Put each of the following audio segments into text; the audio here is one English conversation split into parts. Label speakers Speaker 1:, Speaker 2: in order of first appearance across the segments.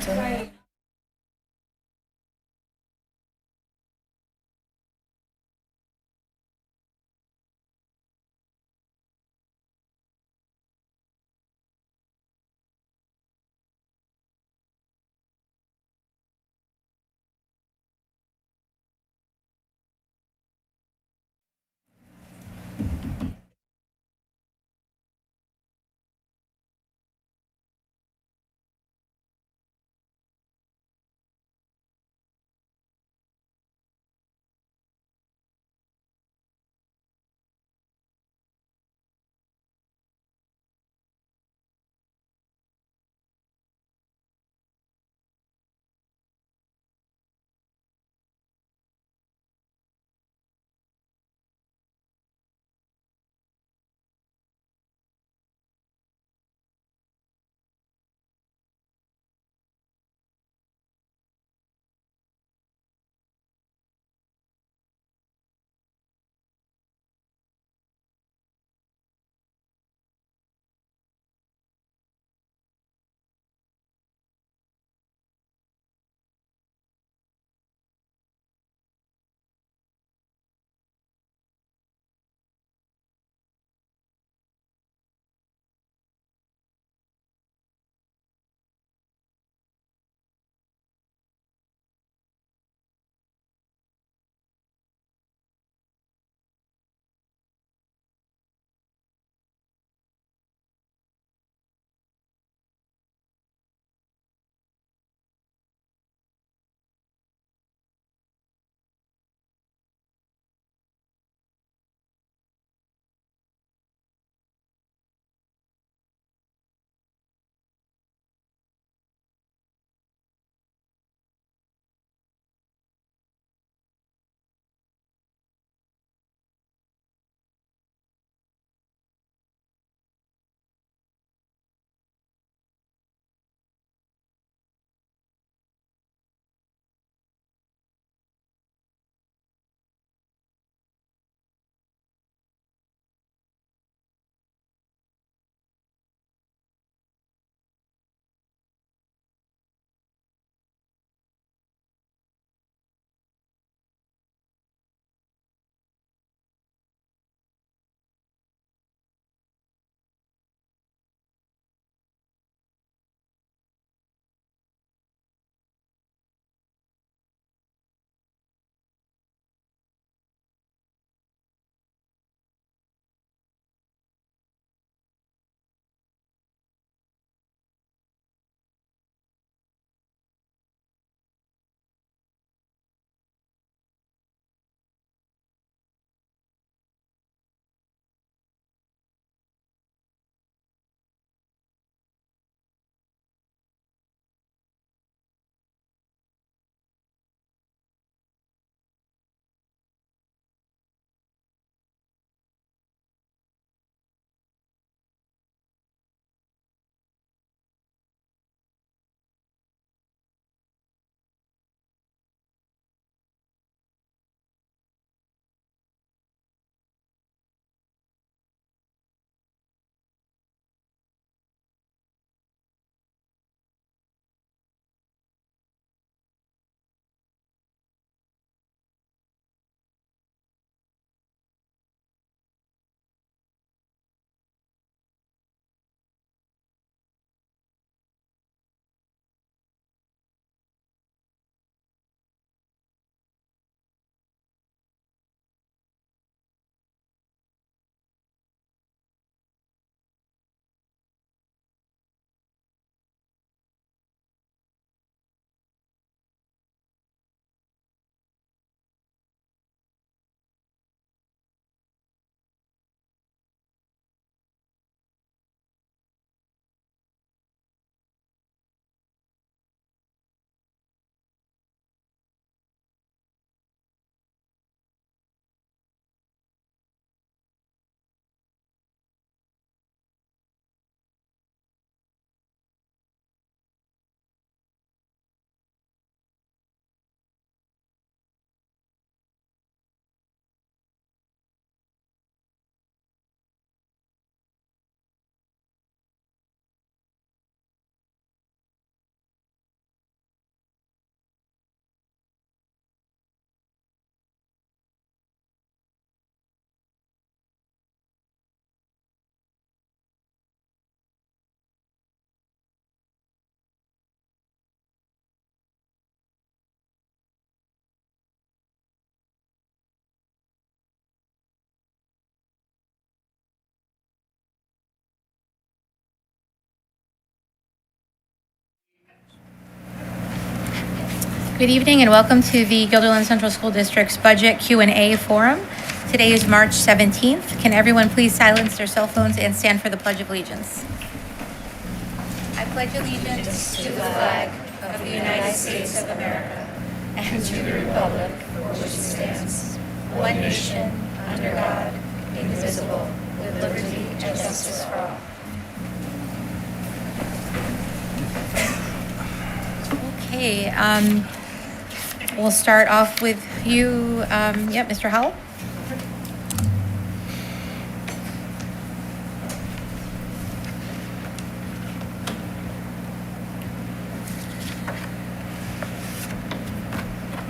Speaker 1: too. Good evening and welcome to the Guilderland Central School District's Budget Q&A Forum. Today is March 17th. Can everyone please silence their cell phones and stand for the Pledge of Allegiance? I pledge allegiance to the flag of the United States of America and to the republic for which it stands, one nation, under God, indivisible, with liberty and justice for all. Okay, we'll start off with you. Mr. Howell.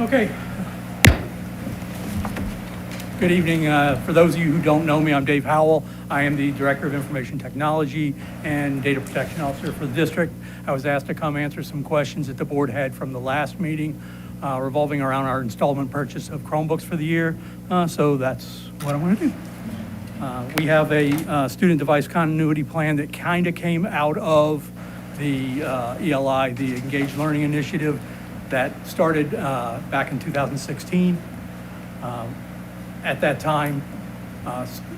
Speaker 2: Okay. Good evening. For those of you who don't know me, I'm Dave Howell. I am the Director of Information Technology and Data Protection Officer for the district. I was asked to come answer some questions that the board had from the last meeting revolving around our installment purchase of Chromebooks for the year. So that's what I'm going to do. We have a student device continuity plan that kind of came out of the ELI, the Engaged Learning Initiative, that started back in 2016. At that time,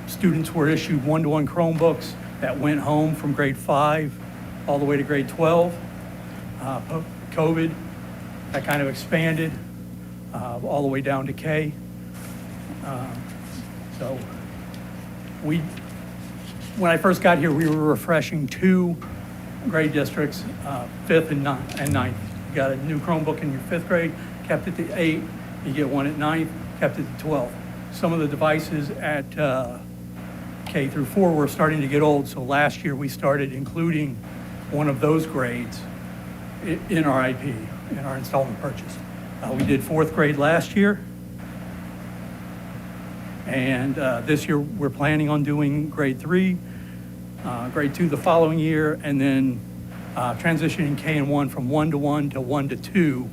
Speaker 2: students were issued one-to-one Chromebooks that went home from grade 5 all the way to grade 12. COVID, that kind of expanded all the way down to K. So when I first got here, we were refreshing 2 grade districts, 5th and 9th. You got a new Chromebook in your 5th grade, kept it to 8. You get one at 9th, kept it to 12. Some of the devices at K through 4 were starting to get old, so last year we started including one of those grades in our IP, in our installment purchase. We did 4th grade last year, and this year we're planning on doing grade 3, grade 2 the following year, and then transitioning K and 1 from 1-to-1 to 1-to-2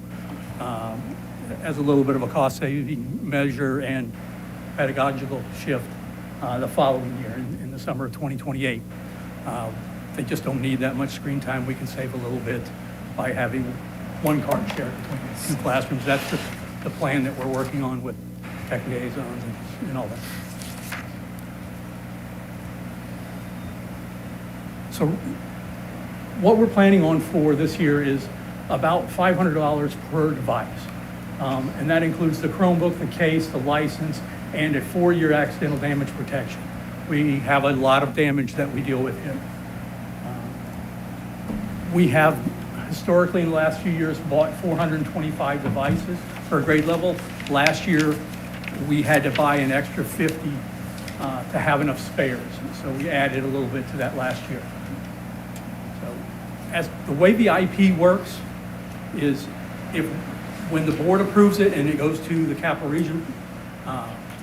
Speaker 2: as a little bit of a cost-saving measure and pedagogical shift the following year in the summer of 2028. They just don't need that much screen time. We can save a little bit by having one card shared between the 2 classrooms. That's the plan that we're working on with tech liaisons and all that. So what we're planning on for this year is about $500 per device. And that includes the Chromebook, the case, the license, and a 4-year accidental damage protection. We have a lot of damage that we deal with here. We have historically in the last few years bought 425 devices per grade level. Last year, we had to buy an extra 50 to have enough spares. So we added a little bit to that last year. So as the way the IP works is when the board approves it and it goes to the Capital Region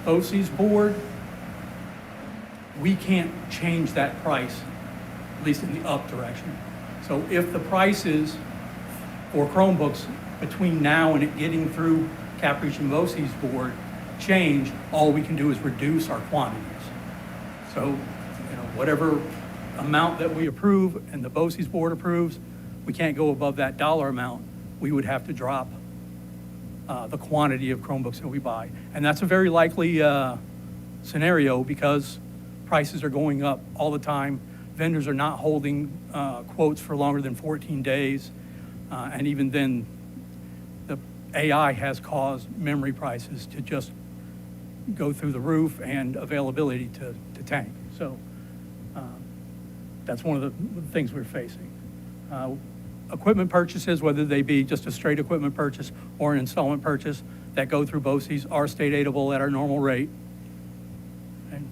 Speaker 2: BOCES board, we can't change that price, at least in the up direction. So if the prices for Chromebooks between now and it getting through Cap Region BOCES board change, all we can do is reduce our quantities. So, whatever amount that we approve and the BOCES board approves, we can't go above that dollar amount. We would have to drop the quantity of Chromebooks that we buy. And that's a very likely scenario because prices are going up all the time. Vendors are not holding quotes for longer than 14 days. And even then, the AI has caused memory prices to just go through the roof and availability to tank. So that's one of the things we're facing. Equipment purchases, whether they be just a straight equipment purchase or an installment purchase that go through BOCES, are state aidable at our normal rate. And,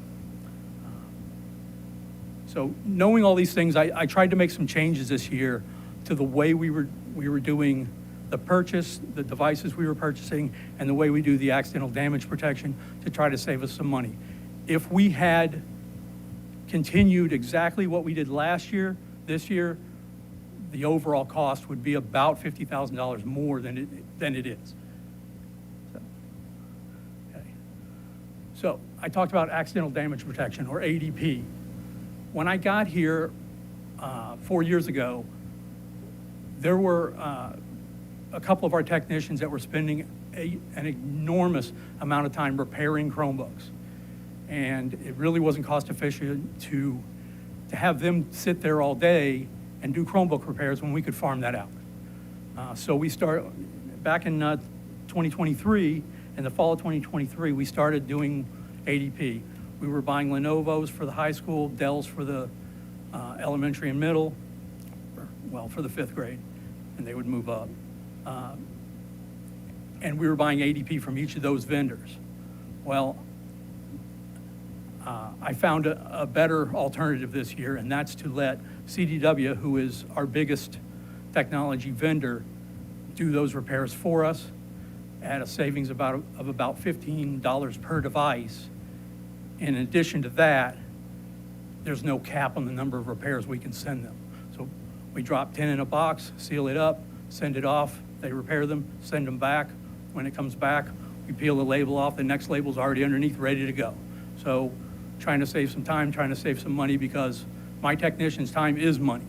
Speaker 2: so knowing all these things, I tried to make some changes this year to the way we were doing the purchase, the devices we were purchasing, and the way we do the accidental damage protection to try to save us some money. If we had continued exactly what we did last year, this year, the overall cost would be about $50,000 more than it is. So I talked about accidental damage protection, or ADP. When I got here 4 years ago, there were a couple of our technicians that were spending an enormous amount of time repairing Chromebooks. And it really wasn't cost efficient to have them sit there all day and do Chromebook repairs when we could farm that out. So we back in 2023, in the fall of 2023, we started doing ADP. We were buying Lenovo's for the high school, Dell's for the elementary and middle, for the 5th grade, and they would move up. And we were buying ADP from each of those vendors. Well, I found a better alternative this year, and that's to let CDW, who is our biggest technology vendor, do those repairs for us at a savings of about $15 per device. In addition to that, there's no cap on the number of repairs we can send them. So we drop 10 in a box, seal it up, send it off, they repair them, send them back. When it comes back, we peel the label off, the next label's already underneath, ready to go. So trying to save some time, trying to save some money, because my technicians' time is money.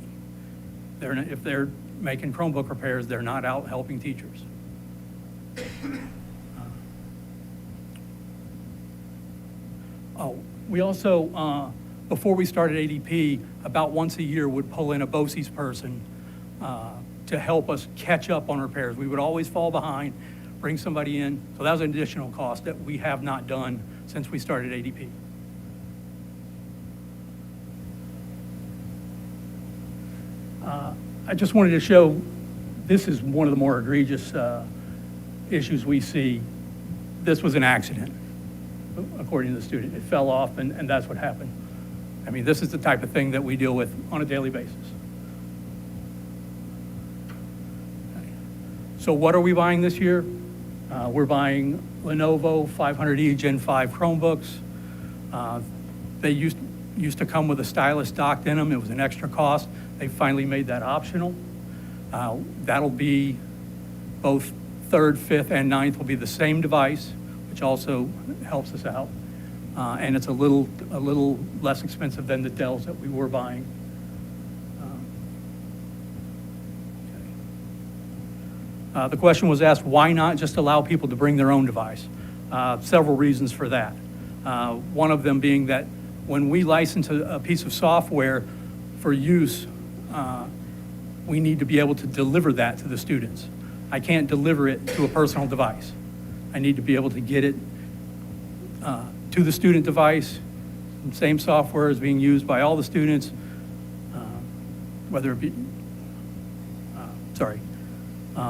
Speaker 2: If they're making Chromebook repairs, they're not out helping teachers. We also, before we started ADP, about once a year would pull in a BOCES person to help us catch up on repairs. We would always fall behind, bring somebody in. So that was an additional cost that we have not done since we started ADP. I just wanted to show, this is one of the more egregious issues we see. This was an accident, according to the student. It fell off, and that's what happened. I mean, this is the type of thing that we deal with on a daily basis. So what are we buying this year? We're buying Lenovo 500E Gen 5 Chromebooks. They used to come with a stylus docked in them. It was an extra cost. They finally made that optional. That'll be both 3rd, 5th, and 9th will be the same device, which also helps us out. And it's a little less expensive than the Dells that we were buying. The question was asked, why not just allow people to bring their own device? Several reasons for that. One of them being that when we license a piece of software for use, we need to be able to deliver that to the students. I can't deliver it to a personal device. I need to be able to get it to the student device. The same software is being used by all the students, whether it be,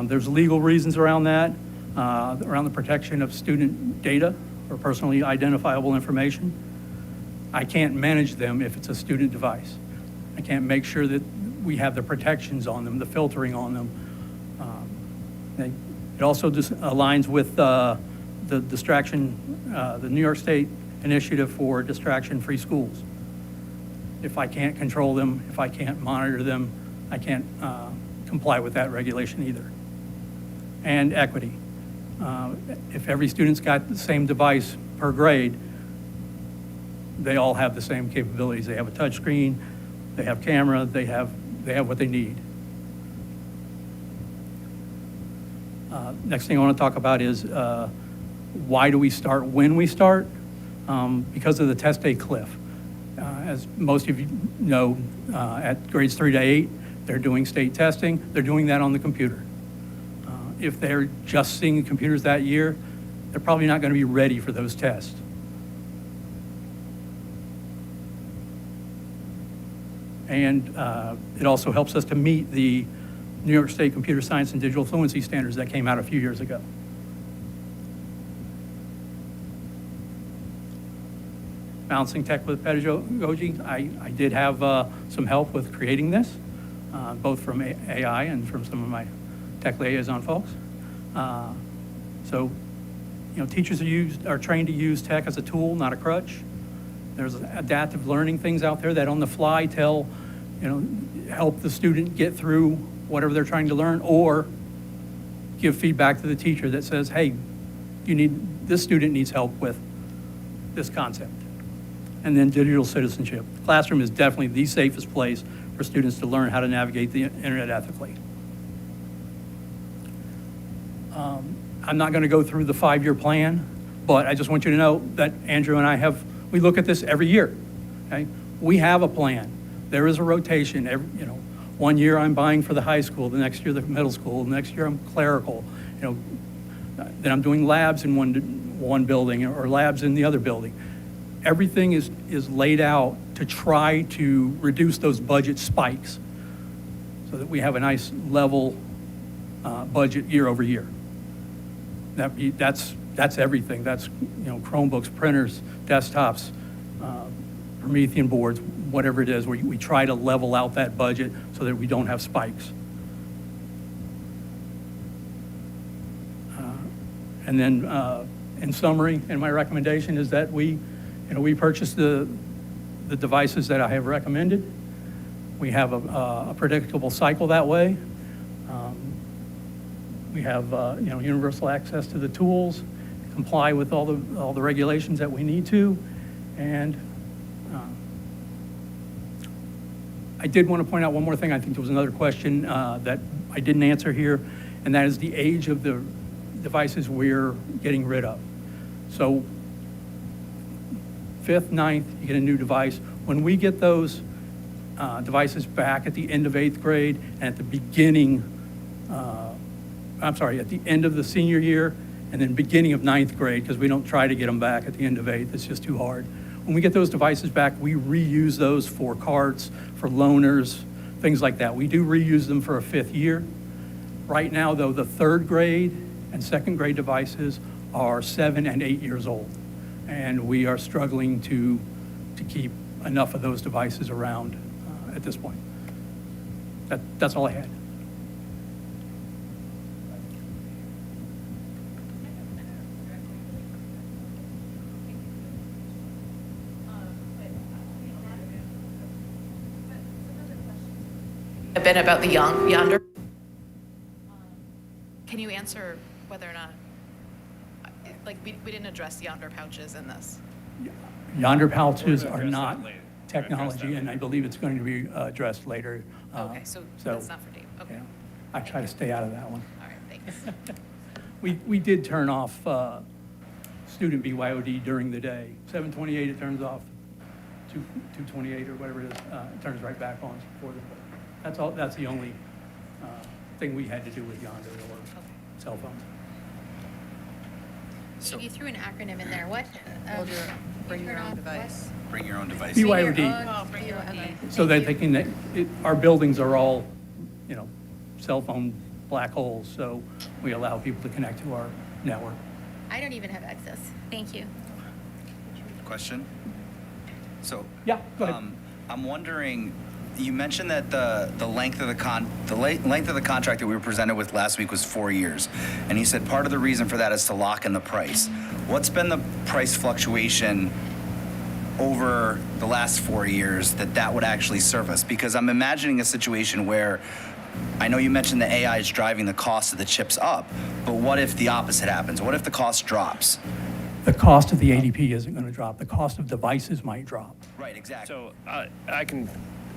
Speaker 2: there's legal reasons around that, around the protection of student data or personally identifiable information. I can't manage them if it's a student device. I can't make sure that we have the protections on them, the filtering on them. It also just aligns with the distraction, the New York State initiative for distraction-free schools. If I can't control them, if I can't monitor them, I can't comply with that regulation either. And equity. If every student's got the same device per grade, they all have the same capabilities. They have a touch screen, they have camera, they have what they need. Next thing I want to talk about is why do we start when we start? Because of the test day cliff. As most of you know, at grades 3 to 8, they're doing state testing. They're doing that on the computer. If they're just seeing computers that year, they're probably not going to be ready for those tests. And it also helps us to meet the New York State Computer Science and Digital Fluency standards that came out a few years ago. Balancing tech with pedagogy, I did have some help with creating this, both from AI and from some of my tech liaison folks. So, teachers are trained to use tech as a tool, not a crutch. There's adaptive learning things out there that on the fly help the student get through whatever they're trying to learn, or give feedback to the teacher that says, hey, this student needs help with this concept. And then digital citizenship. The classroom is definitely the safest place for students to learn how to navigate the internet ethically. I'm not going to go through the 5-year plan, but I just want you to know that Andrew and I we look at this every year, okay? We have a plan. There is a rotation. One year I'm buying for the high school, the next year the middle school, the next year I'm clerical. Then I'm doing labs in one building or labs in the other building. Everything is laid out to try to reduce those budget spikes so that we have a nice level budget year over year. That's everything. That's Chromebooks, printers, desktops, Promethean boards, whatever it is. We try to level out that budget so that we don't have spikes. And then, in summary, and my recommendation is that we purchase the devices that I have recommended. We have a predictable cycle that way. We have universal access to the tools, comply with all the regulations that we need to, and I did want to point out one more thing. I think there was another question that I didn't answer here, and that is the age of the devices we're getting rid of. So 5th, 9th, you get a new device. When we get those devices back at the end of 8th grade and at the beginning, at the end of the senior year and then beginning of 9th grade, because we don't try to get them back at the end of 8th, it's just too hard. When we get those devices back, we reuse those for carts, for loaners, things like that. We do reuse them for a 5th year. Right now, though, the 3rd grade and 2nd grade devices are 7 and 8 years old. And we are struggling to keep enough of those devices around at this point. That's all I had.
Speaker 3: A bit about the Yonder. Can you answer whether or not, we didn't address Yonder pouches in this?
Speaker 2: Yonder pouches are not technology, and I believe it's going to be addressed later.
Speaker 3: Okay, so that's not for Dave. Okay.
Speaker 2: Yeah, I try to stay out of that one.
Speaker 3: All right, thanks.
Speaker 2: We did turn off student BYOD during the day. 7:28 it turns off, 2:28 or whatever it is, it turns right back on for them. That's all. That's the only thing we had to do with Yonder or cell phones.
Speaker 1: Dave, you threw an acronym in there. What?
Speaker 4: Bring your own device.
Speaker 5: Bring your own device.
Speaker 2: BYOD.
Speaker 3: Bring your own.
Speaker 1: Okay.
Speaker 2: So that they can, our buildings are all, cell phone black holes, so we allow people to connect to our network.
Speaker 1: I don't even have access. Thank you.
Speaker 5: Question? So,
Speaker 2: Yeah, go ahead.
Speaker 5: I'm wondering, you mentioned that the length of the length of the contract that we were presented with last week was 4 years, and you said part of the reason for that is to lock in the price. What's been the price fluctuation over the last 4 years that would actually surface? Because I'm imagining a situation where, I know you mentioned the AI is driving the cost of the chips up, but what if the opposite happens? What if the cost drops?
Speaker 2: The cost of the ADP isn't going to drop. The cost of devices might drop.
Speaker 5: Right, exactly.
Speaker 6: So I can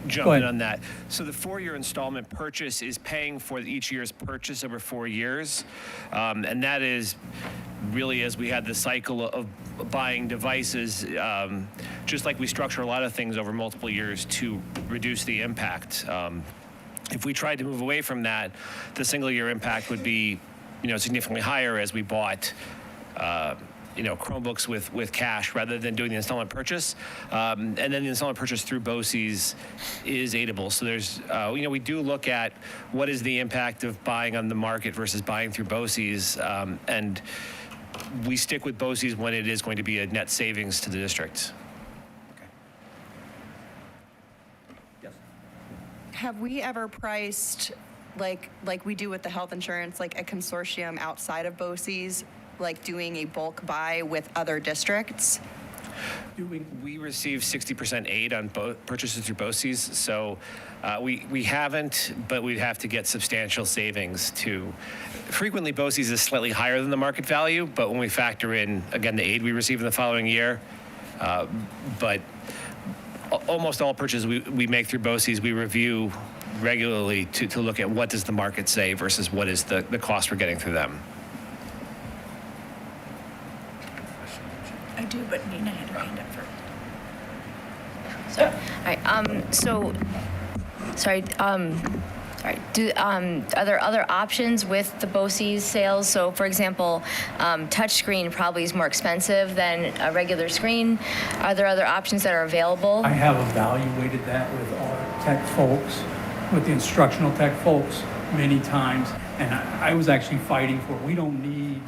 Speaker 6: jump
Speaker 2: Go ahead.
Speaker 6: in on that. So the 4-year installment purchase is paying for each year's purchase over 4 years. And that is really, as we had the cycle of buying devices, just like we structure a lot of things over multiple years to reduce the impact. If we tried to move away from that, the single year impact would be, significantly higher as we bought Chromebooks with cash rather than doing the installment purchase. And then the installment purchase through BOCES is aidable. So there's, we do look at what is the impact of buying on the market versus buying through BOCES. And we stick with BOCES when it is going to be a net savings to the district.
Speaker 2: Yes.
Speaker 4: Have we ever priced, like we do with the health insurance, like a consortium outside of BOCES, like doing a bulk buy with other districts?
Speaker 6: We receive 60% aid on purchases through BOCES, so we haven't, but we'd have to get substantial savings to. Frequently, BOCES is slightly higher than the market value, but when we factor in, again, the aid we receive in the following year, but almost all purchases we make through BOCES, we review regularly to look at what does the market say versus what is the cost we're getting through them.
Speaker 7: I do, but Nina had her hand up first.
Speaker 8: All right, sorry, are there other options with the BOCES sales? So for example, touchscreen probably is more expensive than a regular screen. Are there other options that are available?
Speaker 2: I have evaluated that with our tech folks, with the instructional tech folks many times, and I was actually fighting for, we don't need,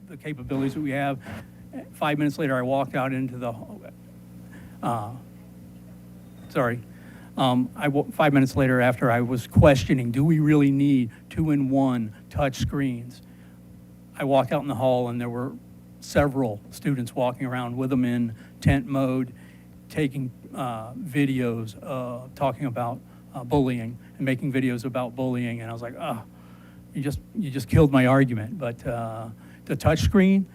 Speaker 2: the capabilities that we have. 5 minutes later, I walked out into the, 5 minutes later, after I was questioning, do we really need 2-in-1 touch screens? I walked out in the hall and there were several students walking around with them in tent mode, taking videos, talking about bullying and making videos about bullying. And I was like, oh, you just killed my argument. But the touch screen,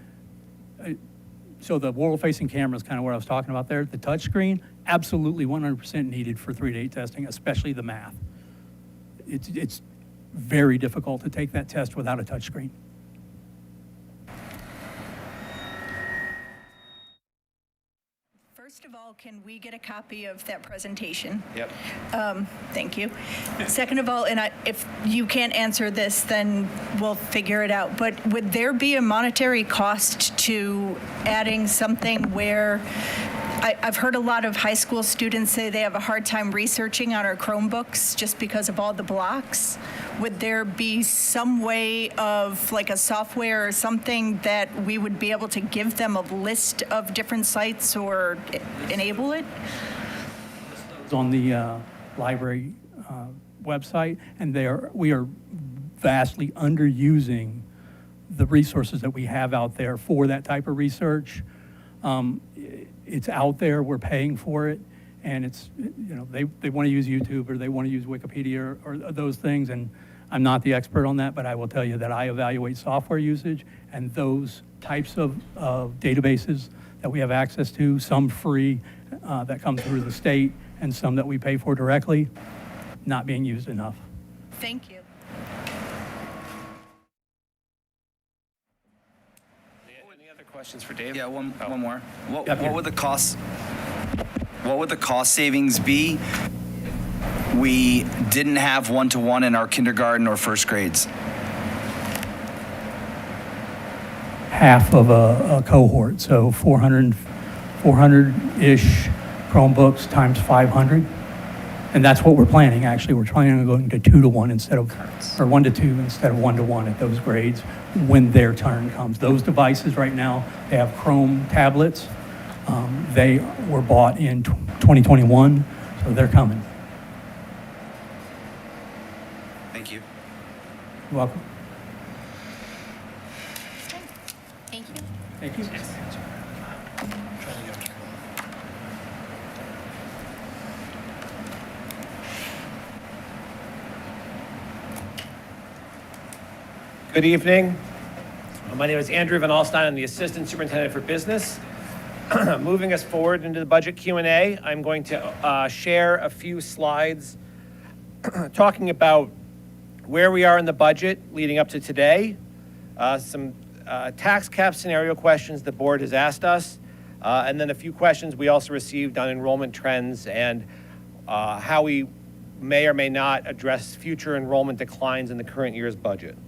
Speaker 2: so the world-facing camera is kind of what I was talking about there. The touch screen, absolutely 100% needed for 3-to-8 testing, especially the math. It's very difficult to take that test without a touch screen.
Speaker 7: First of all, can we get a copy of that presentation?
Speaker 6: Yep.
Speaker 7: Thank you. Second of all, and if you can't answer this, then we'll figure it out. But would there be a monetary cost to adding something where I've heard a lot of high school students say they have a hard time researching on our Chromebooks just because of all the blocks? Would there be some way of like a software or something that we would be able to give them a list of different sites or enable it?
Speaker 2: It's on the library website, and we are vastly underusing the resources that we have out there for that type of research. It's out there, we're paying for it, and it's, they want to use YouTube or they want to use Wikipedia or those things, and I'm not the expert on that, but I will tell you that I evaluate software usage, and those types of databases that we have access to, some free that come through the state, and some that we pay for directly, not being used enough.
Speaker 7: Thank you.
Speaker 6: Any other questions for Dave?
Speaker 5: Yeah, one more. What
Speaker 2: Up here.
Speaker 5: would the cost savings be? We didn't have 1-to-1 in our kindergarten or first grades.
Speaker 2: Half of a cohort, so 400-ish Chromebooks times 500. And that's what we're planning, actually. We're planning on going to 2-to-1 instead of, or 1-to-2 instead of 1-to-1 at those grades when their turn comes. Those devices right now, they have Chrome tablets. They were bought in 2021, so they're coming.
Speaker 5: Thank you.
Speaker 2: You're welcome.
Speaker 1: Thank you.
Speaker 2: Thank you.
Speaker 6: Good evening. My name is Andrew Van Alstyne. I'm the Assistant Superintendent for Business. Moving us forward into the budget Q&A, I'm going to share a few slides talking about where we are in the budget leading up to today, some tax cap scenario questions the board has asked us, and then a few questions we also received on enrollment trends and how we may or may not address future enrollment declines in the current year's budget.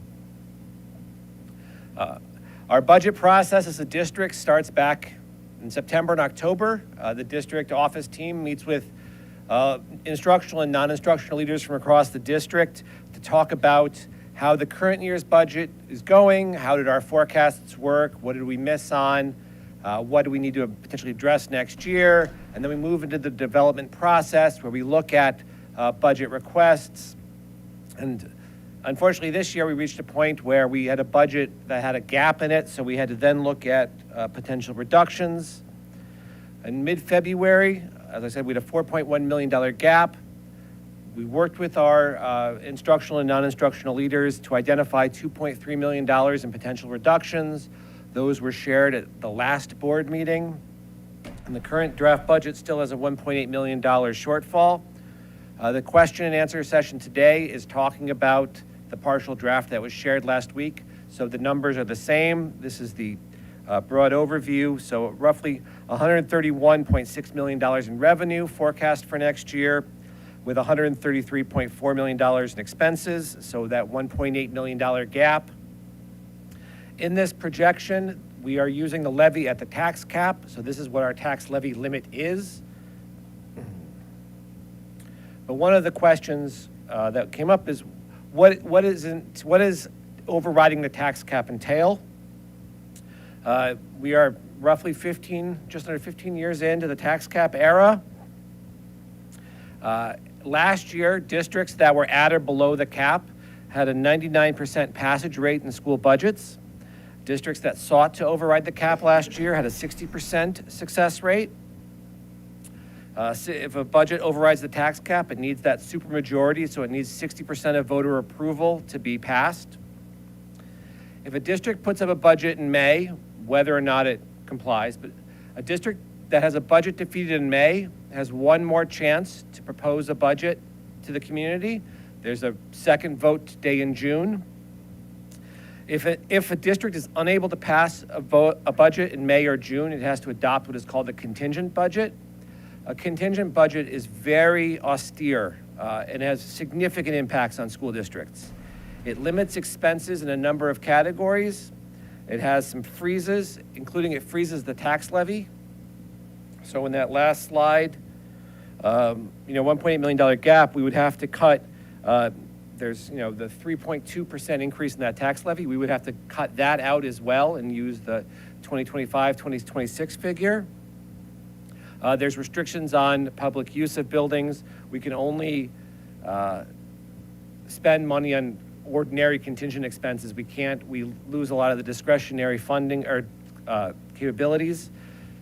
Speaker 6: Our budget process as a district starts back in September and October. The district office team meets with instructional and non-instructional leaders from across the district to talk about how the current year's budget is going, how did our forecasts work, what did we miss on, what do we need to potentially address next year, and then we move into the development process where we look at budget requests. And unfortunately, this year we reached a point where we had a budget that had a gap in it, so we had to then look at potential reductions. In mid-February, as I said, we had a $4.1 million gap. We worked with our instructional and non-instructional leaders to identify $2.3 million in potential reductions. Those were shared at the last board meeting. And the current draft budget still has a $1.8 million shortfall. The question and answer session today is talking about the partial draft that was shared last week. So the numbers are the same. This is the broad overview. So roughly $131.6 million in revenue forecast for next year, with $133.4 million in expenses, so that $1.8 million gap. In this projection, we are using the levy at the tax cap, so this is what our tax levy limit is. But one of the questions that came up is, what is overriding the tax cap entail? We are roughly just under 15 years into the tax cap era. Last year, districts that were at or below the cap had a 99% passage rate in school budgets. Districts that sought to override the cap last year had a 60% success rate. If a budget overrides the tax cap, it needs that supermajority, so it needs 60% of voter approval to be passed. If a district puts up a budget in May, whether or not it complies, but a district that has a budget defeated in May has one more chance to propose a budget to the community. There's a second vote day in June. If a district is unable to pass a budget in May or June, it has to adopt what is called a contingent budget. A contingent budget is very austere and has significant impacts on school districts. It limits expenses in a number of categories. It has some freezes, including it freezes the tax levy. So in that last slide, $1.8 million gap, we would have to cut, there's, the 3.2% increase in that tax levy. We would have to cut that out as well and use the 2025, 2026 figure. There's restrictions on public use of buildings. We can only spend money on ordinary contingent expenses. We lose a lot of the discretionary funding or capabilities.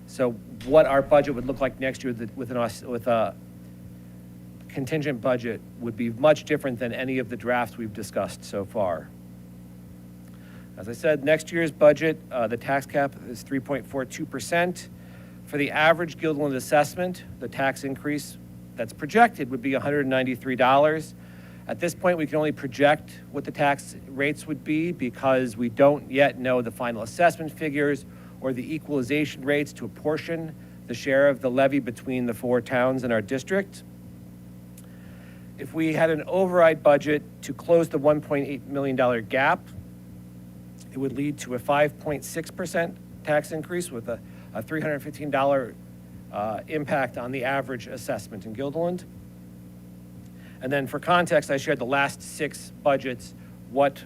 Speaker 6: So what our budget would look like next year with a contingent budget would be much different than any of the drafts we've discussed so far. As I said, next year's budget, the tax cap is 3.42%. For the average Guilderland assessment, the tax increase that's projected would be $193. At this point, we can only project what the tax rates would be because we don't yet know the final assessment figures or the equalization rates to apportion the share of the levy between the four towns in our district. If we had an override budget to close the $1.8 million gap, it would lead to a 5.6% tax increase with a $315 impact on the average assessment in Guilderland. And then for context, I shared the last 6 budgets, what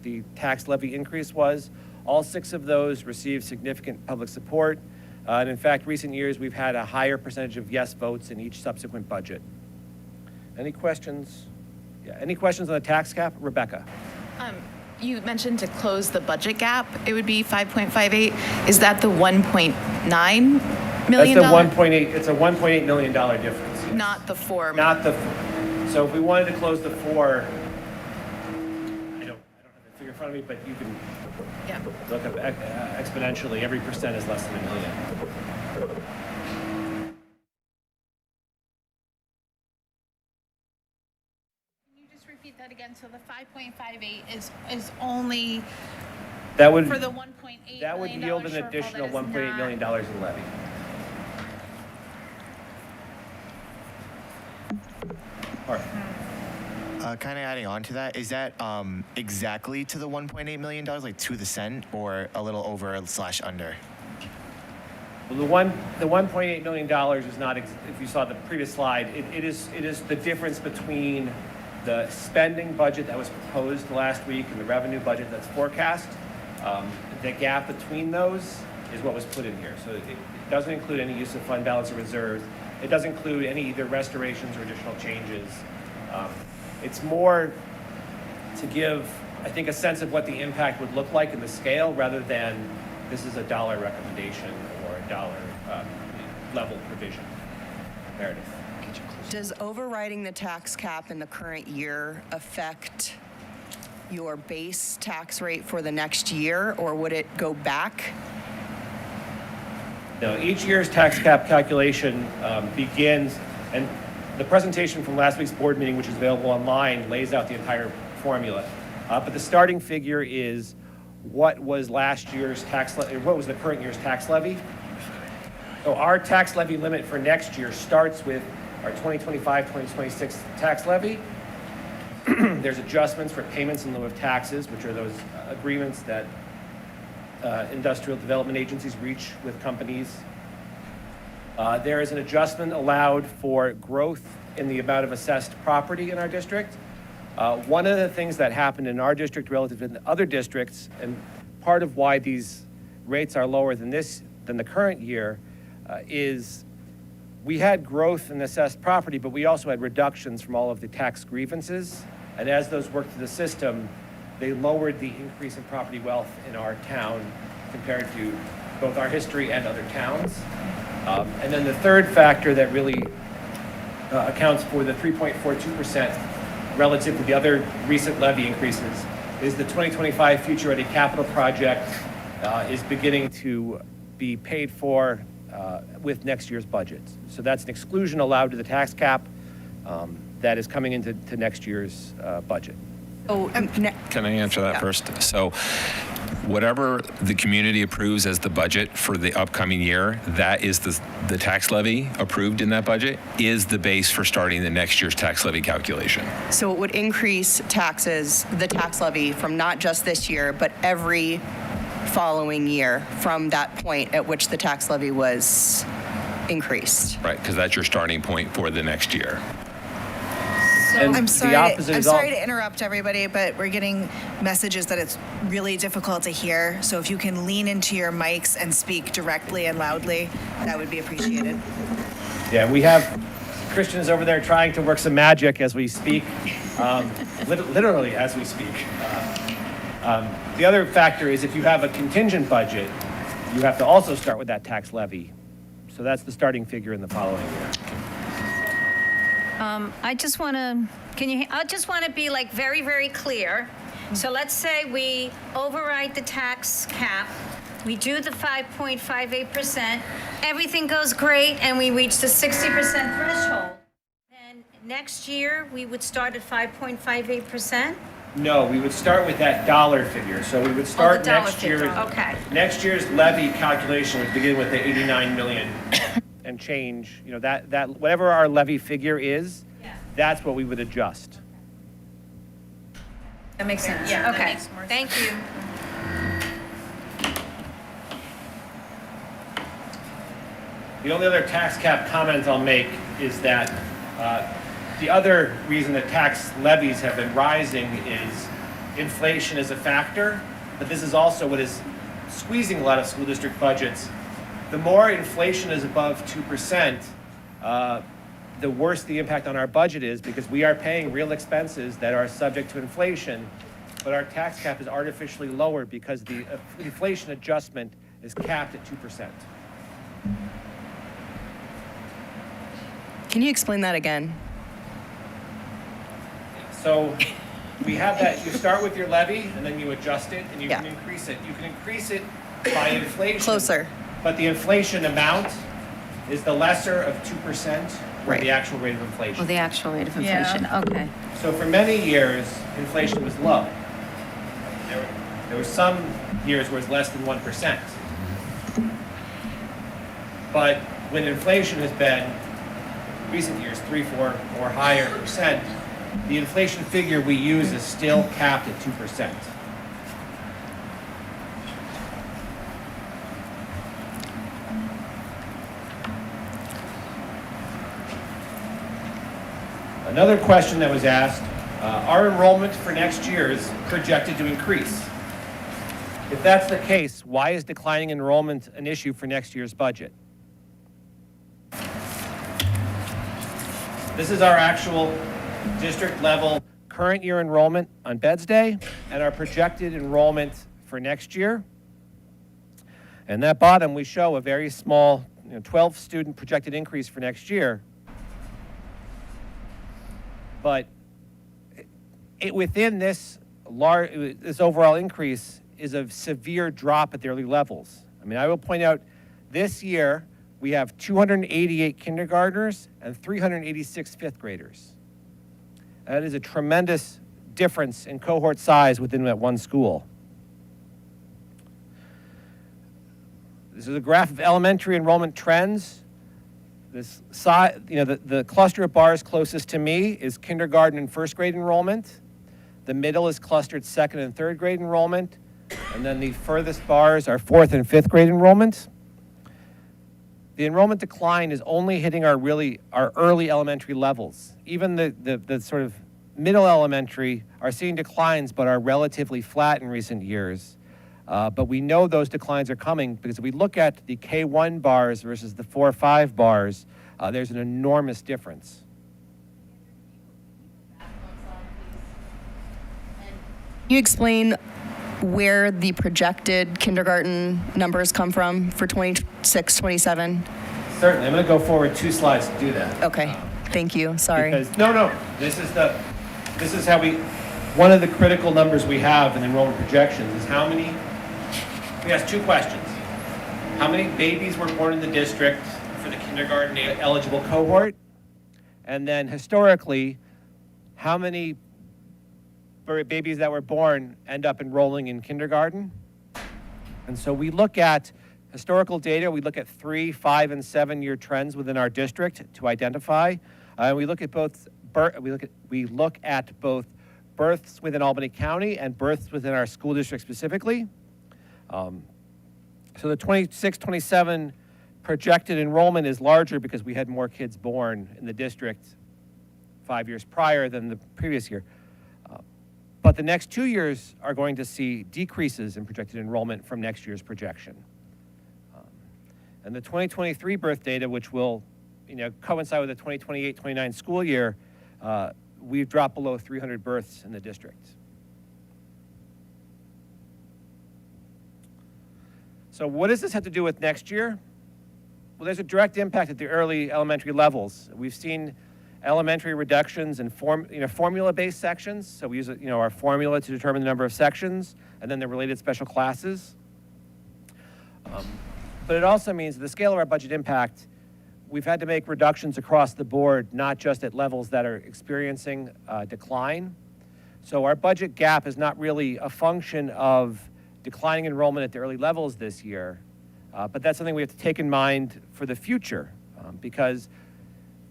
Speaker 6: the tax levy increase was. All 6 of those received significant public support. And in fact, recent years, we've had a higher percentage of yes votes in each subsequent budget. Any questions? Yeah, any questions on the tax cap? Rebecca?
Speaker 3: You mentioned to close the budget gap, it would be 5.58. Is that the $1.9 million?
Speaker 6: That's the 1.8, it's a $1.8 million difference. Yes.
Speaker 3: Not the 4.
Speaker 6: Not the, so if we wanted to close the 4, I don't have the figure in front of me, but you can look up exponentially. Every percent is less than $1 million.
Speaker 9: Repeat that again. So the 5.58 is only
Speaker 6: that would
Speaker 9: for the 1.8.
Speaker 6: That would yield an additional $1.8 million in levy. All right.
Speaker 10: Kind of adding on to that, is that exactly to the $1.8 million, like to the cent, or a little over / under?
Speaker 6: Well, the $1.8 million is not. If you saw the previous slide, it is the difference between the spending budget that was proposed last week and the revenue budget that's forecast. The gap between those is what was put in here. So it doesn't include any use of fund balance or reserves. It doesn't include any either restorations or additional changes. It's more to give, I think, a sense of what the impact would look like in the scale rather than this is a dollar recommendation or a dollar level provision. Meredith.
Speaker 4: Does overriding the tax cap in the current year affect your base tax rate for the next year, or would it go back?
Speaker 6: No, each year's tax cap calculation begins, and the presentation from last week's board meeting, which is available online, lays out the entire formula. But the starting figure is what was last year's what was the current year's tax levy. So our tax levy limit for next year starts with our 2025-2026 tax levy. There's adjustments for payments in lieu of taxes, which are those agreements that industrial development agencies reach with companies. There is an adjustment allowed for growth in the amount of assessed property in our district. One of the things that happened in our district relative to the other districts, and part of why these rates are lower than the current year, is we had growth in assessed property, but we also had reductions from all of the tax grievances. And as those worked through the system, they lowered the increase in property wealth in our town compared to both our history and other towns. And then the third factor that really accounts for the 3.42% relative to the other recent levy increases is the 2025 Future Ready Capital Project is beginning to be paid for with next year's budget. So that's an exclusion allowed to the tax cap that is coming into next year's budget.
Speaker 11: Can I answer that first? So whatever the community approves as the budget for the upcoming year, that is the tax levy approved in that budget is the base for starting the next year's tax levy calculation.
Speaker 4: So it would increase taxes, the tax levy, from not just this year, but every following year from that point at which the tax levy was increased.
Speaker 11: Right, because that's your starting point for the next year.
Speaker 6: And
Speaker 7: I'm
Speaker 6: the
Speaker 7: sorry.
Speaker 6: opposite
Speaker 7: I'm
Speaker 6: is all-
Speaker 7: sorry to interrupt everybody, but we're getting messages that it's really difficult to hear. So if you can lean into your mics and speak directly and loudly, that would be appreciated.
Speaker 6: Yeah, we have Christians over there trying to work some magic as we speak, literally as we speak. The other factor is if you have a contingent budget, you have to also start with that tax levy. So that's the starting figure in the following year.
Speaker 12: I just want to be like very, very clear. So let's say we override the tax cap, we do the 5.58%, everything goes great, and we reach the 60% threshold. Then next year, we would start at 5.58%?
Speaker 6: No, we would start with that dollar figure. So we would start
Speaker 12: dollar
Speaker 6: next year.
Speaker 12: figure, okay.
Speaker 6: Next year's levy calculation would begin with the 89 million and change. You know, that whatever our levy figure is, that's what we would adjust.
Speaker 12: That makes sense.
Speaker 9: Yeah, that
Speaker 12: Okay,
Speaker 9: makes more
Speaker 12: thank you.
Speaker 6: The only other tax cap comment I'll make is that the other reason that tax levies have been rising is inflation is a factor, but this is also what is squeezing a lot of school district budgets. The more inflation is above 2%, the worse the impact on our budget is because we are paying real expenses that are subject to inflation, but our tax cap is artificially lowered because the inflation adjustment is capped at 2%.
Speaker 4: Can you explain that again?
Speaker 6: So we have that, you start with your levy and then you adjust it and you
Speaker 4: Yeah.
Speaker 6: can increase it. You can increase it by inflation.
Speaker 4: Closer.
Speaker 6: But the inflation amount is the lesser of 2% or
Speaker 4: Right.
Speaker 6: the actual rate of inflation.
Speaker 12: The actual rate of
Speaker 7: Yeah.
Speaker 12: inflation, okay.
Speaker 6: So for many years, inflation was low. There were some years where it's less than 1%. But when inflation has been, recent years, 3, 4, or higher percent, the inflation figure we use is still capped at 2%. Another question that was asked, our enrollment for next year is projected to increase. If that's the case, why is declining enrollment an issue for next year's budget? This is our actual district level current year enrollment on Beds Day and our projected enrollment for next year. And that bottom, we show a very small 12 student projected increase for next year. But within this overall increase is a severe drop at the early levels. I mean, I will point out this year we have 288 kindergartners and 386 fifth graders. That is a tremendous difference in cohort size within that one school.
Speaker 13: This is a graph of elementary enrollment trends. This side, the cluster of bars closest to me is kindergarten and first grade enrollment. The middle is clustered second and third grade enrollment. And then the furthest bars are fourth and fifth grade enrollment. The enrollment decline is only hitting our early elementary levels. Even the sort of middle elementary are seeing declines, but are relatively flat in recent years. But we know those declines are coming because if we look at the K1 bars versus the 4-5 bars, there's an enormous difference.
Speaker 4: Can you explain where the projected kindergarten numbers come from for 26, 27?
Speaker 13: Certainly. I'm going to go forward 2 slides to do that.
Speaker 4: Okay. Thank you. Sorry.
Speaker 13: No. This is how one of the critical numbers we have in enrollment projections is how many. We asked 2 questions. How many babies were born in the district for the kindergarten eligible cohort? And then historically, how many babies that were born end up enrolling in kindergarten? And so we look at historical data. We look at 3, 5, and 7-year trends within our district to identify. We look at both births within Albany County and births within our school district specifically. So the 26-27 projected enrollment is larger because we had more kids born in the district 5 years prior than the previous year. But the next 2 years are going to see decreases in projected enrollment from next year's projection. And the 2023 birth data, which will coincide with the 2028-29 school year, we've dropped below 300 births in the district. So what does this have to do with next year? Well, there's a direct impact at the early elementary levels. We've seen elementary reductions in formula-based sections. So we use our formula to determine the number of sections and then the related special classes. But it also means the scale of our budget impact, we've had to make reductions across the board, not just at levels that are experiencing decline. So our budget gap is not really a function of declining enrollment at the early levels this year, but that's something we have to take in mind for the future because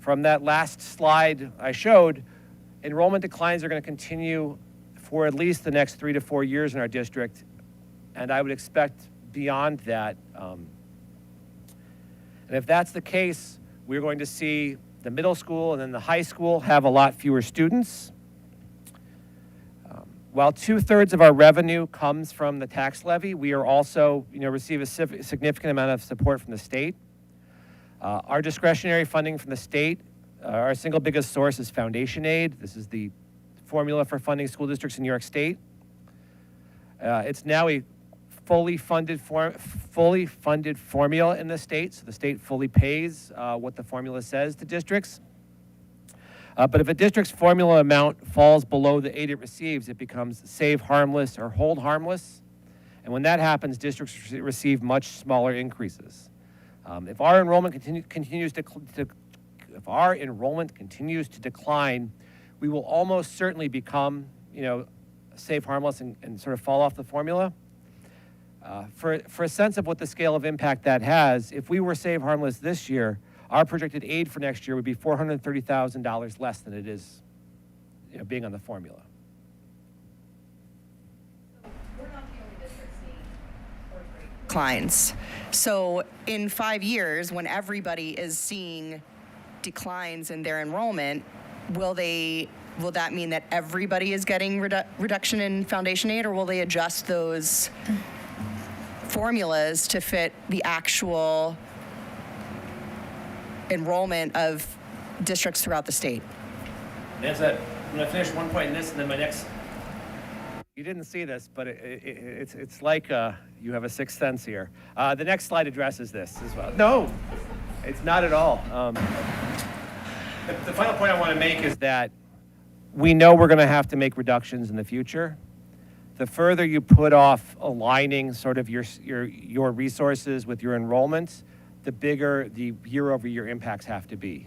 Speaker 13: from that last slide I showed, enrollment declines are going to continue for at least the next 3 to 4 years in our district, and I would expect beyond that. And if that's the case, we're going to see the middle school and then the high school have a lot fewer students. While 2/3 of our revenue comes from the tax levy, we are also, receive a significant amount of support from the state. Our discretionary funding from the state, our single biggest source is foundation aid. This is the formula for funding school districts in New York State. It's now a fully funded formula in the state, so the state fully pays what the formula says to districts. But if a district's formula amount falls below the aid it receives, it becomes save harmless or hold harmless. And when that happens, districts receive much smaller increases. If our enrollment continues to decline, we will almost certainly become, save harmless and sort of fall off the formula. For a sense of what the scale of impact that has, if we were save harmless this year, our projected aid for next year would be $430,000 less than it is, being on the formula.
Speaker 4: We're not the only districts seeing birth rate declines. So in 5 years, when everybody is seeing declines in their enrollment, will that mean that everybody is getting reduction in foundation aid, or will they adjust those formulas to fit the actual enrollment of districts throughout the state?
Speaker 13: That's it. I'm going to finish one point in this, and then my next. You didn't see this, but it's like you have a sixth sense here. The next slide addresses this as well. No, it's not at all. The final point I want to make is that we know we're going to have to make reductions in the future. The further you put off aligning sort of your resources with your enrollments, the bigger the year-over-year impacts have to be,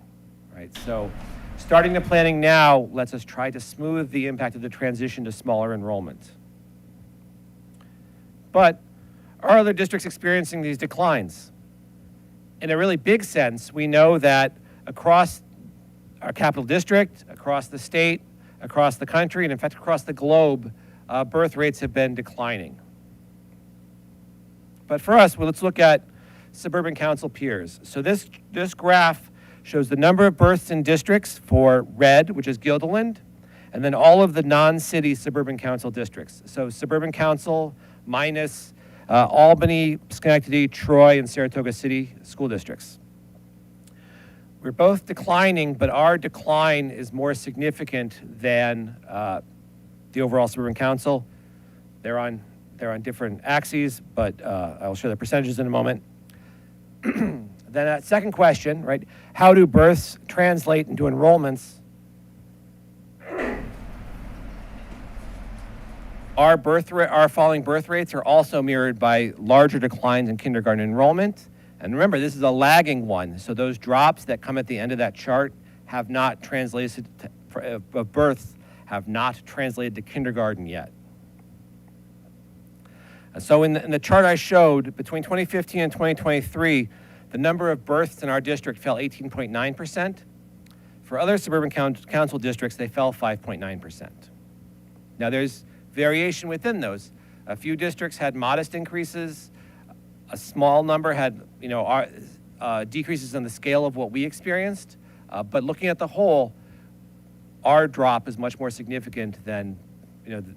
Speaker 13: right? So starting the planning now lets us try to smooth the impact of the transition to smaller enrollment. But Are other districts experiencing these declines? In a really big sense, we know that across our capital district, across the state, across the country, and in fact across the globe, birth rates have been declining. But for us, well, let's look at suburban council peers. So this graph shows the number of births in districts for red, which is Guilderland, and then all of the non-city suburban council districts. So suburban council minus Albany, Schenectady, Troy, and Saratoga City school districts. We're both declining, but our decline is more significant than the overall suburban council. They're on different axes, but I'll show the percentages in a moment. Then that second question, right? How do births translate into enrollments? Our falling birth rates are also mirrored by larger declines in kindergarten enrollment. And remember, this is a lagging one. So those drops that come at the end of that chart have not translated of births have not translated to kindergarten yet. So in the chart I showed, between 2015 and 2023, the number of births in our district fell 18.9%. For other suburban council districts, they fell 5.9%. Now there's variation within those. A few districts had modest increases. A small number had, decreases on the scale of what we experienced. But looking at the whole, our drop is much more significant than,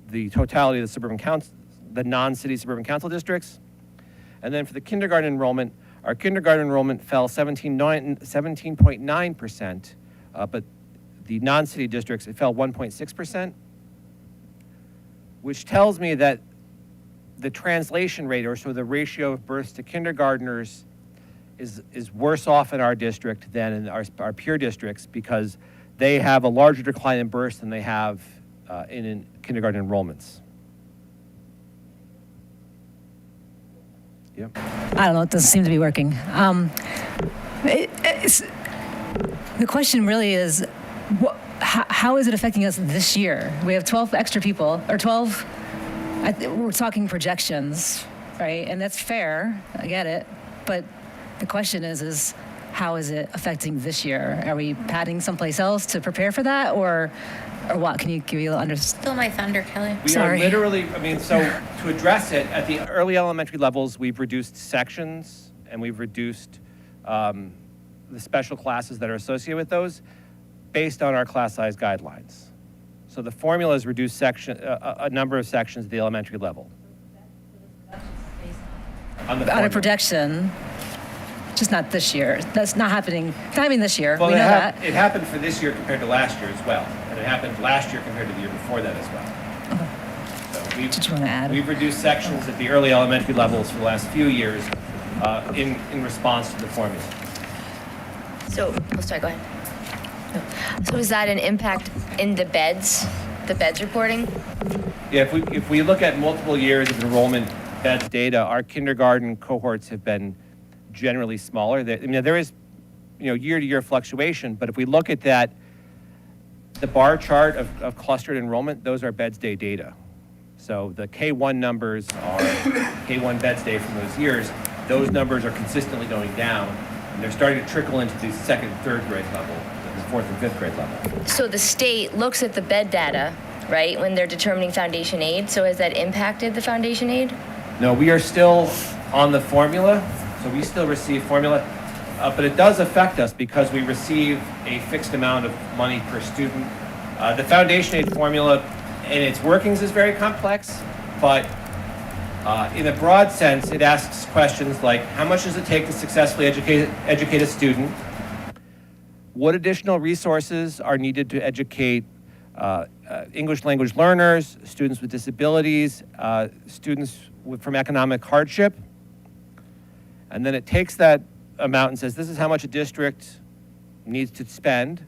Speaker 13: the totality of the suburban council, the non-city suburban council districts. And then for the kindergarten enrollment, our kindergarten enrollment fell 17.9%, but the non-city districts, it fell 1.6%, which tells me that the translation rate, or so the ratio of births to kindergartners, is worse off in our district than in our peer districts, because they have a larger decline in births than they have in kindergarten enrollments. Yep.
Speaker 14: I don't know, it doesn't seem to be working. The question really is, how is it affecting us this year? We have 12 extra people, or 12, we're talking projections, right? And that's fair, I get it. But the question is how is it affecting this year? Are we padding someplace else to prepare for that, or what? Can you give me a little
Speaker 1: Still my thunder, Kelly.
Speaker 13: We are literally, so to address it, at the early elementary levels, we've reduced sections and we've reduced the special classes that are associated with those based on our class size guidelines. So the formula has reduced a number of sections at the elementary level. On a
Speaker 14: projection, just not this year. That's not happening. It's not happening this year.
Speaker 13: Well,
Speaker 14: we know that.
Speaker 13: It happened for this year compared to last year as well. And it happened last year compared to the year before that as well.
Speaker 14: Okay.
Speaker 13: So
Speaker 14: Did you want to add?
Speaker 13: we've reduced sections at the early elementary levels for the last few years in response to the formula.
Speaker 8: So, sorry, go ahead. No. So is that an impact in the beds reporting?
Speaker 13: Yeah, if we look at multiple years of enrollment beds data, our kindergarten cohorts have been generally smaller. There is, year-to-year fluctuation, but if we look at that, the bar chart of clustered enrollment, those are beds day data. So the K1 numbers are K1 beds day from those years. Those numbers are consistently going down, and they're starting to trickle into the second, third grade level, the fourth and fifth grade level.
Speaker 8: So the state looks at the bed data, right, when they're determining foundation aid. So has that impacted the foundation aid?
Speaker 13: No, we are still on the formula, so we still receive formula, but it does affect us because we receive a fixed amount of money per student. The foundation aid formula and its workings is very complex, but in a broad sense, it asks questions like, how much does it take to successfully educate a student? What additional resources are needed to educate English language learners, students with disabilities, students from economic hardship? And then it takes that amount and says, this is how much a district needs to spend,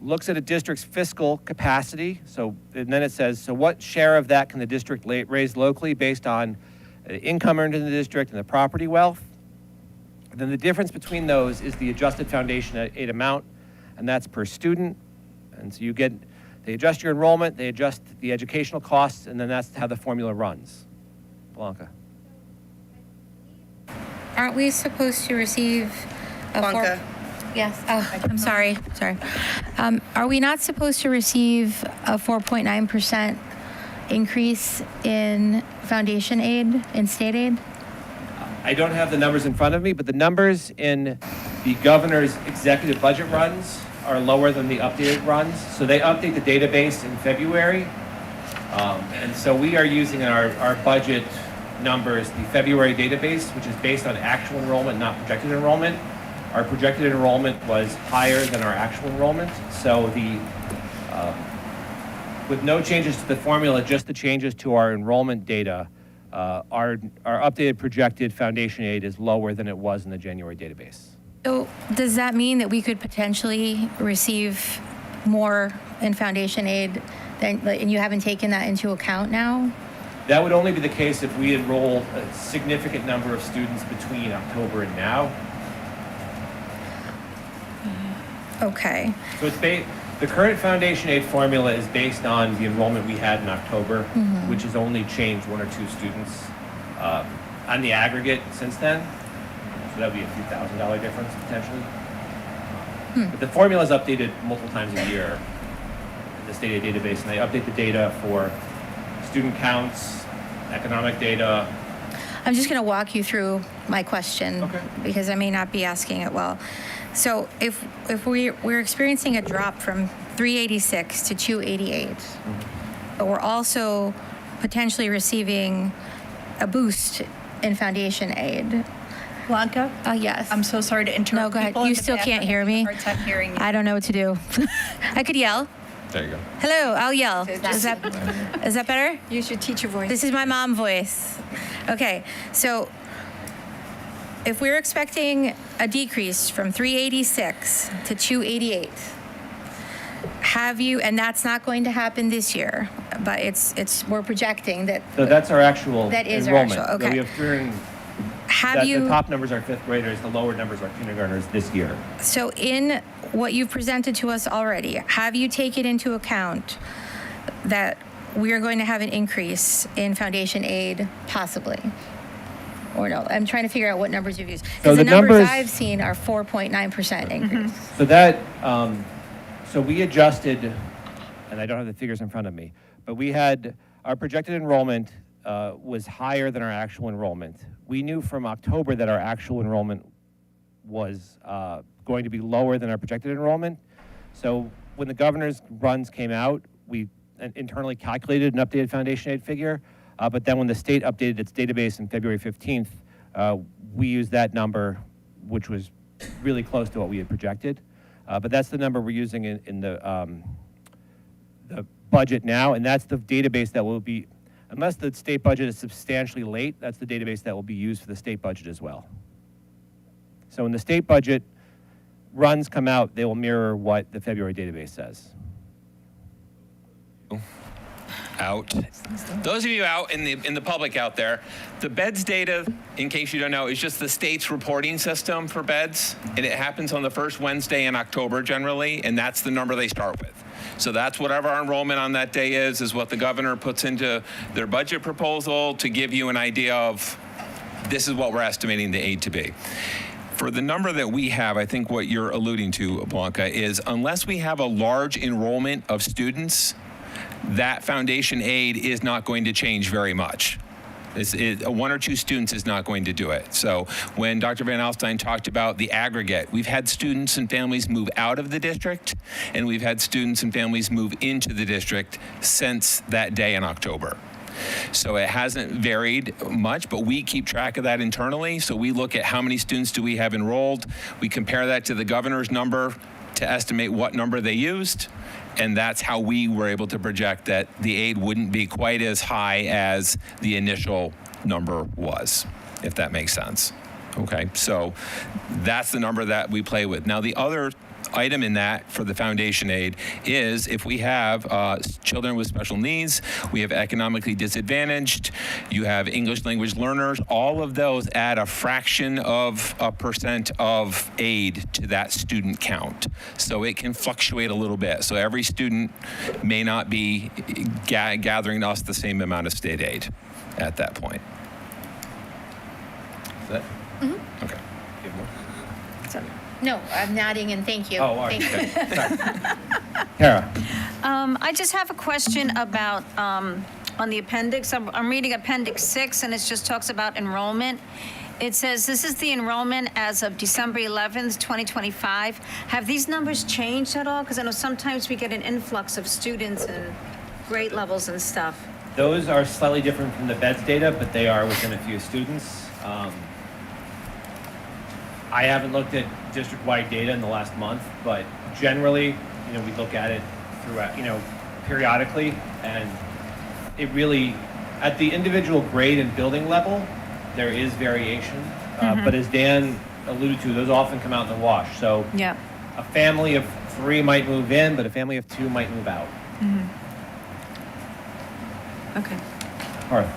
Speaker 13: looks at a district's fiscal capacity, and then it says, so what share of that can the district raise locally based on income earned in the district and the property wealth? And then the difference between those is the adjusted foundation aid amount, and that's per student. And so they adjust your enrollment, they adjust the educational costs, and then that's how the formula runs. Blanca.
Speaker 1: aren't we supposed to receive a
Speaker 4: Blanca.
Speaker 1: Yes, oh, I'm sorry. Are we not supposed to receive a 4.9% increase in foundation aid, in state aid?
Speaker 13: I don't have the numbers in front of me, but the numbers in the governor's executive budget runs are lower than the updated runs. So they update the database in February. And so we are using in our budget numbers the February database, which is based on actual enrollment, not projected enrollment. Our projected enrollment was higher than our actual enrollment. So with no changes to the formula, just the changes to our enrollment data, our updated projected foundation aid is lower than it was in the January database.
Speaker 1: So does that mean that we could potentially receive more in foundation aid and you haven't taken that into account now?
Speaker 13: That would only be the case if we enroll a significant number of students between October and now.
Speaker 1: Okay.
Speaker 13: So the current foundation aid formula is based on the enrollment we had in October, which has only changed 1 or 2 students on the aggregate since then. So that would be a few $1,000 difference potentially. But the formula is updated multiple times a year in the state aid database, and they update the data for student counts, economic data.
Speaker 1: I'm just going to walk you through my question because I may not be asking it well. So if we're experiencing a drop from 386 to 288, but we're also potentially receiving a boost in foundation aid.
Speaker 7: Blanca?
Speaker 1: Yes.
Speaker 7: I'm so sorry to interrupt.
Speaker 1: No, go ahead.
Speaker 7: People in
Speaker 1: You
Speaker 7: the
Speaker 1: still
Speaker 7: back
Speaker 1: can't
Speaker 7: are
Speaker 1: hear
Speaker 7: having a
Speaker 1: me?
Speaker 7: hard time hearing you.
Speaker 1: I don't know what to do. I could yell.
Speaker 11: There you go.
Speaker 1: Hello, I'll yell. Is that better?
Speaker 12: Use your teacher voice.
Speaker 1: This is my mom voice. Okay, so if we're expecting a decrease from 386 to 288, have you, and that's not going to happen this year, but we're projecting that.
Speaker 13: So that's our actual
Speaker 1: That is our
Speaker 13: enrollment.
Speaker 1: actual,
Speaker 13: So we
Speaker 1: okay.
Speaker 13: have 300. The top numbers are 5th graders, the lower numbers are kindergartners this year.
Speaker 1: So in what you've presented to us already, have you taken into account that we are going to have an increase in foundation aid possibly? Or no? I'm trying to figure out what numbers you've used.
Speaker 13: So
Speaker 1: Because
Speaker 13: the
Speaker 1: the numbers
Speaker 13: numbers-
Speaker 1: I've seen are 4.9% increase.
Speaker 13: So that, so we adjusted, and I don't have the figures in front of me, but we had, our projected enrollment was higher than our actual enrollment. We knew from October that our actual enrollment was going to be lower than our projected enrollment. So when the governor's runs came out, we internally calculated an updated foundation aid figure, but then when the state updated its database on February 15th, we used that number, which was really close to what we had projected. But that's the number we're using in the budget now, and that's the database that will be, unless the state budget is substantially late, that's the database that will be used for the state budget as well. So when the state budget runs come out, they will mirror what the February database says.
Speaker 11: Out. Those of you out in the public out there, the beds data, in case you don't know, is just the state's reporting system for beds, and it happens on the first Wednesday in October generally, and that's the number they start with. So that's whatever our enrollment on that day is what the governor puts into their budget proposal to give you an idea of this is what we're estimating the aid to be. For the number that we have, I think what you're alluding to, Blanca, is unless we have a large enrollment of students, that foundation aid is not going to change very much. 1 or 2 students is not going to do it. So when Dr. Van Alstyne talked about the aggregate, we've had students and families move out of the district, and we've had students and families move into the district since that day in October. So it hasn't varied much, but we keep track of that internally. So we look at how many students do we have enrolled. We compare that to the governor's number to estimate what number they used. And that's how we were able to project that the aid wouldn't be quite as high as the initial number was, if that makes sense. Okay, so that's the number that we play with. Now, the other item in that for the foundation aid is if we have children with special needs, we have economically disadvantaged, you have English language learners, all of those add a fraction of a % of aid to that student count. So it can fluctuate a little bit. So every student may not be gathering us the same amount of state aid at that point. Is that? Okay. You have more?
Speaker 12: No, I'm nodding and thank you.
Speaker 13: Oh, all right.
Speaker 12: Thank you.
Speaker 13: Okay. Sorry. Kara.
Speaker 12: I just have a question about, on the appendix. I'm reading Appendix 6, and it just talks about enrollment. It says, this is the enrollment as of December 11th, 2025. Have these numbers changed at all? Because I know sometimes we get an influx of students and grade levels and stuff.
Speaker 13: Those are slightly different from the BEDS data, but they are within a few students. I haven't looked at district-wide data in the last month, but generally, we look at it throughout, periodically, and it really, at the individual grade and building level, there is variation. But as Dan alluded to, those often come out in the wash. So
Speaker 12: Yeah.
Speaker 13: a family of 3 might move in, but a family of 2 might move out.
Speaker 12: Okay.
Speaker 13: All right.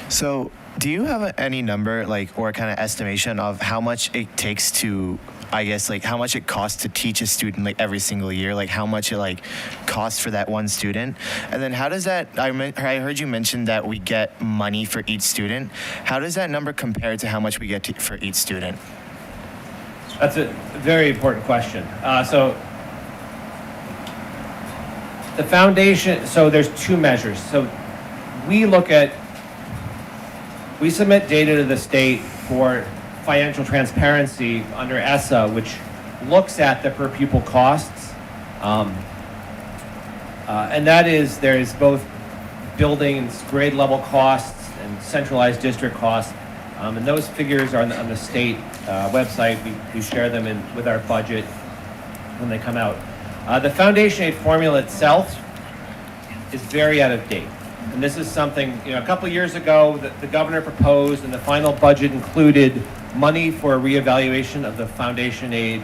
Speaker 10: So, do you have any number, or kind of estimation of how much it takes to, I guess, how much it costs to teach a student, every single year? How much it, costs for that one student? And then how does that, I heard you mention that we get money for each student. How does that number compare to how much we get for each student?
Speaker 13: That's a very important question. So the foundation, so there's 2 measures. So we submit data to the state for financial transparency under ESSA, which looks at the per pupil costs. And that is, there is both building and grade level costs and centralized district costs. And those figures are on the state website. We share them with our budget when they come out. The foundation aid formula itself is very out of date. And this is something, a couple of years ago that the governor proposed, and the final budget included money for a reevaluation of the foundation aid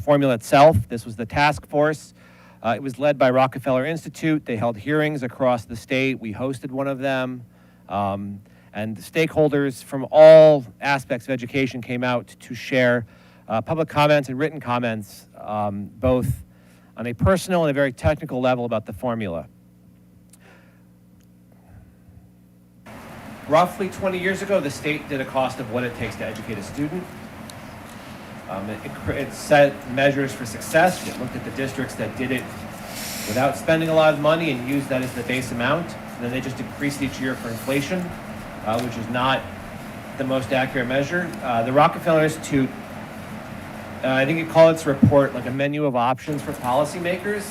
Speaker 13: formula itself. This was the task force. It was led by Rockefeller Institute. They held hearings across the state. We hosted one of them. And the stakeholders from all aspects of education came out to share public comments and written comments, both on a personal and a very technical level about the formula. Roughly 20 years ago, the state did a cost of what it takes to educate a student. It set measures for success. It looked at the districts that did it without spending a lot of money and used that as the base amount. And then they just increased each year for inflation, which is not the most accurate measure. The Rockefeller Institute, I think it called its report a menu of options for policymakers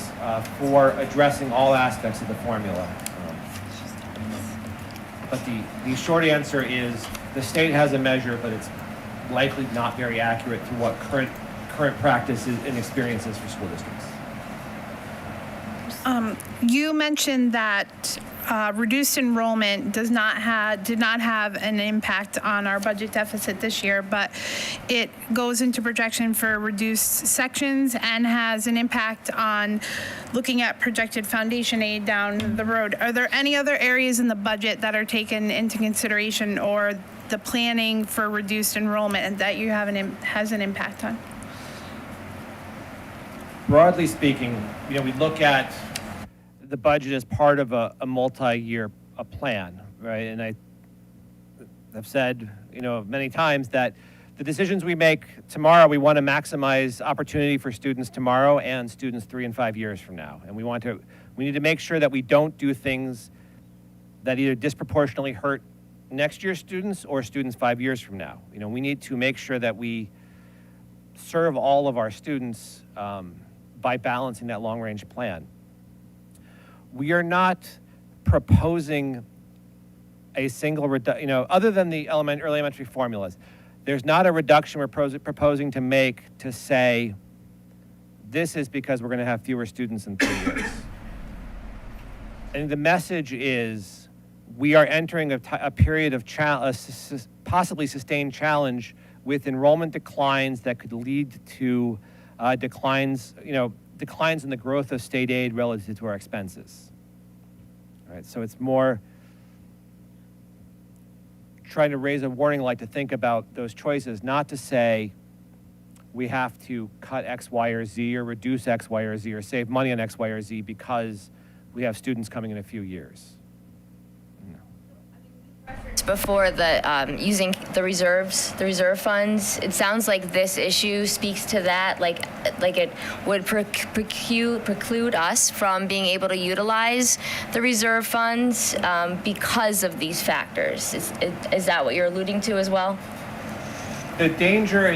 Speaker 13: for addressing all aspects of the formula. But the short answer is the state has a measure, but it's likely not very accurate to what current practice and experience is for school districts.
Speaker 9: You mentioned that reduced enrollment did not have an impact on our budget deficit this year, but it goes into projection for reduced sections and has an impact on looking at projected foundation aid down the road. Are there any other areas in the budget that are taken into consideration or the planning for reduced enrollment that you have has an impact on?
Speaker 13: Broadly speaking, we look at the budget as part of a multi-year plan, right? And I've said, many times that the decisions we make tomorrow, we want to maximize opportunity for students tomorrow and students 3 and 5 years from now. And we need to make sure that we don't do things that either disproportionately hurt next year's students or students 5 years from now. We need to make sure that we serve all of our students by balancing that long-range plan. We are not proposing a single other than the early elementary formulas. There's not a reduction we're proposing to make to say this is because we're going to have fewer students in 3 years. And the message is we are entering a period of possibly sustained challenge with enrollment declines that could lead to declines in the growth of state aid relative to our expenses. All right, so it's more trying to raise a warning light to think about those choices, not to say we have to cut X, Y, or Z or reduce X, Y, or Z or save money on X, Y, or Z because we have students coming in a few years.
Speaker 8: before, the using the reserve funds. It sounds like this issue speaks to that, like it would preclude us from being able to utilize the reserve funds because of these factors. Is that what you're alluding to as well?
Speaker 13: The danger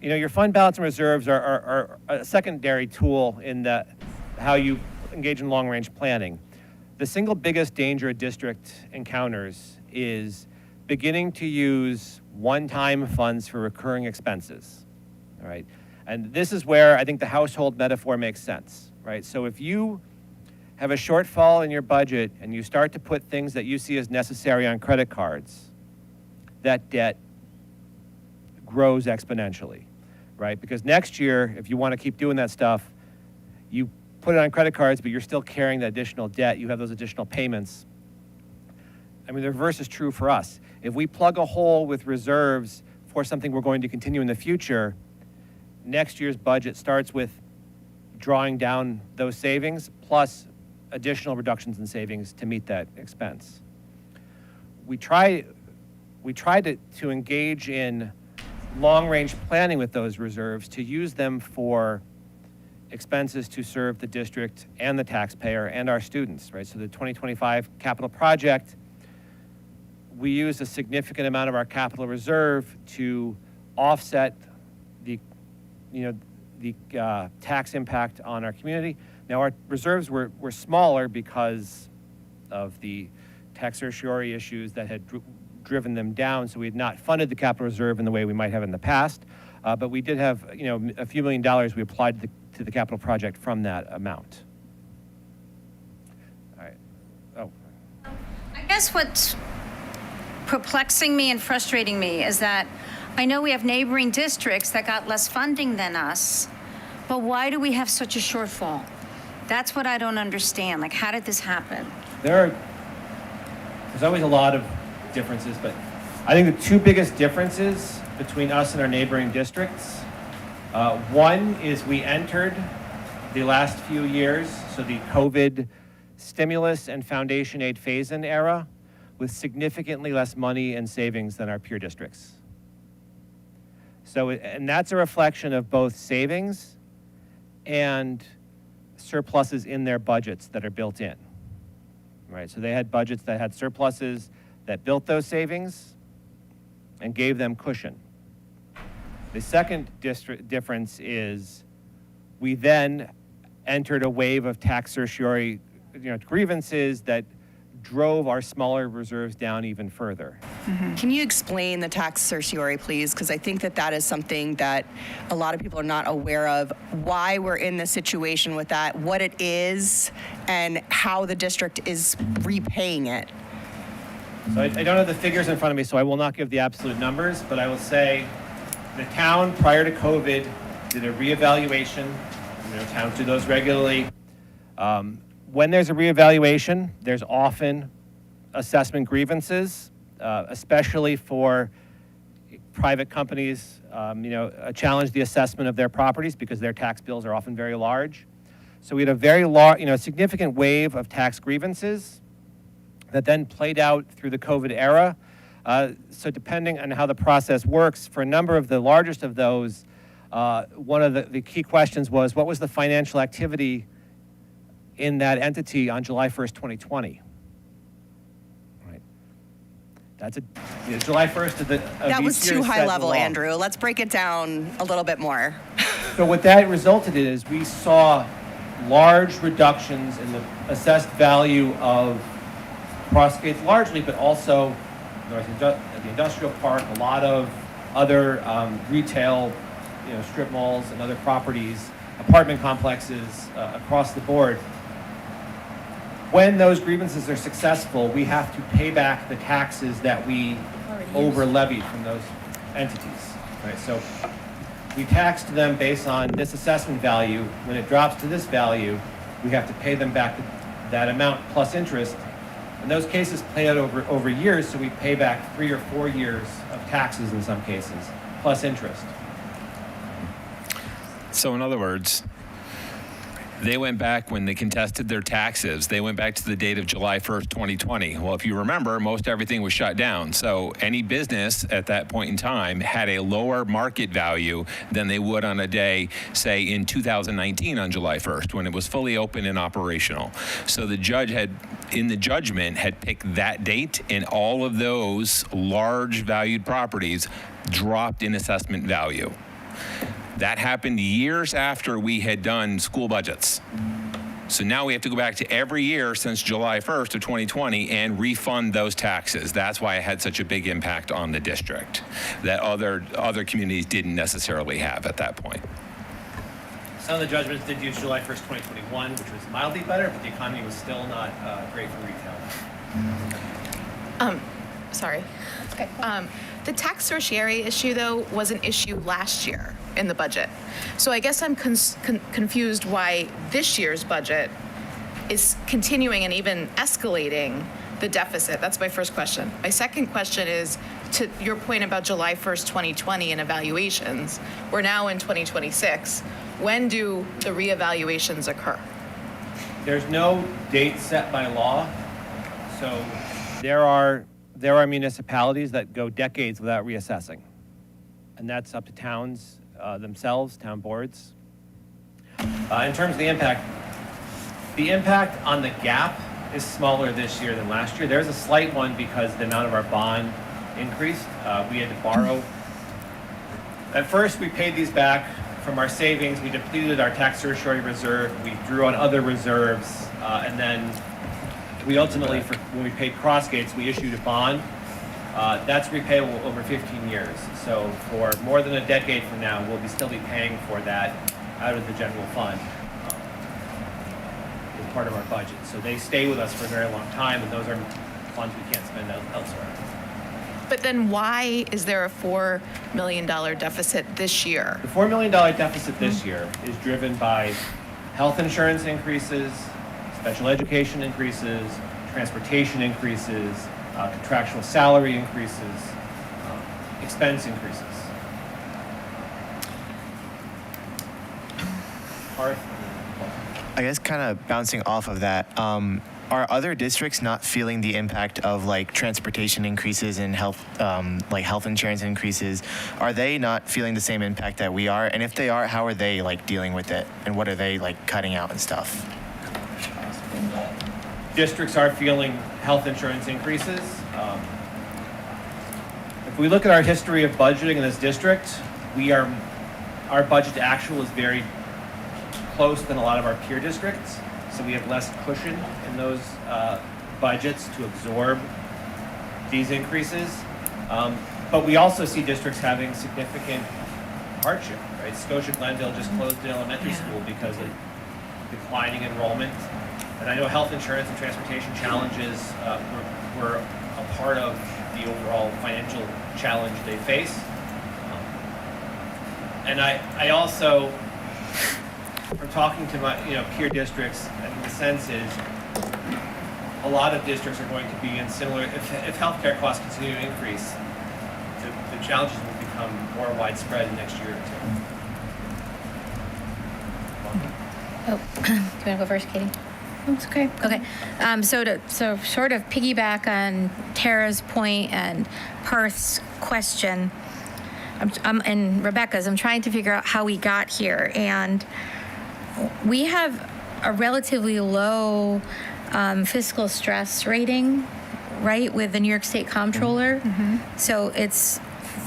Speaker 13: your fund balance and reserves are a secondary tool in how you engage in long-range planning. The single biggest danger a district encounters is beginning to use one-time funds for recurring expenses, all right? And this is where I think the household metaphor makes sense, right? So if you have a shortfall in your budget and you start to put things that you see as necessary on credit cards, that debt grows exponentially, right? Because next year, if you want to keep doing that stuff, you put it on credit cards, but you're still carrying the additional debt. You have those additional payments. I mean, the reverse is true for us. If we plug a hole with reserves for something we're going to continue in the future, next year's budget starts with drawing down those savings plus additional reductions in savings to meet that expense. We try to engage in long-range planning with those reserves to use them for expenses to serve the district and the taxpayer and our students, right? So the 2025 capital project, we used a significant amount of our capital reserve to offset the tax impact on our community. Now, our reserves were smaller because of the tax certiorari issues that had driven them down, so we had not funded the capital reserve in the way we might have in the past. But we did have, a few $1 million we applied to the capital project from that amount. All right. Oh.
Speaker 12: I guess what's perplexing me and frustrating me is that I know we have neighboring districts that got less funding than us, but why do we have such a shortfall? That's what I don't understand. Like, how did this happen?
Speaker 13: There's always a lot of differences, but I think the two biggest differences between us and our neighboring districts, one is we entered the last few years, so the COVID stimulus and foundation aid phase-in era, with significantly less money and savings than our peer districts. So, and that's a reflection of both savings and surpluses in their budgets that are built in, right? So they had budgets that had surpluses that built those savings and gave them cushion. The second difference is we then entered a wave of tax certiorari grievances that drove our smaller reserves down even further.
Speaker 4: Can you explain the tax certiorari, please? Because I think that is something that a lot of people are not aware of, why we're in this situation with that, what it is, and how the district is repaying it.
Speaker 13: So I don't have the figures in front of me, so I will not give the absolute numbers, but I will say the town prior to COVID did a reevaluation. Towns do those regularly. When there's a reevaluation, there's often assessment grievances, especially for private companies, challenge the assessment of their properties because their tax bills are often very large. So we had a very large, significant wave of tax grievances that then played out through the COVID era. So depending on how the process works, for a number of the largest of those, one of the key questions was, what was the financial activity in that entity on July 1st, 2020? Right. That's July 1st of
Speaker 4: that was
Speaker 13: these
Speaker 4: too
Speaker 13: years
Speaker 4: high
Speaker 13: said
Speaker 4: level,
Speaker 13: the law.
Speaker 4: Andrew. Let's break it down a little bit more.
Speaker 13: So what that resulted in is we saw large reductions in the assessed value of Crossgates largely, but also the industrial park, a lot of other retail, strip malls and other properties, apartment complexes across the board. When those grievances are successful, we have to pay back the taxes that we over-levied from those entities. Right? So we taxed them based on this assessment value. When it drops to this value, we have to pay them back that amount plus interest. And those cases play out over years, so we pay back 3 or 4 years of taxes in some cases, plus interest.
Speaker 11: So in other words, They went back when they contested their taxes. They went back to the date of July 1st, 2020. Well, if you remember, most everything was shut down. So any business at that point in time had a lower market value than they would on a day, say, in 2019 on July 1st, when it was fully open and operational. So the judge had, in the judgment, had picked that date, and all of those large valued properties dropped in assessment value. That happened years after we had done school budgets. So now we have to go back to every year since July 1st of 2020 and refund those taxes. That's why it had such a big impact on the district that other communities didn't necessarily have at that point.
Speaker 13: Some of the judgments did use July 1st, 2021, which was mildly better, but the economy was still not great for retail.
Speaker 3: Sorry. Okay. The tax certiorari issue, though, was an issue last year in the budget. So I guess I'm confused why this year's budget is continuing and even escalating the deficit. That's my first question. My second question is, to your point about July 1st, 2020 and evaluations, we're now in 2026. When do the reevaluations occur?
Speaker 13: There's no date set by law, so there are municipalities that go decades without reassessing, and that's up to towns themselves, town boards. In terms of the impact on the gap is smaller this year than last year. There's a slight one because the amount of our bond increased. We had to borrow. At first, we paid these back from our savings. We depleted our tax certiorari reserve. We drew on other reserves, and then we ultimately, when we paid Crossgates, we issued a bond. That's repayable over 15 years. So for more than a decade from now, we'll still be paying for that out of the general fund as part of our budget. So they stay with us for a very long time, and those are funds we can't spend elsewhere.
Speaker 3: But then why is there a $4 million deficit this year?
Speaker 13: The $4 million deficit this year is driven by health insurance increases, special education increases, transportation increases, contractual salary increases, expense increases.
Speaker 10: I guess kind of bouncing off of that, are other districts not feeling the impact of like transportation increases and health insurance increases? Are they not feeling the same impact that we are? And if they are, how are they like dealing with it? And what are they like cutting out and stuff?
Speaker 13: Districts are feeling health insurance increases. If we look at our history of budgeting in this district, our budget to actual is very close than a lot of our peer districts. So we have less cushion in those budgets to absorb these increases. But we also see districts having significant hardship, right? Scotia Glendale just closed an elementary school because of declining enrollment. And I know health insurance and transportation challenges were a part of the overall financial challenge they face. And I also, from talking to my peer districts, I think the sense is a lot of districts are going to be in similar, if healthcare costs continue to increase, the challenges will become more widespread next year or two.
Speaker 1: Oh, do you want to go first, Katie? That's okay. Okay. So sort of piggyback on Tara's point and Perth's question, and Rebecca's, I'm trying to figure out how we got here. And we have a relatively low fiscal stress rating, right, with the New York State Comptroller. Mm-hmm. So it's,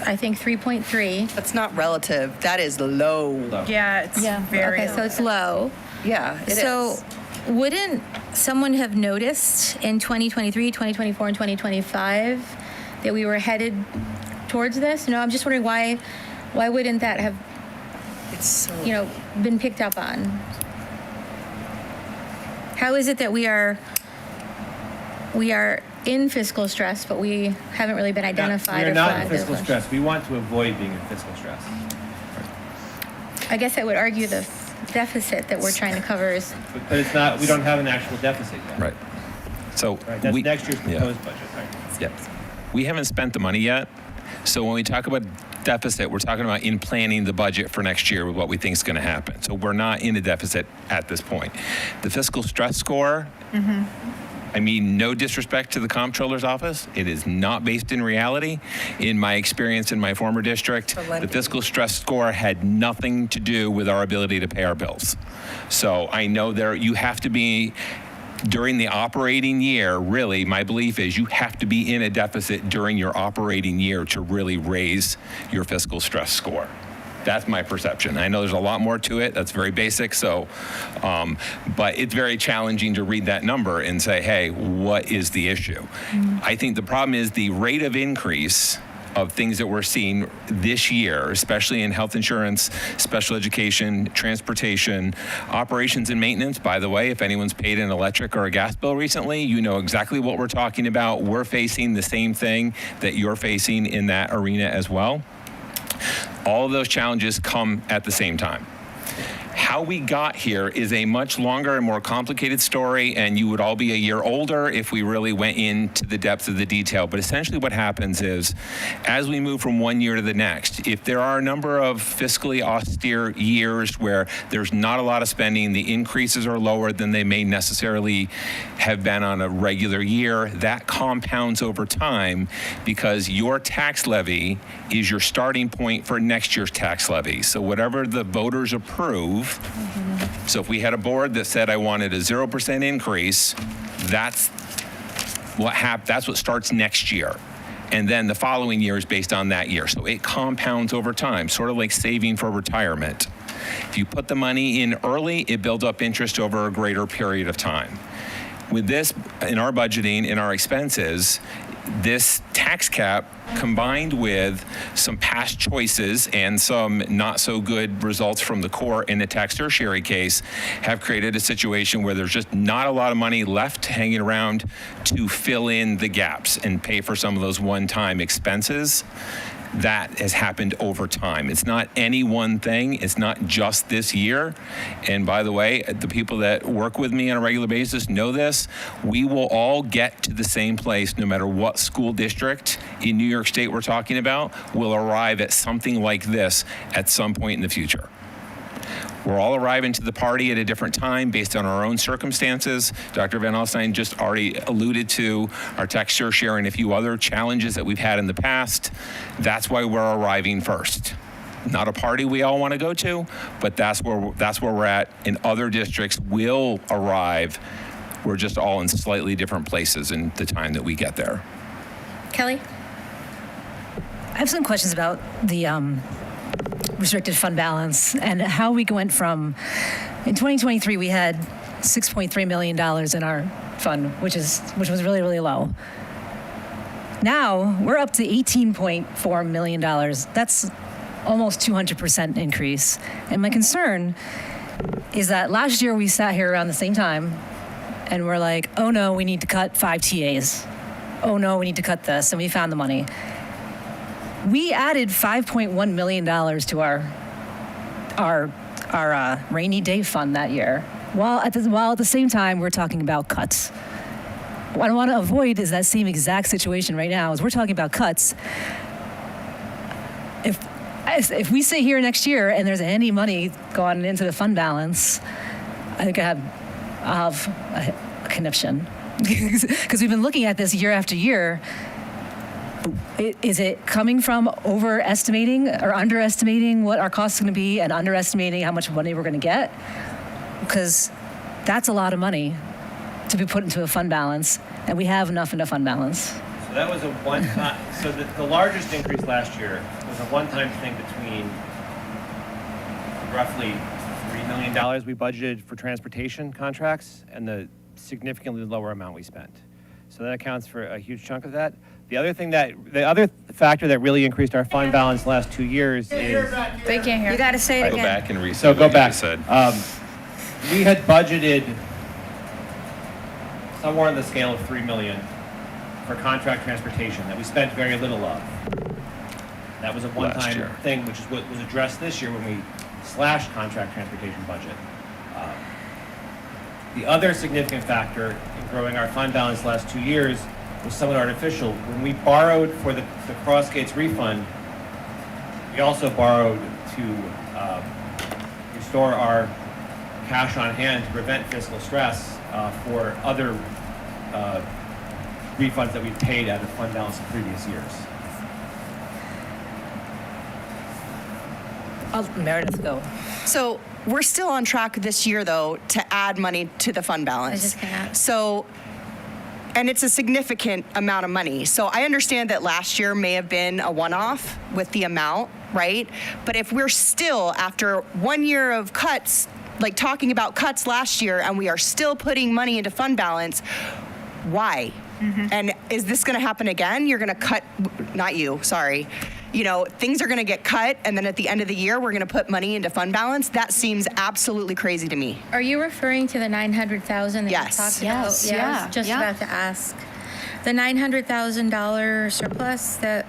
Speaker 1: I think, 3.3.
Speaker 4: That's not relative. That is low.
Speaker 9: Yeah, it's very
Speaker 1: okay, so it's low.
Speaker 4: Yeah, it is.
Speaker 1: Wouldn't someone have noticed in 2023, 2024, and 2025 that we were headed towards this? No, I'm just wondering why wouldn't that have, been picked up on? How is it that we are in fiscal stress, but we haven't really been identified?
Speaker 13: We're not in fiscal stress. We want to avoid being in fiscal stress.
Speaker 1: I guess I would argue the deficit that we're trying to cover is.
Speaker 13: But it's not. We don't have an actual deficit yet.
Speaker 11: Right. So
Speaker 13: that's next year's proposed budget. Right?
Speaker 11: Yep. We haven't spent the money yet. So when we talk about deficit, we're talking about in planning the budget for next year with what we think is going to happen. So we're not in a deficit at this point. The fiscal stress score, I mean, no disrespect to the comptroller's office. It is not based in reality. In my experience in my former district, the fiscal stress score had nothing to do with our ability to pay our bills. So I know you have to be, during the operating year, really, my belief is you have to be in a deficit during your operating year to really raise your fiscal stress score. That's my perception. I know there's a lot more to it. That's very basic. So, but it's very challenging to read that number and say, hey, what is the issue? I think the problem is the rate of increase of things that we're seeing this year, especially in health insurance, special education, transportation, operations and maintenance. By the way, if anyone's paid an electric or a gas bill recently, you know exactly what we're talking about. We're facing the same thing that you're facing in that arena as well. All of those challenges come at the same time. How we got here is a much longer and more complicated story, and you would all be a year older if we really went into the depth of the detail. But essentially what happens is, as we move from one year to the next, if there are a number of fiscally austere years where there's not a lot of spending, the increases are lower than they may necessarily have been on a regular year, that compounds over time because your tax levy is your starting point for next year's tax levy. So whatever the voters approve, so if we had a board that said I wanted a 0% increase, that's what starts next year. And then the following year is based on that year. So it compounds over time, sort of like saving for retirement. If you put the money in early, it builds up interest over a greater period of time. With this, in our budgeting, in our expenses, this tax cap combined with some past choices and some not so good results from the court in the tax tertiary case have created a situation where there's just not a lot of money left hanging around to fill in the gaps and pay for some of those one-time expenses. That has happened over time. It's not any one thing. It's not just this year. And by the way, the people that work with me on a regular basis know this. We will all get to the same place no matter what school district in New York State we're talking about. Will arrive at something like this at some point in the future. We're all arriving to the party at a different time based on our own circumstances. Dr. Van Alstyne just already alluded to our tax tertiary and a few other challenges that we've had in the past. That's why we're arriving first. Not a party we all want to go to, but that's where we're at. And other districts will arrive. We're just all in slightly different places in the time that we get there.
Speaker 1: Kelly?
Speaker 14: I have some questions about the restricted fund balance and how we went from, in 2023, we had $6.3 million in our fund, which was really, really low. Now we're up to $18.4 million. That's almost 200% increase. And my concern is that last year we sat here around the same time and we're like, oh no, we need to cut 5 TAs. Oh no, we need to cut this. And we found the money. We added $5.1 million to our rainy day fund that year, while at the same time we're talking about cuts. What I want to avoid is that same exact situation right now. As we're talking about cuts, if we sit here next year and there's any money going into the fund balance, I think I'll have a conniption because we've been looking at this year after year. Is it coming from overestimating or underestimating what our costs are going to be and underestimating how much money we're going to get? Because that's a lot of money to be put into a fund balance, and we have enough in a fund balance.
Speaker 13: So that was a one-time, so the largest increase last year was a one-time thing between roughly $3 million we budgeted for transportation contracts and the significantly lower amount we spent. So that accounts for a huge chunk of that. The other factor that really increased our fund balance the last 2 years is...
Speaker 12: They can't hear. You got to say it
Speaker 11: Go
Speaker 12: again.
Speaker 11: back and reset
Speaker 13: So go
Speaker 11: what you
Speaker 13: back.
Speaker 11: just said.
Speaker 13: We had budgeted somewhere on the scale of $3 million for contract transportation that we spent very little of. That was a
Speaker 11: Last year.
Speaker 13: one-time thing, which is what was addressed this year when we slashed contract transportation budget. The other significant factor in growing our fund balance the last 2 years was somewhat artificial. When we borrowed for the Crossgates refund, We also borrowed to restore our cash on hand to prevent fiscal stress for other refunds that we paid out of fund balance in previous years.
Speaker 14: Meredith, go.
Speaker 4: So we're still on track this year, though, to add money to the fund balance.
Speaker 1: I was just gonna ask.
Speaker 4: So, and it's a significant amount of money. So I understand that last year may have been a one-off with the amount, right? But if we're still, after 1 year of cuts, like talking about cuts last year, and we are still putting money into fund balance, why? And is this going to happen again? You're going to cut, not you, sorry. You know, things are going to get cut, and then at the end of the year, we're going to put money into fund balance. That seems absolutely crazy to me.
Speaker 1: Are you referring to the 900,000 that
Speaker 4: Yes.
Speaker 1: you talked
Speaker 7: Yes,
Speaker 1: about? I
Speaker 7: yeah,
Speaker 1: was just
Speaker 7: yeah.
Speaker 1: about to ask. The $900,000 surplus that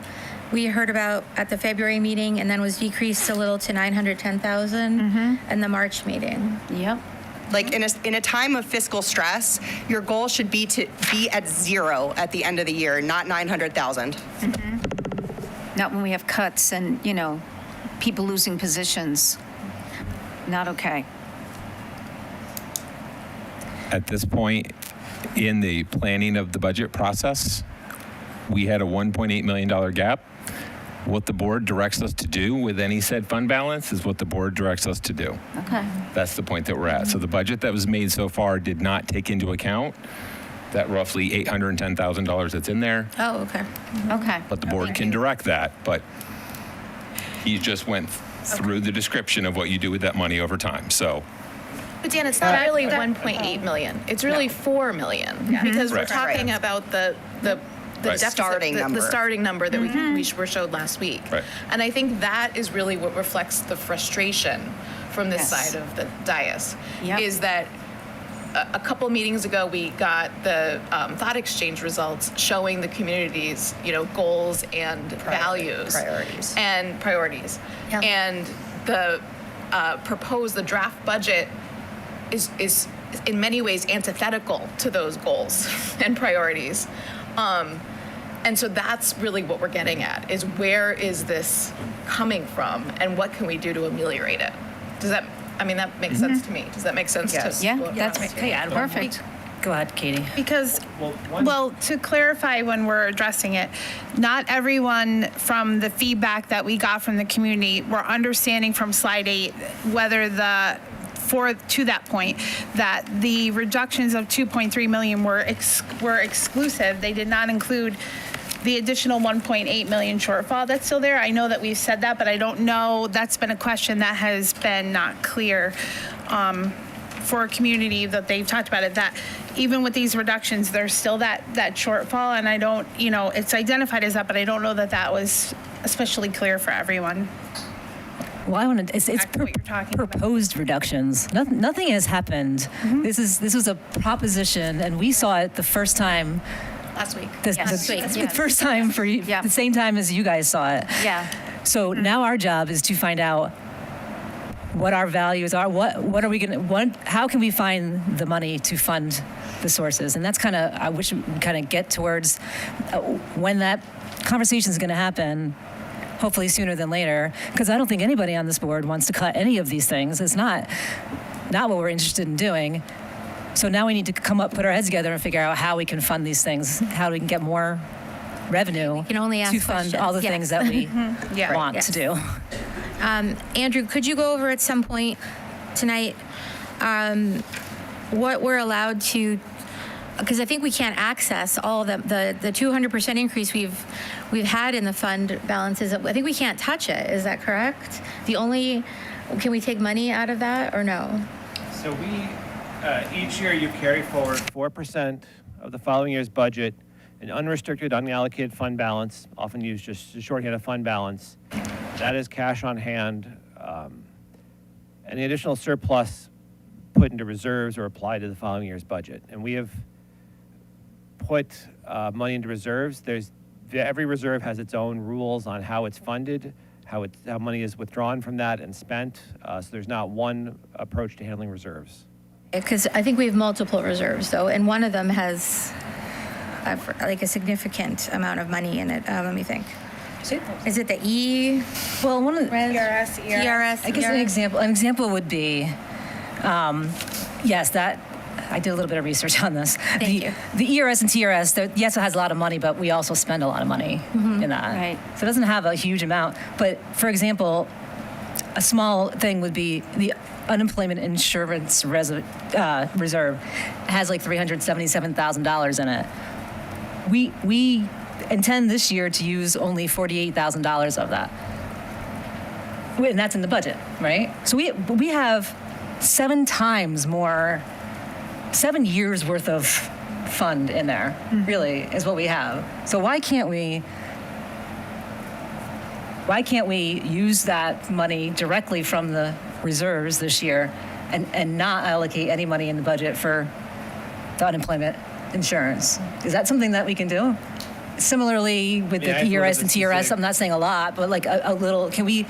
Speaker 1: we heard about at the February meeting and then was decreased a little to 910,000 in the March meeting.
Speaker 7: Yep.
Speaker 4: Like in a time of fiscal stress, your goal should be to be at zero at the end of the year, not 900,000.
Speaker 12: Not when we have cuts and, you know, people losing positions. Not okay.
Speaker 11: At this point in the planning of the budget process, we had a $1.8 million gap. What the board directs us to do with any said fund balance is what the board directs us to do.
Speaker 12: Okay.
Speaker 11: That's the point that we're at. So the budget that was made so far did not take into account that roughly $810,000 that's in there,
Speaker 1: Oh, okay.
Speaker 12: Okay.
Speaker 11: but the board can direct that. But he just went through the description of what you do with that money over time. So
Speaker 3: But Dan, it's not really 1.8 million. It's really 4 million because we're
Speaker 11: Right.
Speaker 3: talking about the
Speaker 11: Right.
Speaker 3: deficit,
Speaker 4: Starting
Speaker 3: the
Speaker 4: number.
Speaker 3: starting number that we were showed last week.
Speaker 11: Right.
Speaker 3: And I think that is really what reflects the frustration from this
Speaker 12: Yes.
Speaker 3: side of the dais.
Speaker 12: Yep.
Speaker 3: Is that a couple meetings ago we got the thought exchange results showing the community's goals and values, priorities,
Speaker 1: Yeah.
Speaker 3: and the the draft budget is in many ways antithetical to those goals and priorities. And so that's really what we're getting at, is where is this coming from and what can we do to ameliorate it? That makes sense to me. Does that make sense
Speaker 4: Yes.
Speaker 3: to
Speaker 12: Yeah,
Speaker 3: what-
Speaker 12: that's perfect.
Speaker 14: Go ahead, Katie.
Speaker 9: Because, well, to clarify when we're addressing it, not everyone from the feedback that we got from the community, we're understanding from slide 8 whether to that point, that the reductions of 2.3 million were exclusive. They did not include the additional 1.8 million shortfall that's still there. I know that we've said that, but I don't know, that's been a question that has been not clear for a community that they've talked about it, that even with these reductions, there's still that shortfall, and I don't, it's identified as that, but I don't know that that was especially clear for everyone.
Speaker 14: Well, I want to. It's
Speaker 9: Back to what you're talking about.
Speaker 14: proposed reductions. Nothing has happened. This was a proposition, and we saw it the first time.
Speaker 3: last week.
Speaker 14: The first time for you,
Speaker 12: Yeah.
Speaker 14: the same time as you guys saw it.
Speaker 12: Yeah.
Speaker 14: So now our job is to find out what our values are. What are we going to? How can we find the money to fund the sources? And that's kind of, I wish we kind of get towards when that conversation is going to happen. Hopefully sooner than later, because I don't think anybody on this board wants to cut any of these things. It's not what we're interested in doing. So now we need to put our heads together and figure out how we can fund these things, how we can get more revenue
Speaker 1: We can only ask
Speaker 14: to fund all the
Speaker 1: questions.
Speaker 14: things that we
Speaker 9: Yeah.
Speaker 14: want
Speaker 1: Yes.
Speaker 14: to do.
Speaker 1: Andrew, could you go over at some point tonight what we're allowed to, because I think we can't access all the 200% increase we've had in the fund balances. I think we can't touch it. Is that correct? Can we take money out of that or no?
Speaker 13: So each year you carry forward 4% of the following year's budget, an unrestricted, unallocated fund balance, often used just a shorthand of fund balance. That is cash on hand. And the additional surplus put into reserves or applied to the following year's budget. And we have put money into reserves. Every reserve has its own rules on how it's funded, how money is withdrawn from that and spent. So there's not one approach to handling reserves.
Speaker 1: Because I think we have multiple reserves, though, and one of them has like a significant amount of money in it. Let me think. Is it the E?
Speaker 14: Well, one of the,
Speaker 1: TRS?
Speaker 14: I guess an example would be, yes, that, I did a little bit of research on this.
Speaker 1: Thank you.
Speaker 14: The ERS and TRS, yes, it has a lot of money, but we also spend a lot of money in that.
Speaker 12: right.
Speaker 14: So it doesn't have a huge amount. But for example, a small thing would be the unemployment insurance reserve has like $377,000 in it. We intend this year to use only $48,000 of that. And that's in the budget, right? So we have 7 times more, 7 years worth of fund in there, really, is what we have. So why can't we use that money directly from the reserves this year and not allocate any money in the budget for the unemployment insurance? Is that something that we can do? Similarly with the ERS and TRS, I'm not saying a lot, but like a little, can we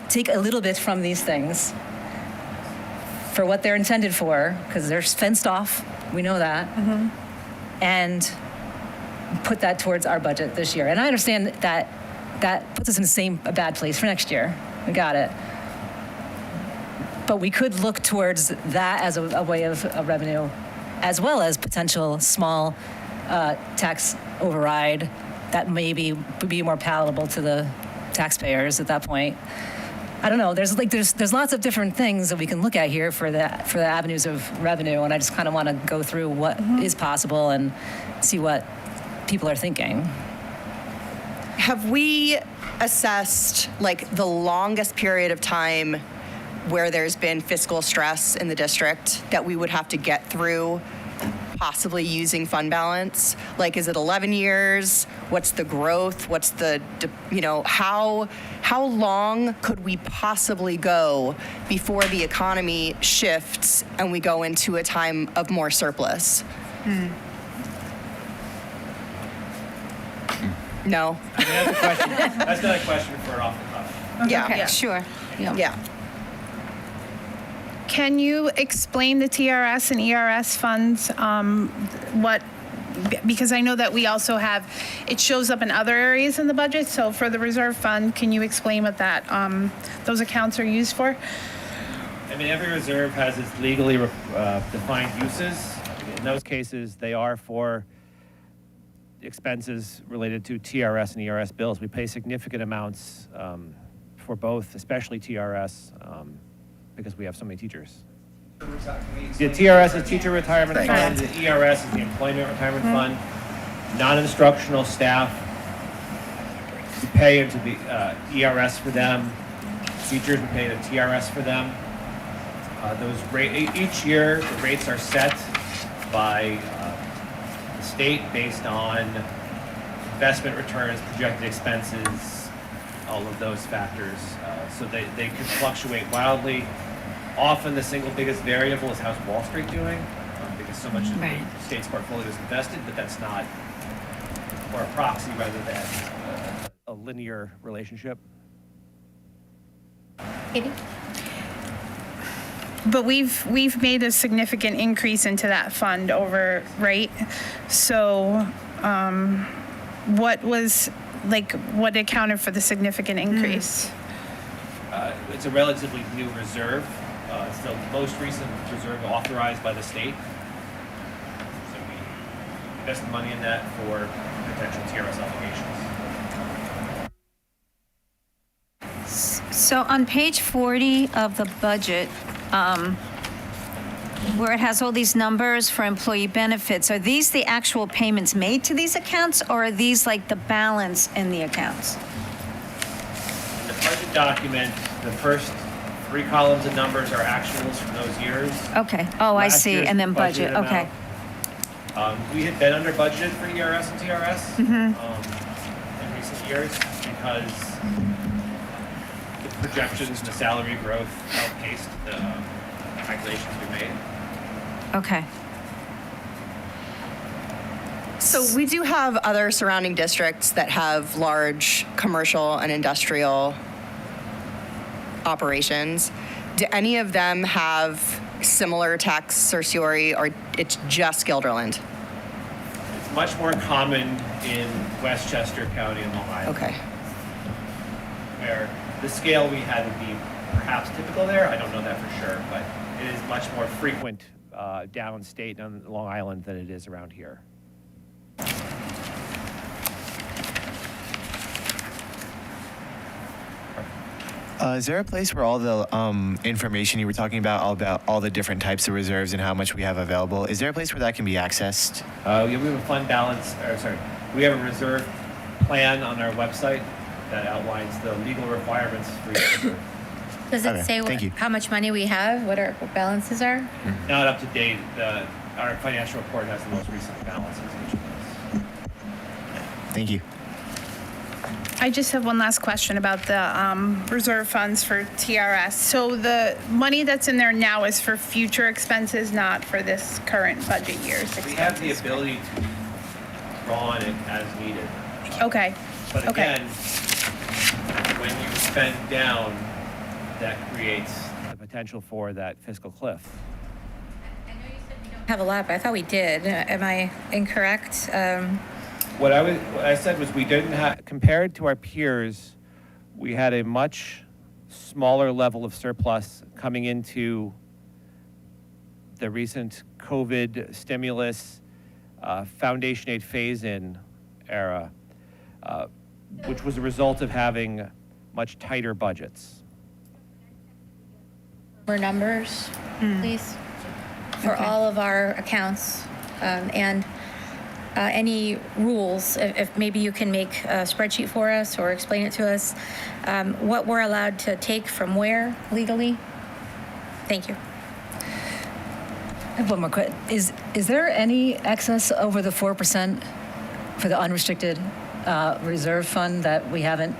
Speaker 14: take a little bit from these things for what they're intended for, because they're fenced off, we know that, and put that towards our budget this year? And I understand that that puts us in a bad place for next year. We got it. But we could look towards that as a way of revenue, as well as potential small tax override that maybe would be more palatable to the taxpayers at that point. I don't know. There's lots of different things that we can look at here for the avenues of revenue, and I just kind of want to go through what is possible and see what people are thinking.
Speaker 4: Have we assessed like the longest period of time where there's been fiscal stress in the district that we would have to get through possibly using fund balance? Like, is it 11 years? What's the growth? What's the, how long could we possibly go before the economy shifts and we go into a time of more surplus? No?
Speaker 13: That's a question. That's not a question for off the cuff.
Speaker 4: Yeah.
Speaker 12: Okay, sure.
Speaker 4: Yeah.
Speaker 9: Can you explain the TRS and ERS funds? Because I know that we also have, it shows up in other areas in the budget. So for the reserve fund, can you explain what those accounts are used for?
Speaker 13: I mean, every reserve has its legally defined uses. In those cases, they are for expenses related to TRS and ERS bills. We pay significant amounts for both, especially TRS, because we have so many teachers. The TRS is Teacher Retirement Fund, the ERS is the Employment Retirement Fund. Non-instructional staff, we pay into the ERS for them. Teachers, we pay the TRS for them. Each year, the rates are set by the state based on investment returns, projected expenses, all of those factors. So they can fluctuate wildly. Often the single biggest variable is how's Wall Street doing, because so much of the state's portfolio is invested, but that's not, or a proxy rather than a linear relationship.
Speaker 1: Katie?
Speaker 9: But we've made a significant increase into that fund over, right? So what accounted for the significant increase?
Speaker 13: It's a relatively new reserve. It's the most recent reserve authorized by the state. So we invest the money in that for potential TRS obligations.
Speaker 12: So on page 40 of the budget, where it has all these numbers for employee benefits, are these the actual payments made to these accounts, or are these like the balance in the accounts?
Speaker 13: In the budget document, the first 3 columns of numbers are actuals from those years.
Speaker 12: Okay. Oh, I
Speaker 13: Last
Speaker 12: see.
Speaker 13: year's
Speaker 12: And then budget.
Speaker 13: budgeted
Speaker 12: Okay.
Speaker 13: amount. We had been under budgeted for ERS and TRS in recent years because the projections and the salary growth outpaced the calculations we made.
Speaker 12: Okay.
Speaker 4: So we do have other surrounding districts that have large commercial and industrial operations. Do any of them have similar tax certiorari, or it's just Guilderland?
Speaker 13: It's much more common in Westchester County and Long Island.
Speaker 4: Okay.
Speaker 13: where the scale we had would be perhaps typical there. I don't know that for sure, but it is much more frequent downstate on Long Island than it is around here.
Speaker 10: Is there a place where all the information you were talking about all the different types of reserves and how much we have available, is there a place where that can be accessed?
Speaker 13: We have a fund balance, we have a reserve plan on our website that outlines the legal requirements for each reserve.
Speaker 1: Does it
Speaker 10: Okay,
Speaker 1: say
Speaker 10: thank you.
Speaker 1: how much money we have, what our balances are?
Speaker 13: Not up to date. Our financial report has the most recent balances of each of those.
Speaker 10: Thank you.
Speaker 9: I just have one last question about the reserve funds for TRS. So the money that's in there now is for future expenses, not for this current budget year's
Speaker 13: We have the
Speaker 9: expenses?
Speaker 13: ability to draw on it as needed.
Speaker 9: Okay,
Speaker 13: But
Speaker 9: okay.
Speaker 13: again, when you spend down, that creates the potential for that fiscal cliff.
Speaker 1: Have a lot, but I thought we did. Am I incorrect?
Speaker 13: What I said was we didn't have, compared to our peers, we had a much smaller level of surplus coming into the recent COVID stimulus, foundation aid phase-in era, which was a result of having much tighter budgets.
Speaker 1: More numbers, please, for all of our accounts, and any rules, if maybe you can make a spreadsheet for us or explain it to us, what we're allowed to take from where legally? Thank you.
Speaker 14: I have one more question. Is there any excess over the 4% for the unrestricted reserve fund that we haven't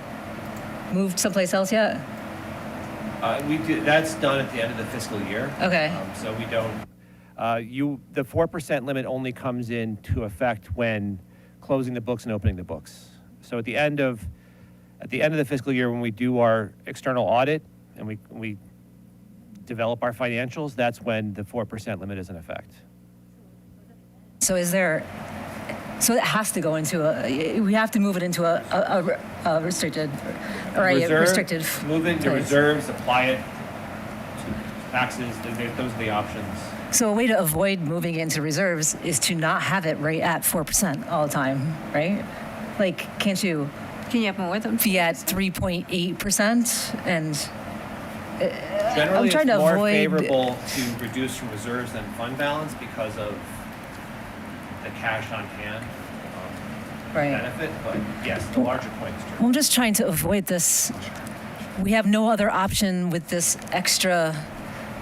Speaker 14: moved someplace else yet?
Speaker 13: We do, that's done at the end of the fiscal year.
Speaker 14: Okay.
Speaker 13: So we don't, the 4% limit only comes into effect when closing the books and opening the books. So at the end of the fiscal year, when we do our external audit and we develop our financials, that's when the 4% limit is in effect.
Speaker 14: So so it has to go into we have to move it into a restricted, or a restricted.
Speaker 13: Move it into
Speaker 14: place.
Speaker 13: reserves, apply it to taxes, those are the options.
Speaker 14: So a way to avoid moving into reserves is to not have it right at 4% all the time, right? Like, can't you
Speaker 12: Can you have more than?
Speaker 14: be at 3.8% and
Speaker 13: Generally,
Speaker 14: I'm trying
Speaker 13: it's
Speaker 14: to
Speaker 13: more
Speaker 14: avoid-
Speaker 13: favorable to reduce from reserves than fund balance because of the cash on hand
Speaker 14: Right.
Speaker 13: benefit. But yes, the larger point is true.
Speaker 14: I'm just trying to avoid this. We have no other option with this extra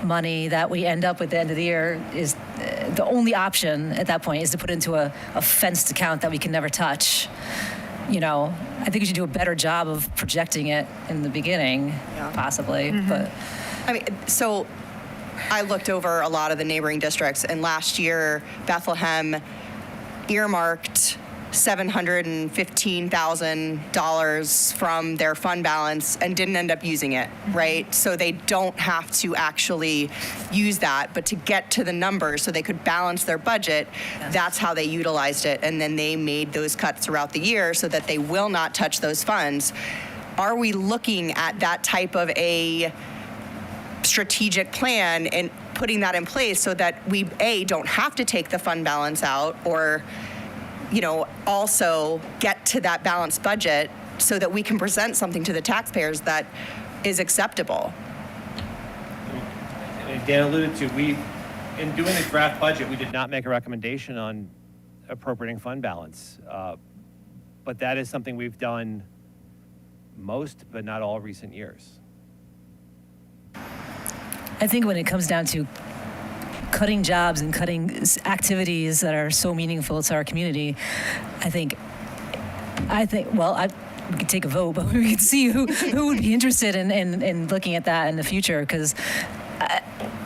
Speaker 14: money that we end up with at the end of the year. Is the only option at that point is to put into a fenced account that we can never touch. You know, I think we should do a better job of projecting it in the beginning, possibly. But
Speaker 4: I mean, so I looked over a lot of the neighboring districts, and last year Bethlehem earmarked $715,000 from their fund balance and didn't end up using it, right? So they don't have to actually use that, but to get to the numbers so they could balance their budget, that's how they utilized it. And then they made those cuts throughout the year so that they will not touch those funds. Are we looking at that type of a strategic plan and putting that in place so that we, A, don't have to take the fund balance out, or also get to that balanced budget so that we can present something to the taxpayers that is acceptable?
Speaker 13: And Dan alluded to, in doing the draft budget, we did not make a recommendation on appropriating fund balance. But that is something we've done most, but not all recent years.
Speaker 14: I think when it comes down to cutting jobs and cutting activities that are so meaningful to our community, I think, well, we could take a vote, but we could see who would be interested in looking at that in the future, because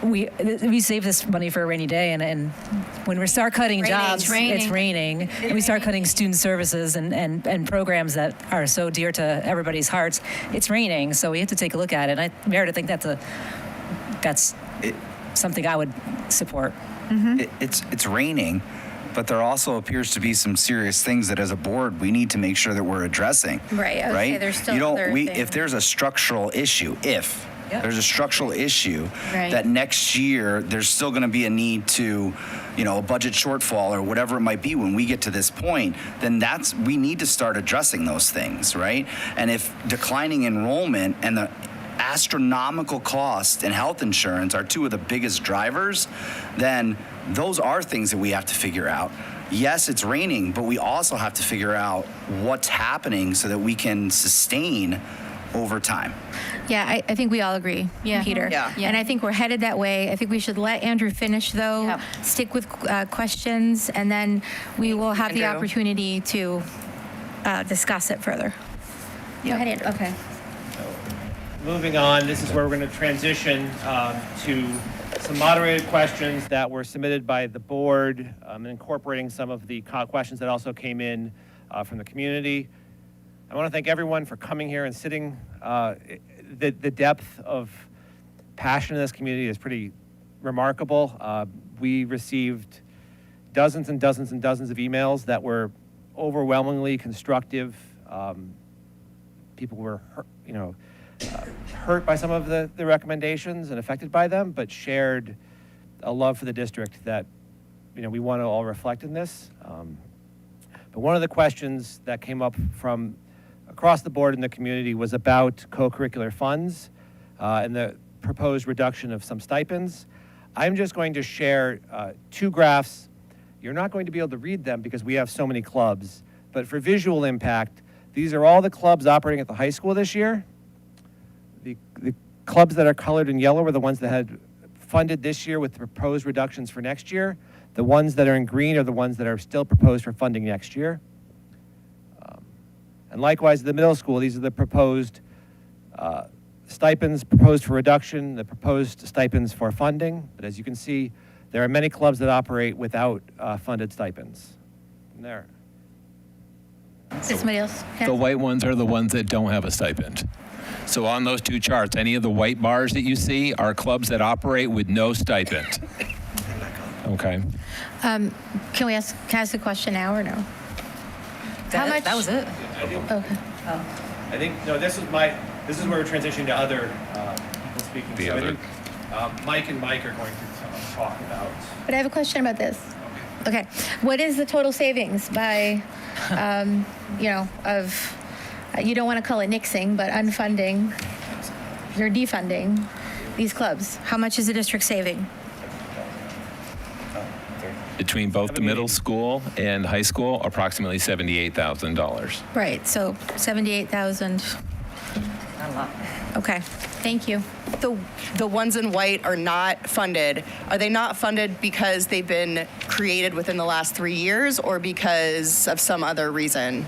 Speaker 14: we save this money for a rainy day, and when we start cutting jobs, it's raining, and we start cutting student services and programs that are so dear to everybody's hearts, it's raining, so we have to take a look at it. And Meredith, I think that's something I would support.
Speaker 5: It's raining, but there also appears to be some serious things that as a board, we need to make sure that we're addressing.
Speaker 1: Right, I would say there's still other
Speaker 5: If
Speaker 1: things.
Speaker 5: there's a structural issue, there's a structural issue
Speaker 1: Right.
Speaker 5: that next year, there's still going to be a need to, a budget shortfall or whatever it might be when we get to this point, then we need to start addressing those things, right? And if declining enrollment and the astronomical cost in health insurance are two of the biggest drivers, then those are things that we have to figure out. Yes, it's raining, but we also have to figure out what's happening so that we can sustain over time.
Speaker 1: Yeah, I think we all agree, Peter.
Speaker 4: Yeah.
Speaker 1: And I think we're headed that way. I think we should let Andrew finish, though,
Speaker 12: Yep.
Speaker 1: stick with questions, and then we will have the
Speaker 4: Andrew.
Speaker 1: opportunity to discuss it further. Go ahead, Andrew. Okay.
Speaker 13: Moving on, this is where we're going to transition to some moderated questions that were submitted by the board, incorporating some of the questions that also came in from the community. I want to thank everyone for coming here and sitting. The depth of passion in this community is pretty remarkable. We received dozens and dozens and dozens of emails that were overwhelmingly constructive. People were, hurt by some of the recommendations and affected by them, but shared a love for the district that, we want to all reflect in this. But one of the questions that came up from across the board in the community was about co-curricular funds and the proposed reduction of some stipends. I'm just going to share two graphs. You're not going to be able to read them because we have so many clubs, but for visual impact, these are all the clubs operating at the high school this year. The clubs that are colored in yellow were the ones that had funded this year with proposed reductions for next year. The ones that are in green are the ones that are still proposed for funding next year. And likewise, at the middle school, these are the proposed stipends proposed for reduction, the proposed stipends for funding. But as you can see, there are many clubs that operate without funded stipends. And there.
Speaker 1: Is somebody else? Okay.
Speaker 11: The white ones are the ones that don't have a stipend. So on those two charts, any of the white bars that you see are clubs that operate with no stipend. Okay.
Speaker 1: Can I ask a question now or no? How much?
Speaker 14: That was it.
Speaker 1: Okay.
Speaker 13: I think, no, this is where we're transitioning to other people speaking.
Speaker 11: The
Speaker 13: So I
Speaker 11: other.
Speaker 13: think Mike and Mike are going to talk about.
Speaker 1: But I have a question about this. Okay. What is the total savings by, you don't want to call it nixing, but unfunding, you're defunding these clubs? How much is the district saving?
Speaker 11: Between both the middle school and high school, approximately $78,000.
Speaker 1: Right, so 78,000.
Speaker 14: Not a lot.
Speaker 1: Okay, thank you.
Speaker 4: The ones in white are not funded. Are they not funded because they've been created within the last 3 years or because of some other reason?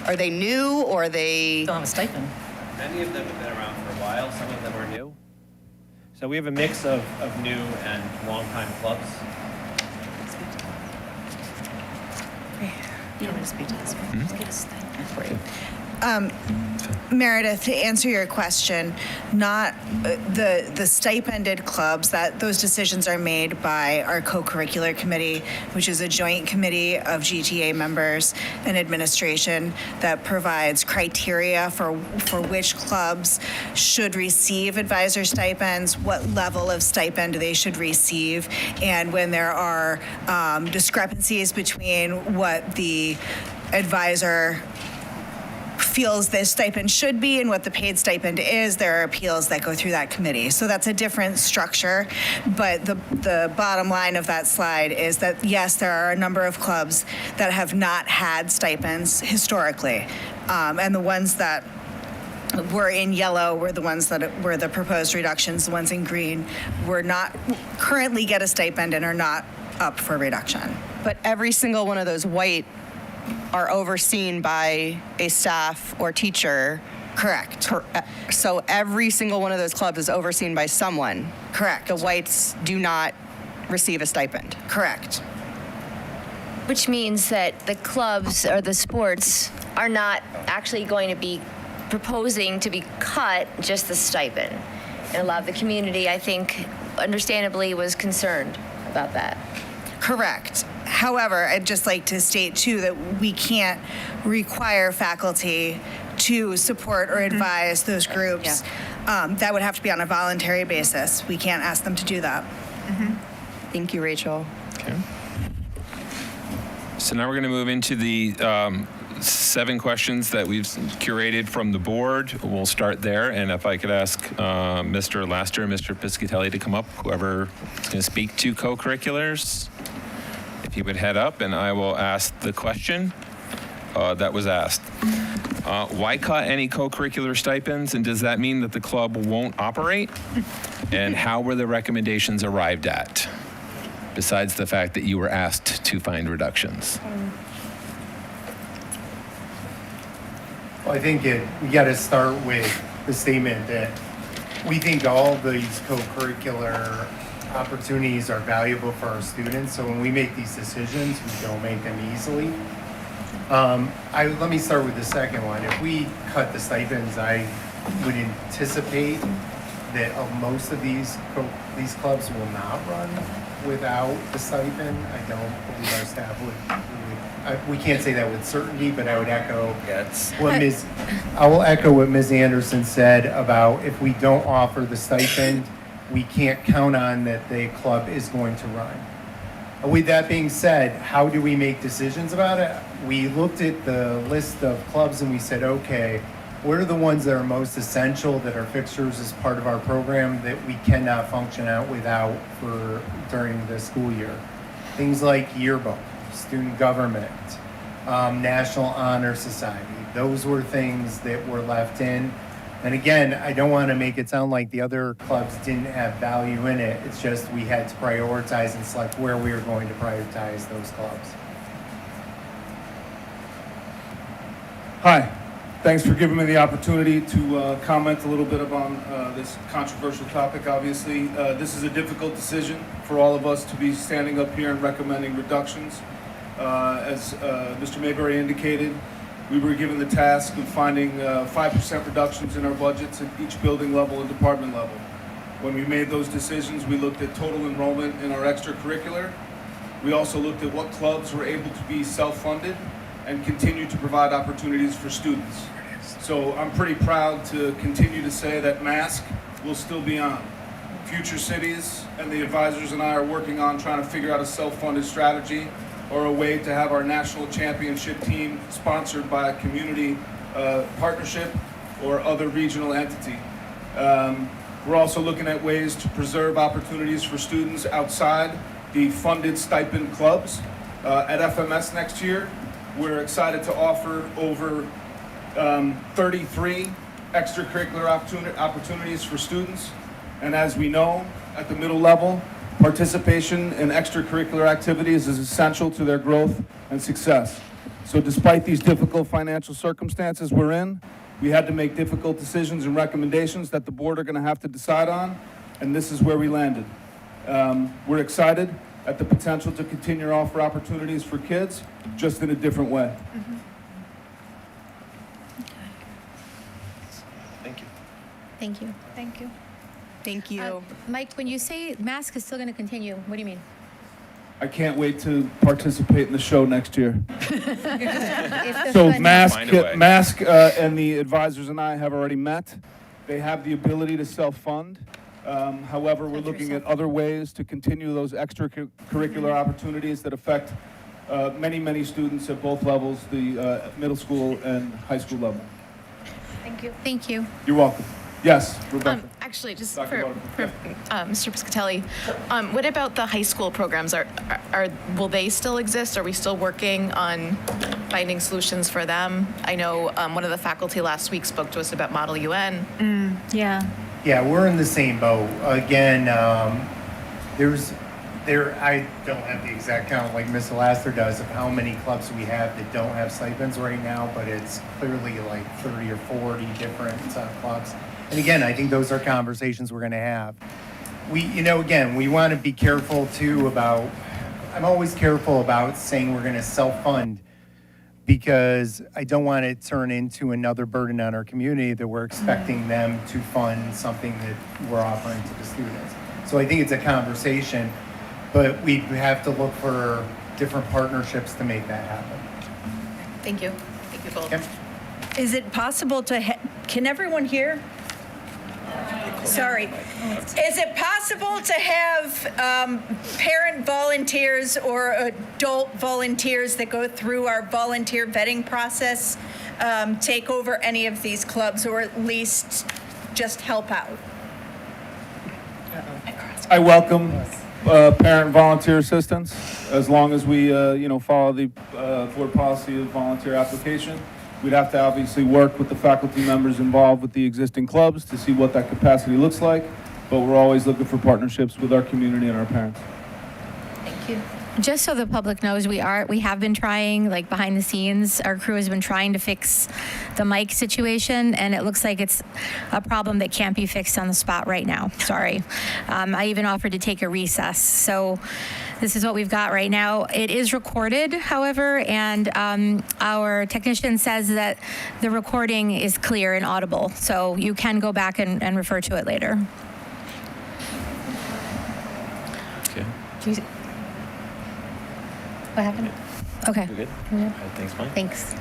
Speaker 4: Are they new or are they?
Speaker 14: Don't have a stipend.
Speaker 13: Many of them have been around for a while. Some of them are new. So we have a mix of new and longtime clubs.
Speaker 14: You want me to speak to this one? Get a stipend.
Speaker 15: Meredith, to answer your question, not the stipended clubs, that those decisions are made by our co-curricular committee, which is a joint committee of GTA members and administration that provides criteria for which clubs should receive advisor stipends, what level of stipend they should receive, and when there are discrepancies between what the advisor feels the stipend should be and what the paid stipend is, there are appeals that go through that committee. So that's a different structure. But the bottom line of that slide is that, yes, there are a number of clubs that have not had stipends historically. And the ones that were in yellow were the ones that were the proposed reductions. The ones in green were not currently get a stipend and are not up for reduction.
Speaker 4: But every single one of those white are overseen by a staff or teacher.
Speaker 15: Correct.
Speaker 4: So every single one of those clubs is overseen by someone.
Speaker 15: Correct.
Speaker 4: The whites do not receive a stipend.
Speaker 15: Correct.
Speaker 8: Which means that the clubs or the sports are not actually going to be proposing to be cut just the stipend. And a lot of the community, I think, understandably was concerned about that.
Speaker 15: Correct. However, I'd just like to state too that we can't require faculty to support or advise those groups. That would have to be on a voluntary basis. We can't ask them to do that.
Speaker 4: Thank you, Rachel.
Speaker 11: Okay. So now we're going to move into the 7 questions that we've curated from the board. We'll start there, and if I could ask Mr. Laster and Mr. Piscatelli to come up, whoever is going to speak to co-curriculars, if you would head up, and I will ask the question that was asked. Why cut any co-curricular stipends, and does that mean that the club won't operate? And how were the recommendations arrived at, besides the fact that you were asked to find reductions?
Speaker 16: Well, I think we got to start with the statement that we think all these co-curricular opportunities are valuable for our students. So when we make these decisions, we don't make them easily. Let me start with the second one. If we cut the stipends, I would anticipate that most of these clubs will not run without the stipend. I don't believe our staff would. We can't say that with certainty, but I would echo I will echo what Ms. Anderson said about if we don't offer the stipend, we can't count on that the club is going to run. With that being said, how do we make decisions about it? We looked at the list of clubs and we said, okay, what are the ones that are most essential, that are fixtures as part of our program that we cannot function out without during the school year? Things like yearbook, student government, National Honor Society. Those were things that were left in. And again, I don't want to make it sound like the other clubs didn't have value in it. It's just we had to prioritize and select where we were going to prioritize those clubs.
Speaker 17: Hi, thanks for giving me the opportunity to comment a little bit on this controversial topic. Obviously, this is a difficult decision for all of us to be standing up here and recommending reductions. As Mr. Mayberry indicated, we were given the task of finding 5% reductions in our budgets at each building level and department level. When we made those decisions, we looked at total enrollment in our extracurricular. We also looked at what clubs were able to be self-funded and continue to provide opportunities for students. So I'm pretty proud to continue to say that MASC will still be on. Future Cities and the advisors and I are working on trying to figure out a self-funded strategy or a way to have our national championship team sponsored by a community partnership or other regional entity. We're also looking at ways to preserve opportunities for students outside the funded stipend clubs. At FMS next year, we're excited to offer over 33 extracurricular opportunities for students. And as we know, at the middle level, participation in extracurricular activities is essential to their growth and success. So despite these difficult financial circumstances we're in, we had to make difficult decisions and recommendations that the board are going to have to decide on, and this is where we landed. We're excited at the potential to continue to offer opportunities for kids, just in a different way.
Speaker 11: Thank you.
Speaker 1: Thank you.
Speaker 7: Thank you.
Speaker 4: Thank you.
Speaker 1: Mike, when you say MASC is still going to continue, what do you mean?
Speaker 17: I can't wait to participate in the show next year.
Speaker 1: If the
Speaker 17: So
Speaker 1: funding-
Speaker 17: MASC and the advisors and I have already met. They have the ability to self-fund. However, we're looking at other ways to continue those extracurricular opportunities that affect many, many students at both levels, the middle school and high school level.
Speaker 1: Thank you. Thank you.
Speaker 17: You're welcome. Yes, Rebecca.
Speaker 3: Actually, just
Speaker 17: Dr.
Speaker 3: for Mr. Piscatelli, what about the high school programs? Will they still exist? Are we still working on finding solutions for them? I know one of the faculty last week spoke to us about Model UN.
Speaker 12: Yeah.
Speaker 16: Yeah, we're in the same boat. Again, I don't have the exact count like Ms. Laster does of how many clubs we have that don't have stipends right now, but it's clearly like 30 or 40 different clubs. And again, I think those are conversations we're going to have. We want to be careful too about, I'm always careful about saying we're going to self-fund, because I don't want it to turn into another burden on our community that we're expecting them to fund something that we're offering to the students. So I think it's a conversation, but we have to look for different partnerships to make that happen.
Speaker 3: Thank you. Thank you both.
Speaker 16: Okay.
Speaker 7: Is it possible to, can everyone hear? Sorry. Is it possible to have parent volunteers or adult volunteers that go through our volunteer vetting process take over any of these clubs, or at least just help out?
Speaker 17: I welcome parent volunteer assistance, as long as we, follow the board policy of volunteer application. We'd have to obviously work with the faculty members involved with the existing clubs to see what that capacity looks like, but we're always looking for partnerships with our community and our parents.
Speaker 1: Thank you. Just so the public knows, we have been trying, like behind the scenes, our crew has been trying to fix the mic situation, and it looks like it's a problem that can't be fixed on the spot right now. Sorry. I even offered to take a recess. So this is what we've got right now. It is recorded, however, and our technician says that the recording is clear and audible. So you can go back and refer to it later.
Speaker 11: Okay.
Speaker 1: What happened? Okay.
Speaker 11: We're good?
Speaker 1: Yeah.
Speaker 11: Thanks, Mike.
Speaker 1: Thanks.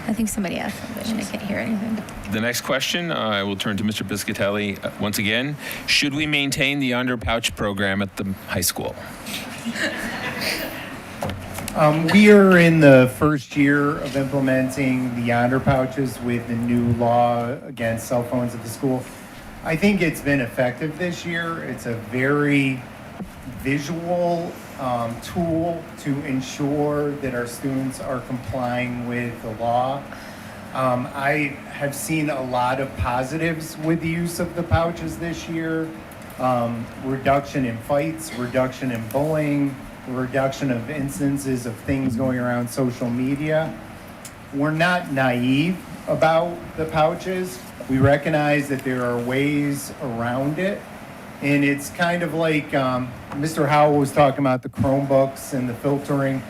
Speaker 1: I think somebody asked something. I can't hear anything.
Speaker 11: The next question, I will turn to Mr. Biscatelli once again. Should we maintain the underpouch program at the high school?
Speaker 16: We are in the first year of implementing the honor pouches with the new law against cell phones at the school. I think it's been effective this year. It's a very visual tool to ensure that our students are complying with the law. I have seen a lot of positives with the use of the pouches this year. Reduction in fights, reduction in bullying, reduction of instances of things going around social media. We're not naive about the pouches. We recognize that there are ways around it. And it's kind of like Mr. Howell was talking about the Chromebooks and the filtering.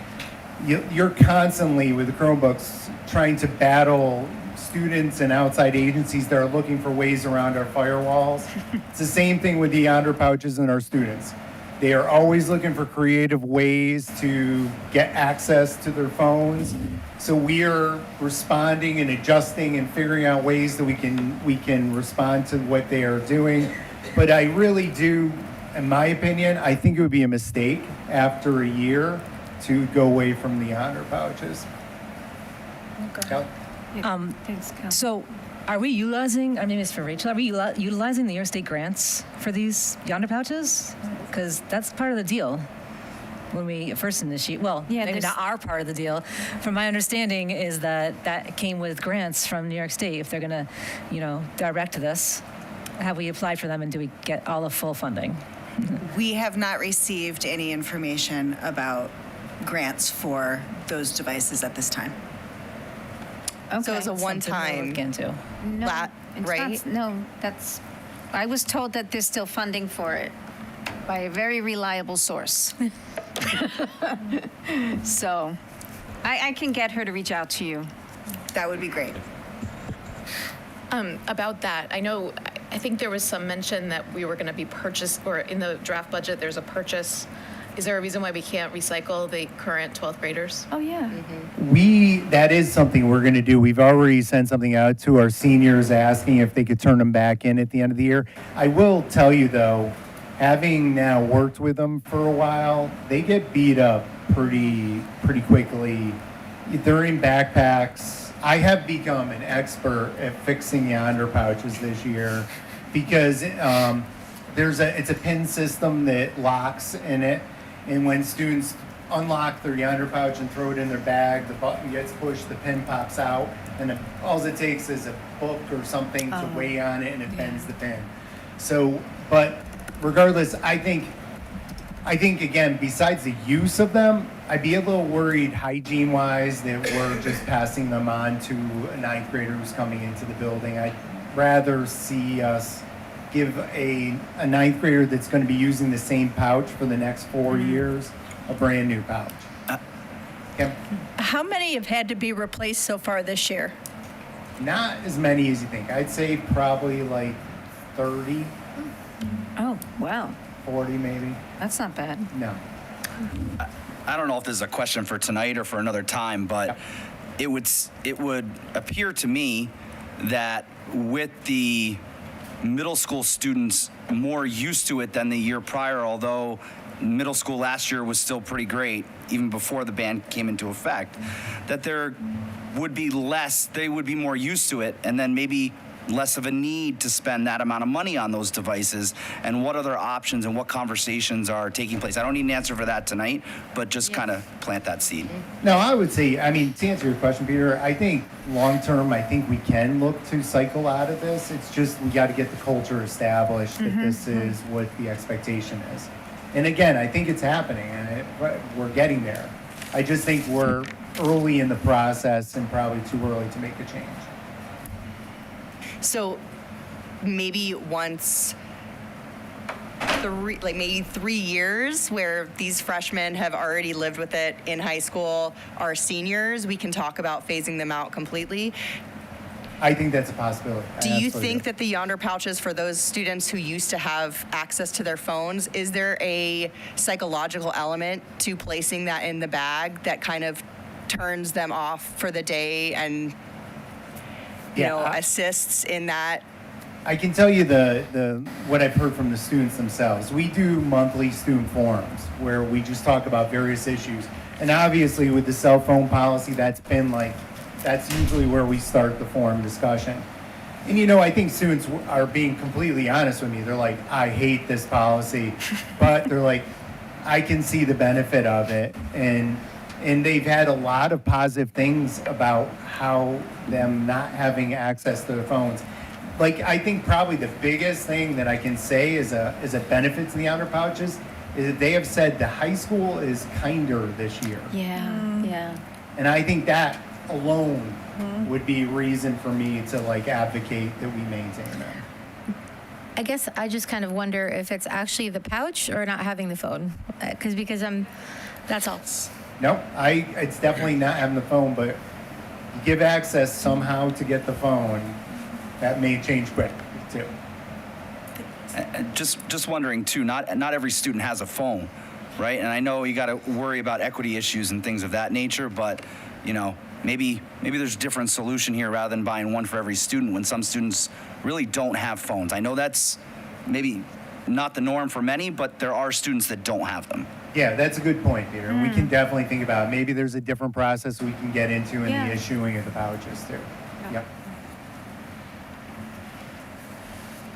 Speaker 16: You're constantly, with the Chromebooks, trying to battle students and outside agencies that are looking for ways around our firewalls. It's the same thing with the honor pouches and our students. They are always looking for creative ways to get access to their phones. So we are responding and adjusting and figuring out ways that we can respond to what they are doing. But I really do, in my opinion, I think it would be a mistake after a year to go away from the honor pouches.
Speaker 7: Okay.
Speaker 14: So are we utilizing, I mean, it's for Rachel, are we utilizing the New York State grants for these yonder pouches? Because that's part of the deal when we first initiate, well, maybe not our part of the deal. From my understanding is that came with grants from New York State if they're going to, direct this. Have we applied for them and do we get all the full funding?
Speaker 15: We have not received any information about grants for those devices at this time.
Speaker 12: Okay.
Speaker 4: So it's a one-time,
Speaker 14: Look into.
Speaker 12: No, it's
Speaker 4: right?
Speaker 12: not- No, I was told that there's still funding for it by a very reliable source. So I can get her to reach out to you.
Speaker 15: That would be great.
Speaker 3: About that, I think there was some mention that we were going to be purchased, or in the draft budget, there's a purchase. Is there a reason why we can't recycle the current 12th graders?
Speaker 12: Oh, yeah.
Speaker 16: That is something we're going to do. We've already sent something out to our seniors asking if they could turn them back in at the end of the year. I will tell you though, having now worked with them for a while, they get beat up pretty quickly. They're in backpacks. I have become an expert at fixing the honor pouches this year because it's a pin system that locks in it, and when students unlock their yonder pouch and throw it in their bag, the button gets pushed, the pin pops out, and all it takes is a book or something to weigh on it, and it bends the pin. So, but regardless, I think again, besides the use of them, I'd be a little worried hygiene-wise that we're just passing them on to a ninth grader who's coming into the building. I'd rather see us give a ninth grader that's going to be using the same pouch for the next 4 years a brand new pouch. Okay.
Speaker 7: How many have had to be replaced so far this year?
Speaker 16: Not as many as you think. I'd say probably like 30,
Speaker 12: Oh, wow.
Speaker 16: 40 maybe.
Speaker 12: That's not bad.
Speaker 16: No.
Speaker 5: I don't know if this is a question for tonight or for another time, but it would appear to me that with the middle school students more used to it than the year prior, although middle school last year was still pretty great, even before the ban came into effect, that there would be less, they would be more used to it, and then maybe less of a need to spend that amount of money on those devices, and what other options and what conversations are taking place. I don't need an answer for that tonight, but just kind of plant that seed.
Speaker 16: No, I would say, I mean, to answer your question, Peter, I think long-term, I think we can look to cycle out of this. It's just, we got to get the culture established that this is what the expectation is. And again, I think it's happening, and we're getting there. I just think we're early in the process and probably too early to make a change.
Speaker 4: So maybe once maybe 3 years where these freshmen have already lived with it in high school are seniors, we can talk about phasing them out completely.
Speaker 16: I think that's a possibility.
Speaker 4: Do you think that the Yonder pouches for those students who used to have access to their phones, is there a psychological element to placing that in the bag that kind of turns them off for the day and assists in that?
Speaker 16: I can tell you the what I've heard from the students themselves. We do monthly student forums where we just talk about various issues. And obviously with the cell phone policy, that's usually where we start the forum discussion. And I think students are being completely honest with me. They're like, I hate this policy, but they're like, I can see the benefit of it. And they've had a lot of positive things about how them not having access to their phones. Like, I think probably the biggest thing that I can say is a benefit to the Honor Pouches is that they have said the high school is kinder this year.
Speaker 8: Yeah.
Speaker 16: And I think that alone would be reason for me to advocate that we maintain them.
Speaker 1: I guess I just kind of wonder if it's actually the pouch or not having the phone, because that's all.
Speaker 16: No, it's definitely not having the phone, but you give access somehow to get the phone, that may change quick too.
Speaker 5: And just wondering too, not every student has a phone, right? And I know you got to worry about equity issues and things of that nature, but maybe there's a different solution here rather than buying one for every student when some students really don't have phones. I know that's maybe not the norm for many, but there are students that don't have them.
Speaker 16: Yeah, that's a good point, Peter. We can definitely think about it. Maybe there's a different process we can get into in the issuing of the pouches too. Yep.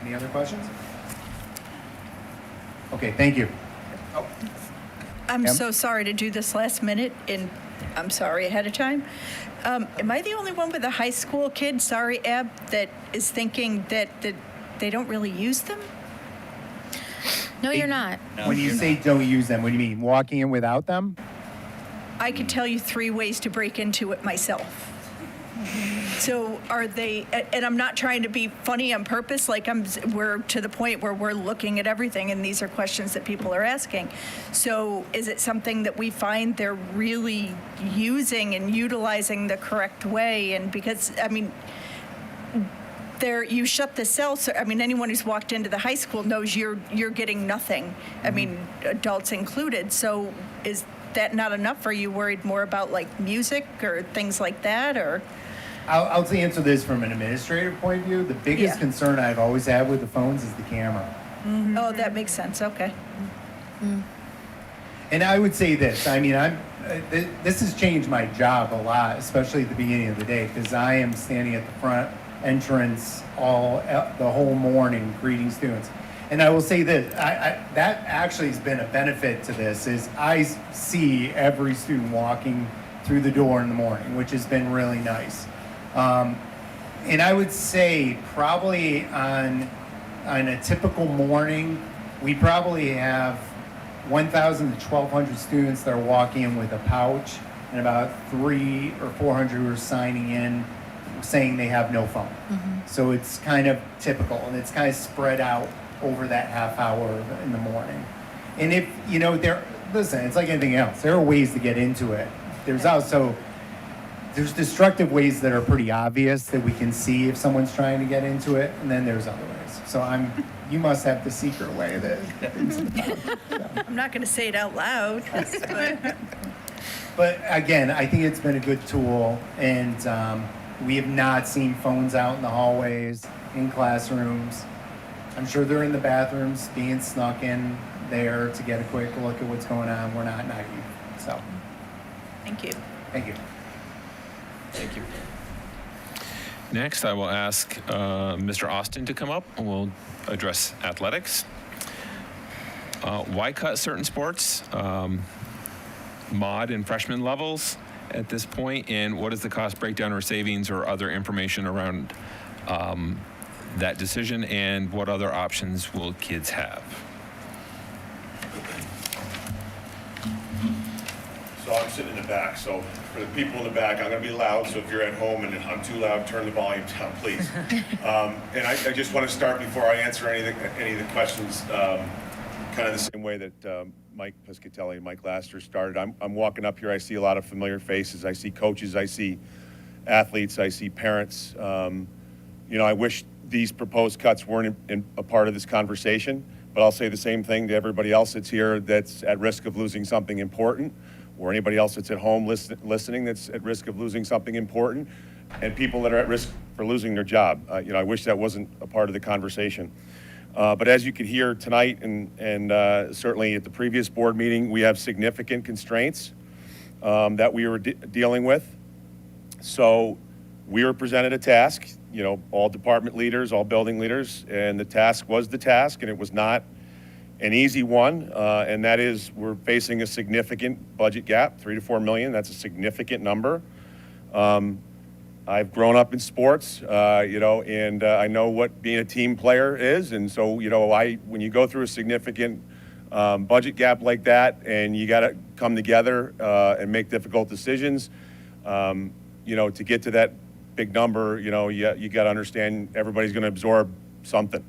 Speaker 16: Any other questions? Okay, thank you.
Speaker 7: I'm
Speaker 16: Em?
Speaker 7: so sorry to do this last minute, and I'm sorry ahead of time. Am I the only one with a high school kid, sorry, Ab, that is thinking that they don't really use them?
Speaker 1: No, you're not.
Speaker 16: When you say don't use them, what do you mean? Walking in without them?
Speaker 7: I could tell you 3 ways to break into it myself. So are they, and I'm not trying to be funny on purpose, we're to the point where we're looking at everything, and these are questions that people are asking. So is it something that we find they're really using and utilizing the correct way? And because, you shut the cell, so anyone who's walked into the high school knows you're getting nothing. Adults included. So is that not enough? Are you worried more about music or things like that, or?
Speaker 16: I'll answer this from an administrative point of view. The biggest concern I've always had with the phones is the camera.
Speaker 7: Oh, that makes sense. Okay.
Speaker 16: And I would say this. This has changed my job a lot, especially at the beginning of the day, because I am standing at the front entrance the whole morning greeting students. And I will say this, that actually has been a benefit to this, is I see every student walking through the door in the morning, which has been really nice. And I would say probably on a typical morning, we probably have 1,000 to 1,200 students that are walking in with a pouch, and about 300 or 400 who are signing in saying they have no phone. So it's kind of typical, and it's kind of spread out over that half hour in the morning. And if, listen, it's like anything else. There are ways to get into it. There's also there's destructive ways that are pretty obvious that we can see if someone's trying to get into it, and then there's other ways. So you must have the secret way that.
Speaker 7: I'm not going to say it out loud.
Speaker 16: But again, I think it's been a good tool, and we have not seen phones out in the hallways, in classrooms. I'm sure they're in the bathrooms being snuck in there to get a quick look at what's going on. We're not naive. So,
Speaker 7: Thank you.
Speaker 16: thank you.
Speaker 11: Thank you. Next, I will ask Mr. Austin to come up and we'll address athletics. Why cut certain sports, mod and freshman levels at this point, and what is the cost breakdown or savings or other information around that decision, and what other options will kids have?
Speaker 18: So I'm sitting in the back, so for the people in the back, I'm going to be loud, so if you're at home and I'm too loud, turn the volume down, please. And I just want to start before I answer any of the questions, kind of the same way that Mike Piscatelli and Mike Laster started. I'm walking up here, I see a lot of familiar faces. I see coaches, I see athletes, I see parents. I wish these proposed cuts weren't a part of this conversation, but I'll say the same thing to everybody else that's here that's at risk of losing something important, or anybody else that's at home listening that's at risk of losing something important, and people that are at risk for losing their job. I wish that wasn't a part of the conversation. But as you could hear tonight and certainly at the previous board meeting, we have significant constraints that we were dealing with. So we were presented a task, all department leaders, all building leaders, and the task was the task, and it was not an easy one, and that is we're facing a significant budget gap, $3 to $4 million. That's a significant number. I've grown up in sports, and I know what being a team player is, and so when you go through a significant budget gap like that, and you got to come together and make difficult decisions, to get to that big number, you got to understand everybody's going to absorb something.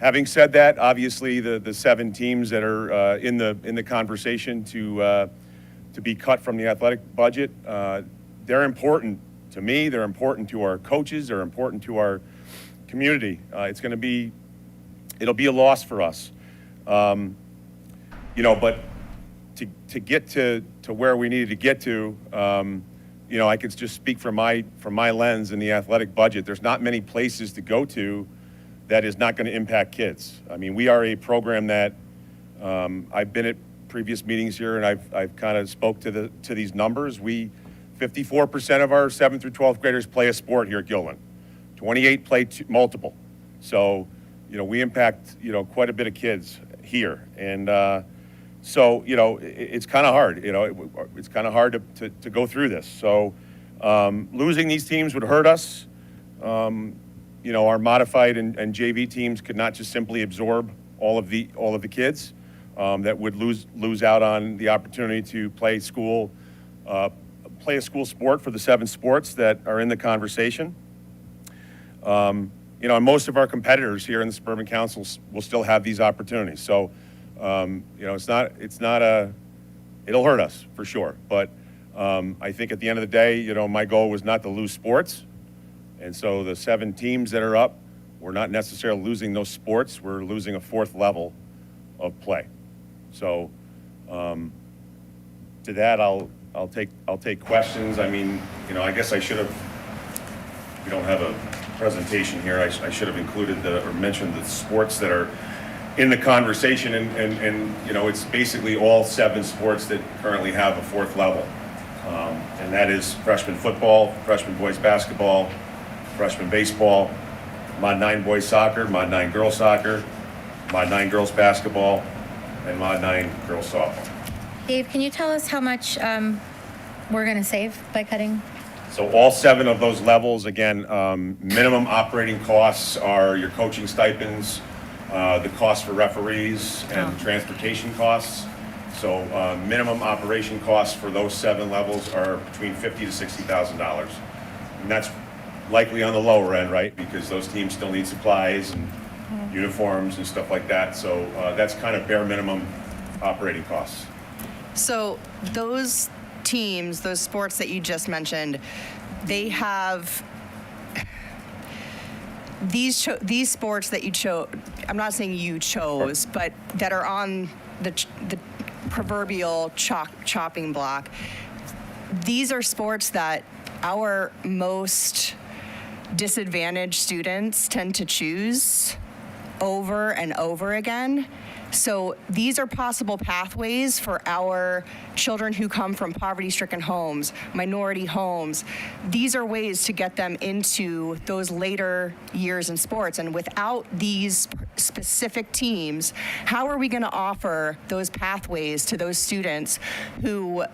Speaker 18: Having said that, obviously the 7 teams that are in the conversation to be cut from the athletic budget, they're important to me. They're important to our coaches. They're important to our community. It'll be a loss for us. But to get to where we needed to get to, I could just speak from my lens in the athletic budget. There's not many places to go to that is not going to impact kids. I mean, we are a program that I've been at previous meetings here, and I've kind of spoke to these numbers. 54% of our 7th through 12th graders play a sport here at Gilliland. 28 play multiple. So, we impact quite a bit of kids here, and it's kind of hard. It's kind of hard to go through this. So, losing these teams would hurt us. Our modified and JV teams could not just simply absorb all of the kids that would lose out on the opportunity to play a school sport for the 7 sports that are in the conversation. And most of our competitors here in the Suburban Councils will still have these opportunities. So, it'll hurt us for sure. But I think at the end of the day, my goal was not to lose sports. And so the 7 teams that are up, we're not necessarily losing those sports. We're losing a 4th level of play. So to that, I'll take questions. I mean, I guess I should have. We don't have a presentation here. I should have included or mentioned the sports that are in the conversation, and it's basically all 7 sports that currently have a 4th level, and that is freshman football, freshman boys basketball, freshman baseball, Mod 9 boys soccer, Mod 9 girls soccer, Mod 9 girls basketball, and Mod 9 girls softball.
Speaker 1: Dave, can you tell us how much we're going to save by cutting?
Speaker 18: So all 7 of those levels, again, minimum operating costs are your coaching stipends, the cost for referees, and transportation costs. So minimum operation costs for those 7 levels are between $50,000 to $60,000. And that's likely on the lower end, right? Because those teams still need supplies and uniforms and stuff like that. So that's kind of bare minimum operating costs.
Speaker 4: So those teams, those sports that you just mentioned, they have these sports that you chose. I'm not saying you chose, but that are on the proverbial chopping block. These are sports that our most disadvantaged students tend to choose over and over again. So these are possible pathways for our children who come from poverty-stricken homes, minority homes. These are ways to get them into those later years in sports. And without these specific teams, how are we going to offer those pathways to those students who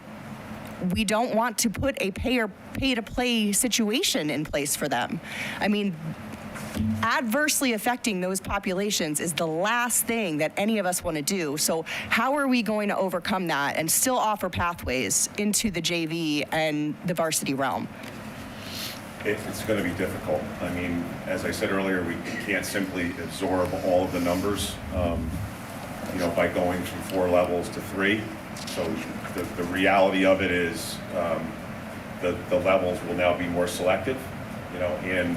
Speaker 4: we don't want to put a pay-to-play situation in place for them? I mean, adversely affecting those populations is the last thing that any of us want to do. So how are we going to overcome that and still offer pathways into the JV and the varsity realm?
Speaker 18: It's going to be difficult. I mean, as I said earlier, we can't simply absorb all of the numbers, by going from 4 levels to 3. So the reality of it is the levels will now be more selective, and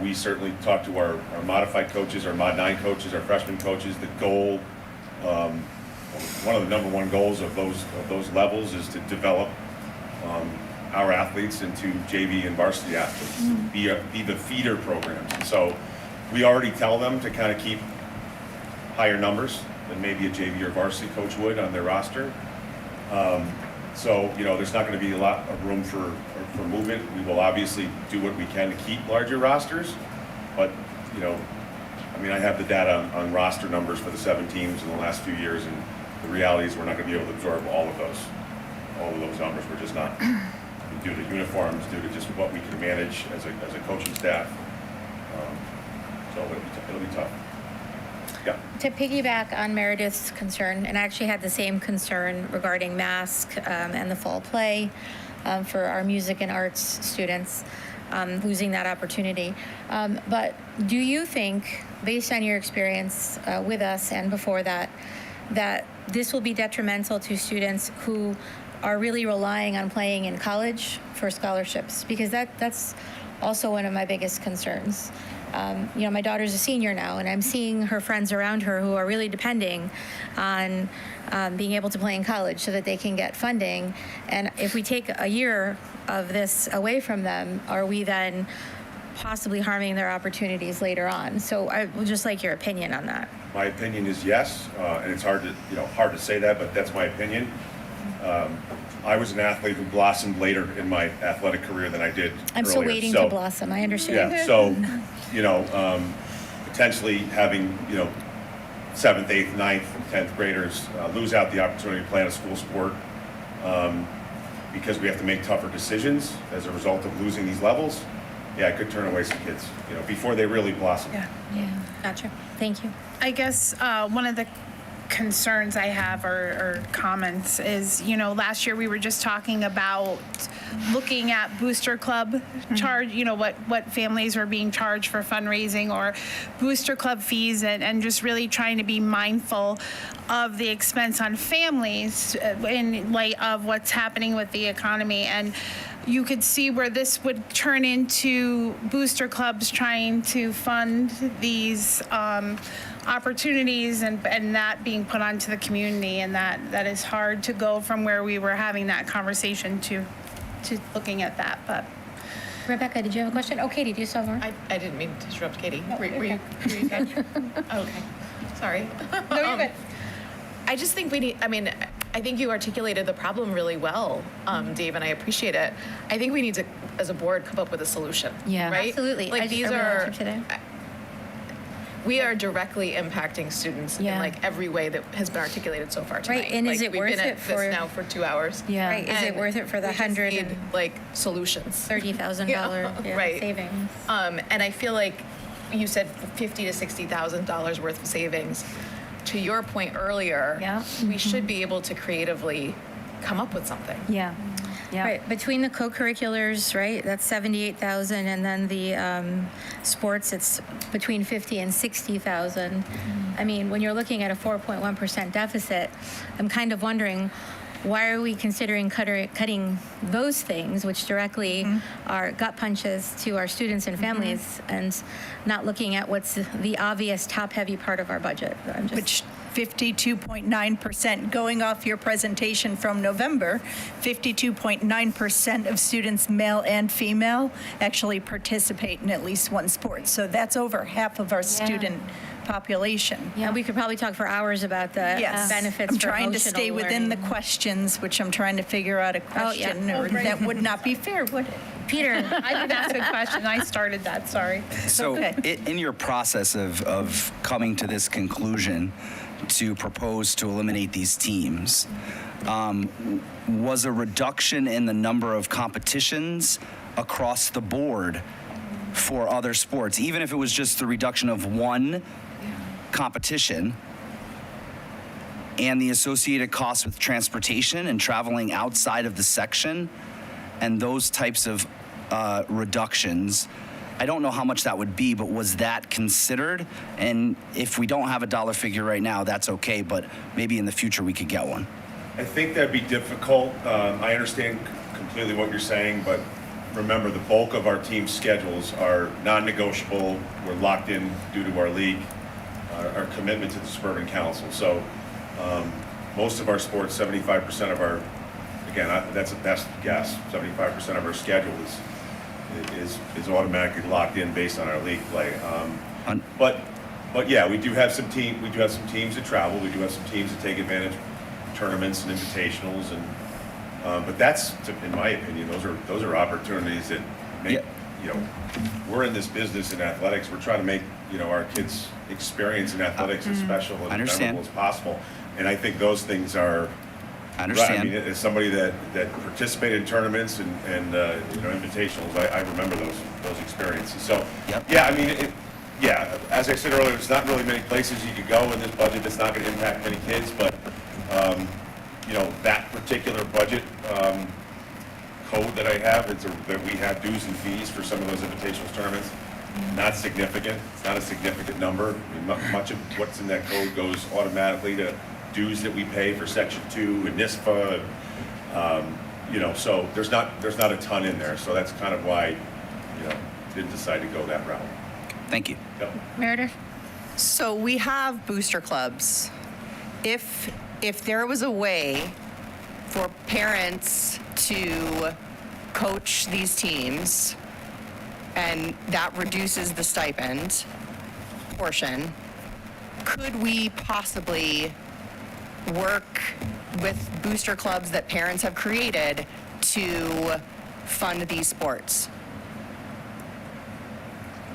Speaker 18: we certainly talk to our modified coaches, our Mod 9 coaches, our freshman coaches. The goal, one of the number one goals of those levels is to develop our athletes into JV and varsity athletes, be the feeder programs. And so we already tell them to kind of keep higher numbers than maybe a JV or varsity coach would on their roster. So there's not going to be a lot of room for movement. We will obviously do what we can to keep larger rosters, but I have the data on roster numbers for the 7 teams in the last few years, and the reality is we're not going to be able to absorb all of those numbers. We're just not, due to uniforms, due to just what we can manage as a coaching staff. So it'll be tough. Yeah.
Speaker 1: To piggyback on Meredith's concern, and I actually had the same concern regarding mask and the fall play for our music and arts students, losing that opportunity. But do you think, based on your experience with us and before that this will be detrimental to students who are really relying on playing in college for scholarships? Because that's also one of my biggest concerns. My daughter's a senior now, and I'm seeing her friends around her who are really depending on being able to play in college so that they can get funding. And if we take a year of this away from them, are we then possibly harming their opportunities later on? So I would just like your opinion on that.
Speaker 18: My opinion is yes, and it's hard to say that, but that's my opinion. I was an athlete who blossomed later in my athletic career than I did
Speaker 1: I'm
Speaker 18: earlier.
Speaker 1: still waiting to blossom. I understand.
Speaker 18: Yeah, so, potentially having, 7th, 8th, 9th, and 10th graders lose out the opportunity to play on a school sport because we have to make tougher decisions as a result of losing these levels. Yeah, I could turn away some kids, before they really blossom.
Speaker 1: Yeah, gotcha. Thank you.
Speaker 9: I guess one of the concerns I have or comments is, last year we were just talking about looking at Booster Club charge, what families were being charged for fundraising or Booster Club fees, and just really trying to be mindful of the expense on families in light of what's happening with the economy. And you could see where this would turn into booster clubs trying to fund these opportunities and that being put onto the community, and that is hard to go from where we were having that conversation to looking at that. But
Speaker 1: Rebecca, did you have a question? Oh, Katie, do you still have more?
Speaker 3: I didn't mean to interrupt Katie.
Speaker 1: No,
Speaker 3: Were you good? Okay. Sorry.
Speaker 1: No, you're good.
Speaker 3: I just think I think you articulated the problem really well, Dave, and I appreciate it. I think we need to, as a board, come up with a solution.
Speaker 1: Yeah,
Speaker 3: right?
Speaker 1: absolutely.
Speaker 3: Like these are,
Speaker 1: today.
Speaker 3: we are directly impacting students in like every way that has been articulated so far tonight.
Speaker 1: Right, and is it
Speaker 3: we've
Speaker 1: worth
Speaker 3: been at
Speaker 1: it for
Speaker 3: this now for 2 hours?
Speaker 1: Yeah. Right, is it
Speaker 3: And
Speaker 1: worth it for the
Speaker 3: we just need,
Speaker 1: $130,000
Speaker 3: $30,000 right.
Speaker 1: savings?
Speaker 3: And I feel like you said $50,000 to $60,000 worth of savings. To your point earlier, we should be able to creatively come up with something.
Speaker 1: Yeah. Right. Between the co-curriculars, right, that's $78,000, and then the sports, it's between $50,000 and $60,000. I mean, when you're looking at a 4.1% deficit, I'm kind of wondering why are we considering cutting those things, which directly are gut punches to our students and families, and not looking at what's the obvious top-heavy part of our budget?
Speaker 7: Which 52.9%, going off your presentation from November, 52.9% of students, male and female, actually participate in at least one sport. So that's over half of our student population.
Speaker 1: Yeah, we could probably talk for hours about the benefits.
Speaker 7: I'm
Speaker 1: for
Speaker 7: trying to
Speaker 1: emotional
Speaker 7: stay within the
Speaker 1: learning.
Speaker 7: questions, which I'm trying to figure out a question, or
Speaker 9: great.
Speaker 7: that would not be fair, would it?
Speaker 1: Peter.
Speaker 9: I didn't ask a question. I started that. Sorry.
Speaker 5: So in your process of coming to this conclusion to propose to eliminate these teams, was a reduction in the number of competitions across the board for other sports, even if it was just the reduction of one competition and the associated costs with transportation and traveling outside of the section and those types of reductions? I don't know how much that would be, but was that considered? And if we don't have a dollar figure right now, that's okay, but maybe in the future we could get one.
Speaker 18: I think that'd be difficult. I understand completely what you're saying, but remember, the bulk of our team schedules are non-negotiable. We're locked in due to our league, our commitment to the Suburban Council. So most of our sports, 75% of our, again, that's a best guess, 75% of our schedule is automatically locked in based on our league play. But yeah, we do have some teams that travel. We do have some teams that take advantage of tournaments and invitationals, and but that's, in my opinion, those are opportunities that make, we're in this business in athletics. We're trying to make, our kids' experience in athletics as special and memorable as possible. And I think those things are,
Speaker 5: I understand.
Speaker 18: Right. I mean, as somebody that participated in tournaments and invitationals, I remember those experiences. So, yeah, I mean, as I said earlier, there's not really many places you could go in this budget that's not going to impact many kids, but that particular budget code that I have, that we have dues and fees for some of those invitational tournaments, not significant. It's not a significant number. I mean, much of what's in that code goes automatically to dues that we pay for Section 2 and NISPA, so there's not a ton in there. So that's kind of why, didn't decide to go that route.
Speaker 5: Thank you.
Speaker 18: Yep.
Speaker 1: Meredith?
Speaker 4: So we have booster clubs. If there was a way for parents to coach these teams and that reduces the stipend portion, could we possibly work with booster clubs that parents have created to fund these sports?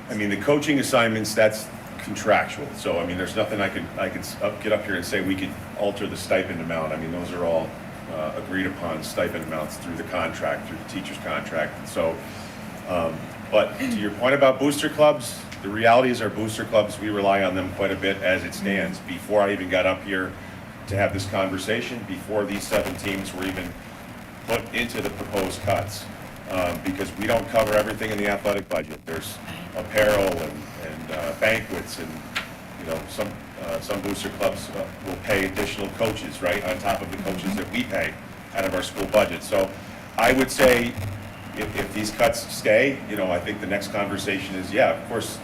Speaker 18: I mean, the coaching assignments, that's contractual. So, I mean, there's nothing I could get up here and say we could alter the stipend amount. I mean, those are all agreed upon stipend amounts through the contract, through the teacher's contract. And so, but to your point about booster clubs, the reality is our booster clubs, we rely on them quite a bit as it stands. Before I even got up here to have this conversation, before these 7 teams were even put into the proposed cuts, because we don't cover everything in the athletic budget. There's apparel and banquets, and some booster clubs will pay additional coaches, right, on top of the coaches that we pay out of our school budget. So I would say if these cuts stay, I think the next conversation is, of course,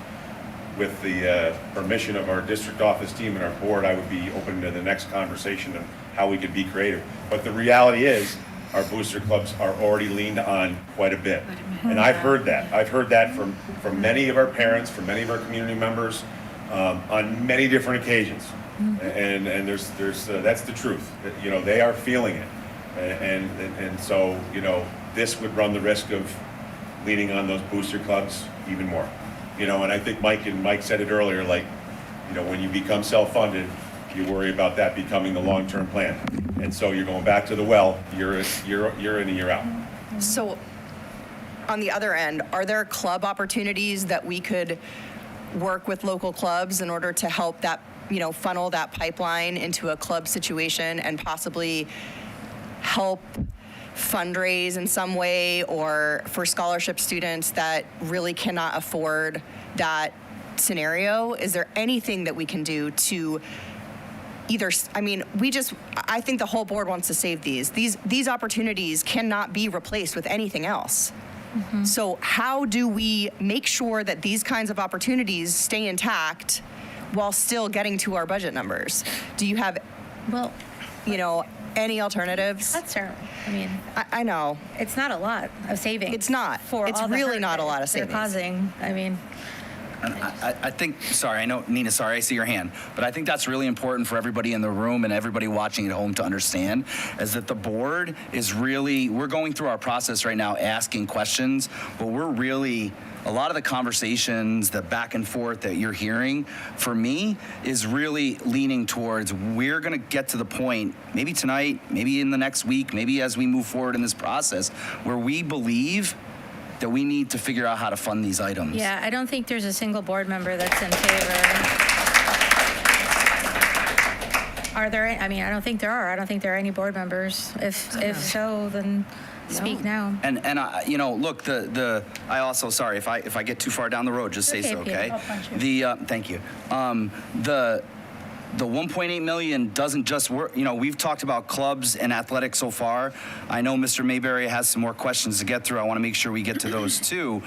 Speaker 18: with the permission of our district office team and our board, I would be open to the next conversation on how we could be creative. But the reality is, our booster clubs are already leaned on quite a bit. And I've heard that. I've heard that from many of our parents, from many of our community members, on many different occasions. And there's that's the truth. They are feeling it. And so, this would run the risk of leaning on those booster clubs even more. And I think Mike said it earlier, when you become self-funded, you worry about that becoming the long-term plan. And so you're going back to the well, you're in and you're out.
Speaker 4: So on the other end, are there club opportunities that we could work with local clubs in order to help that, funnel that pipeline into a club situation and possibly help fundraise in some way, or for scholarship students that really cannot afford that scenario? Is there anything that we can do to either, I think the whole board wants to save these. These opportunities cannot be replaced with anything else. So how do we make sure that these kinds of opportunities stay intact while still getting to our budget numbers? Do you have, any alternatives?
Speaker 1: That's terrible. I mean,
Speaker 4: I know.
Speaker 1: it's not a lot of savings.
Speaker 4: It's not.
Speaker 1: For
Speaker 4: It's
Speaker 1: all the
Speaker 4: really
Speaker 1: hurt
Speaker 4: not a
Speaker 1: that
Speaker 4: lot of
Speaker 1: they're
Speaker 4: savings.
Speaker 1: causing. I mean,
Speaker 5: And I think, sorry, I know, Nina, sorry, I see your hand, but I think that's really important for everybody in the room and everybody watching at home to understand, is that the board is really, we're going through our process right now asking questions, but we're really, a lot of the conversations, the back and forth that you're hearing, for me, is really leaning towards, we're going to get to the point, maybe tonight, maybe in the next week, maybe as we move forward in this process, where we believe that we need to figure out how to fund these items.
Speaker 1: yeah, I don't think there's a single board member that's in favor. Are there, I mean, I don't think there are. I don't think there are any board members. If so, then speak now.
Speaker 5: And look, I also, sorry, if I get too far down the road, just say
Speaker 1: Okay,
Speaker 5: so,
Speaker 1: Peter,
Speaker 5: okay?
Speaker 1: I'll punch you.
Speaker 5: Thank you. The 1.8 million doesn't just work. We've talked about clubs and athletics so far. I know Mr. Mayberry has some more questions to get through. I want to make sure we get to those too.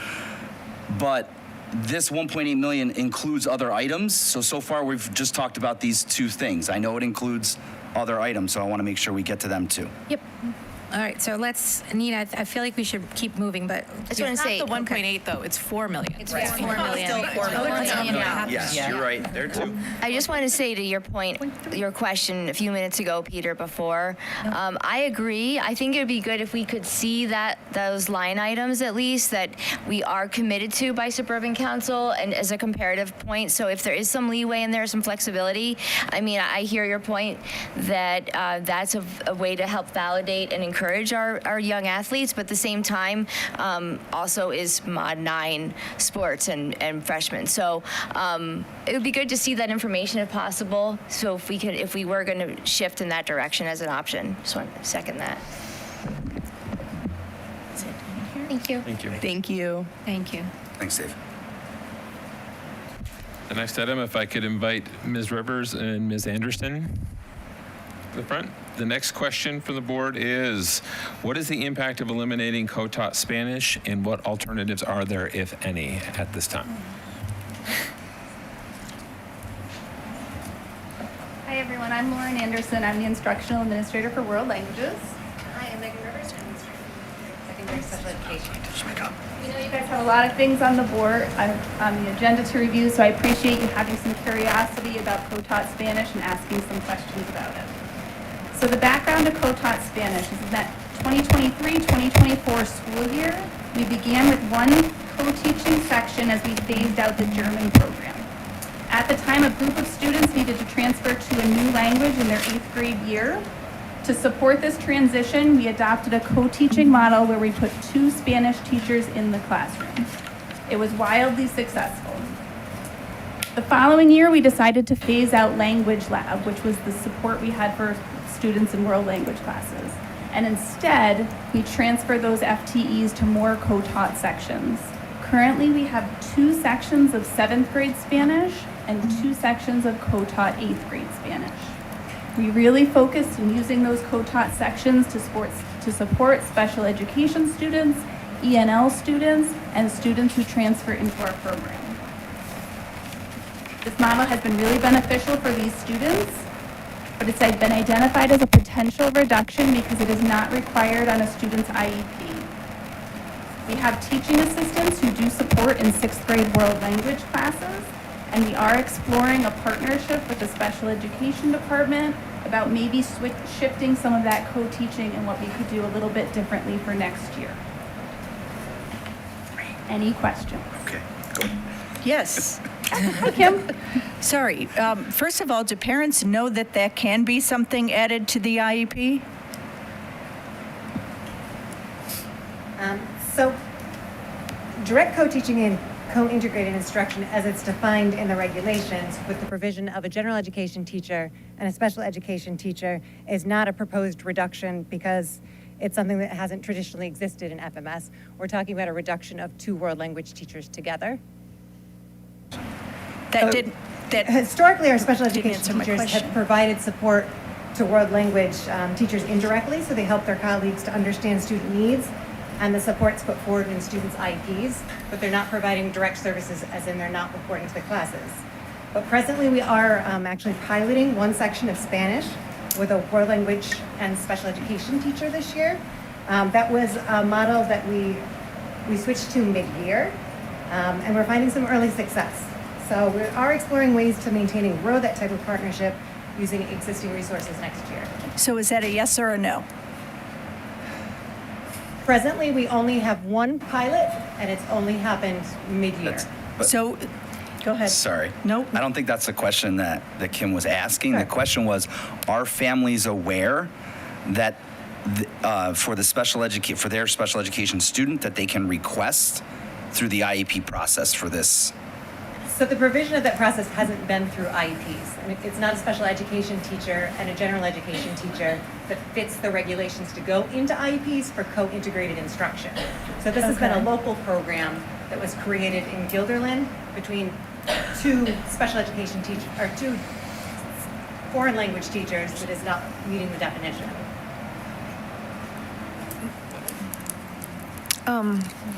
Speaker 5: But this 1.8 million includes other items. So far we've just talked about these two things. I know it includes other items, so I want to make sure we get to them too.
Speaker 1: Yep. All right, so Nina, I feel like we should keep moving, but.
Speaker 8: just wanna say-
Speaker 3: Not the 1.8 though, it's 4 million.
Speaker 1: It's 4 million.
Speaker 4: Still 4 million.
Speaker 5: Yes, you're right. There too.
Speaker 8: I just want to say to your point, your question a few minutes ago, Peter, before, I agree. I think it would be good if we could see those line items at least that we are committed to by Suburban Council and as a comparative point. So if there is some leeway in there, some flexibility, I mean, I hear your point that that's a way to help validate and encourage our young athletes, but at the same time, also is Mod 9 sports and freshmen. So it would be good to see that information if possible. So if we were going to shift in that direction as an option, just want to second that.
Speaker 1: Thank you.
Speaker 11: Thank you.
Speaker 4: Thank you.
Speaker 1: Thank you.
Speaker 5: Thanks, Dave.
Speaker 11: The next item, if I could invite Ms. Rivers and Ms. Anderson to the front. The next question from the board is, what is the impact of eliminating co-taught Spanish and what alternatives are there, if any, at this time?
Speaker 19: Hi everyone, I'm Lauren Anderson. I'm the Instructional Administrator for World Languages.
Speaker 20: Hi, I'm Megan Rivers, Administrator for Secondary Special Education.
Speaker 19: We know you guys have a lot of things on the board, on the agenda to review, so I appreciate you having some curiosity about co-taught Spanish and asking some questions about it. So the background of co-taught Spanish is that 2023-2024 school year, we began with one co-teaching section as we phased out the German program. At the time, a group of students needed to transfer to a new language in their 8th grade year. To support this transition, we adopted a co-teaching model where we put 2 Spanish teachers in the classroom. It was wildly successful. The following year, we decided to phase out Language Lab, which was the support we had for students in world language classes. And instead, we transferred those FTEs to more co-taught sections. Currently, we have 2 sections of 7th grade Spanish and 2 sections of co-taught 8th grade Spanish. We really focused on using those co-taught sections to support special education students, ENL students, and students who transfer into our program. This model has been really beneficial for these students, but it's been identified as a potential reduction because it is not required on a student's IEP. We have teaching assistants who do support in 6th grade world language classes, and we are exploring a partnership with the special education department about maybe shifting some of that co-teaching and what we could do a little bit differently for next year. Any questions?
Speaker 5: Okay.
Speaker 7: Yes.
Speaker 19: Hi, Kim.
Speaker 7: Sorry. First of all, do parents know that that can be something added to the IEP?
Speaker 20: So direct co-teaching and co-integrated instruction as it's defined in the regulations with the provision of a general education teacher and a special education teacher is not a proposed reduction because it's something that hasn't traditionally existed in FMS. We're talking about a reduction of 2 world language teachers together.
Speaker 7: That didn't.
Speaker 20: Historically, our special education
Speaker 7: answer my
Speaker 20: teachers
Speaker 7: question.
Speaker 20: have provided support to world language teachers indirectly, so they help their colleagues to understand student needs, and the support's put forward in students' IEPs, but they're not providing direct services, as in they're not reporting to the classes. But presently, we are actually piloting one section of Spanish with a world language and special education teacher this year. That was a model that we switched to mid-year, and we're finding some early success. So we are exploring ways to maintain and grow that type of partnership using existing resources next year.
Speaker 7: So is that a yes or a no?
Speaker 20: Presently, we only have one pilot, and it's only happened mid-year.
Speaker 7: So, go ahead.
Speaker 5: Sorry.
Speaker 7: Nope.
Speaker 5: I don't think that's the question that Kim was asking. The question was, are families aware that for their special education student that they can request through the IEP process for this?
Speaker 20: So the provision of that process hasn't been through IEPs. I mean, it's not a special education teacher and a general education teacher that fits the regulations to go into IEPs for co-integrated instruction. So this has been a local program that was created in Guilderland between two special education teachers, or two foreign language teachers that is not meeting the definition.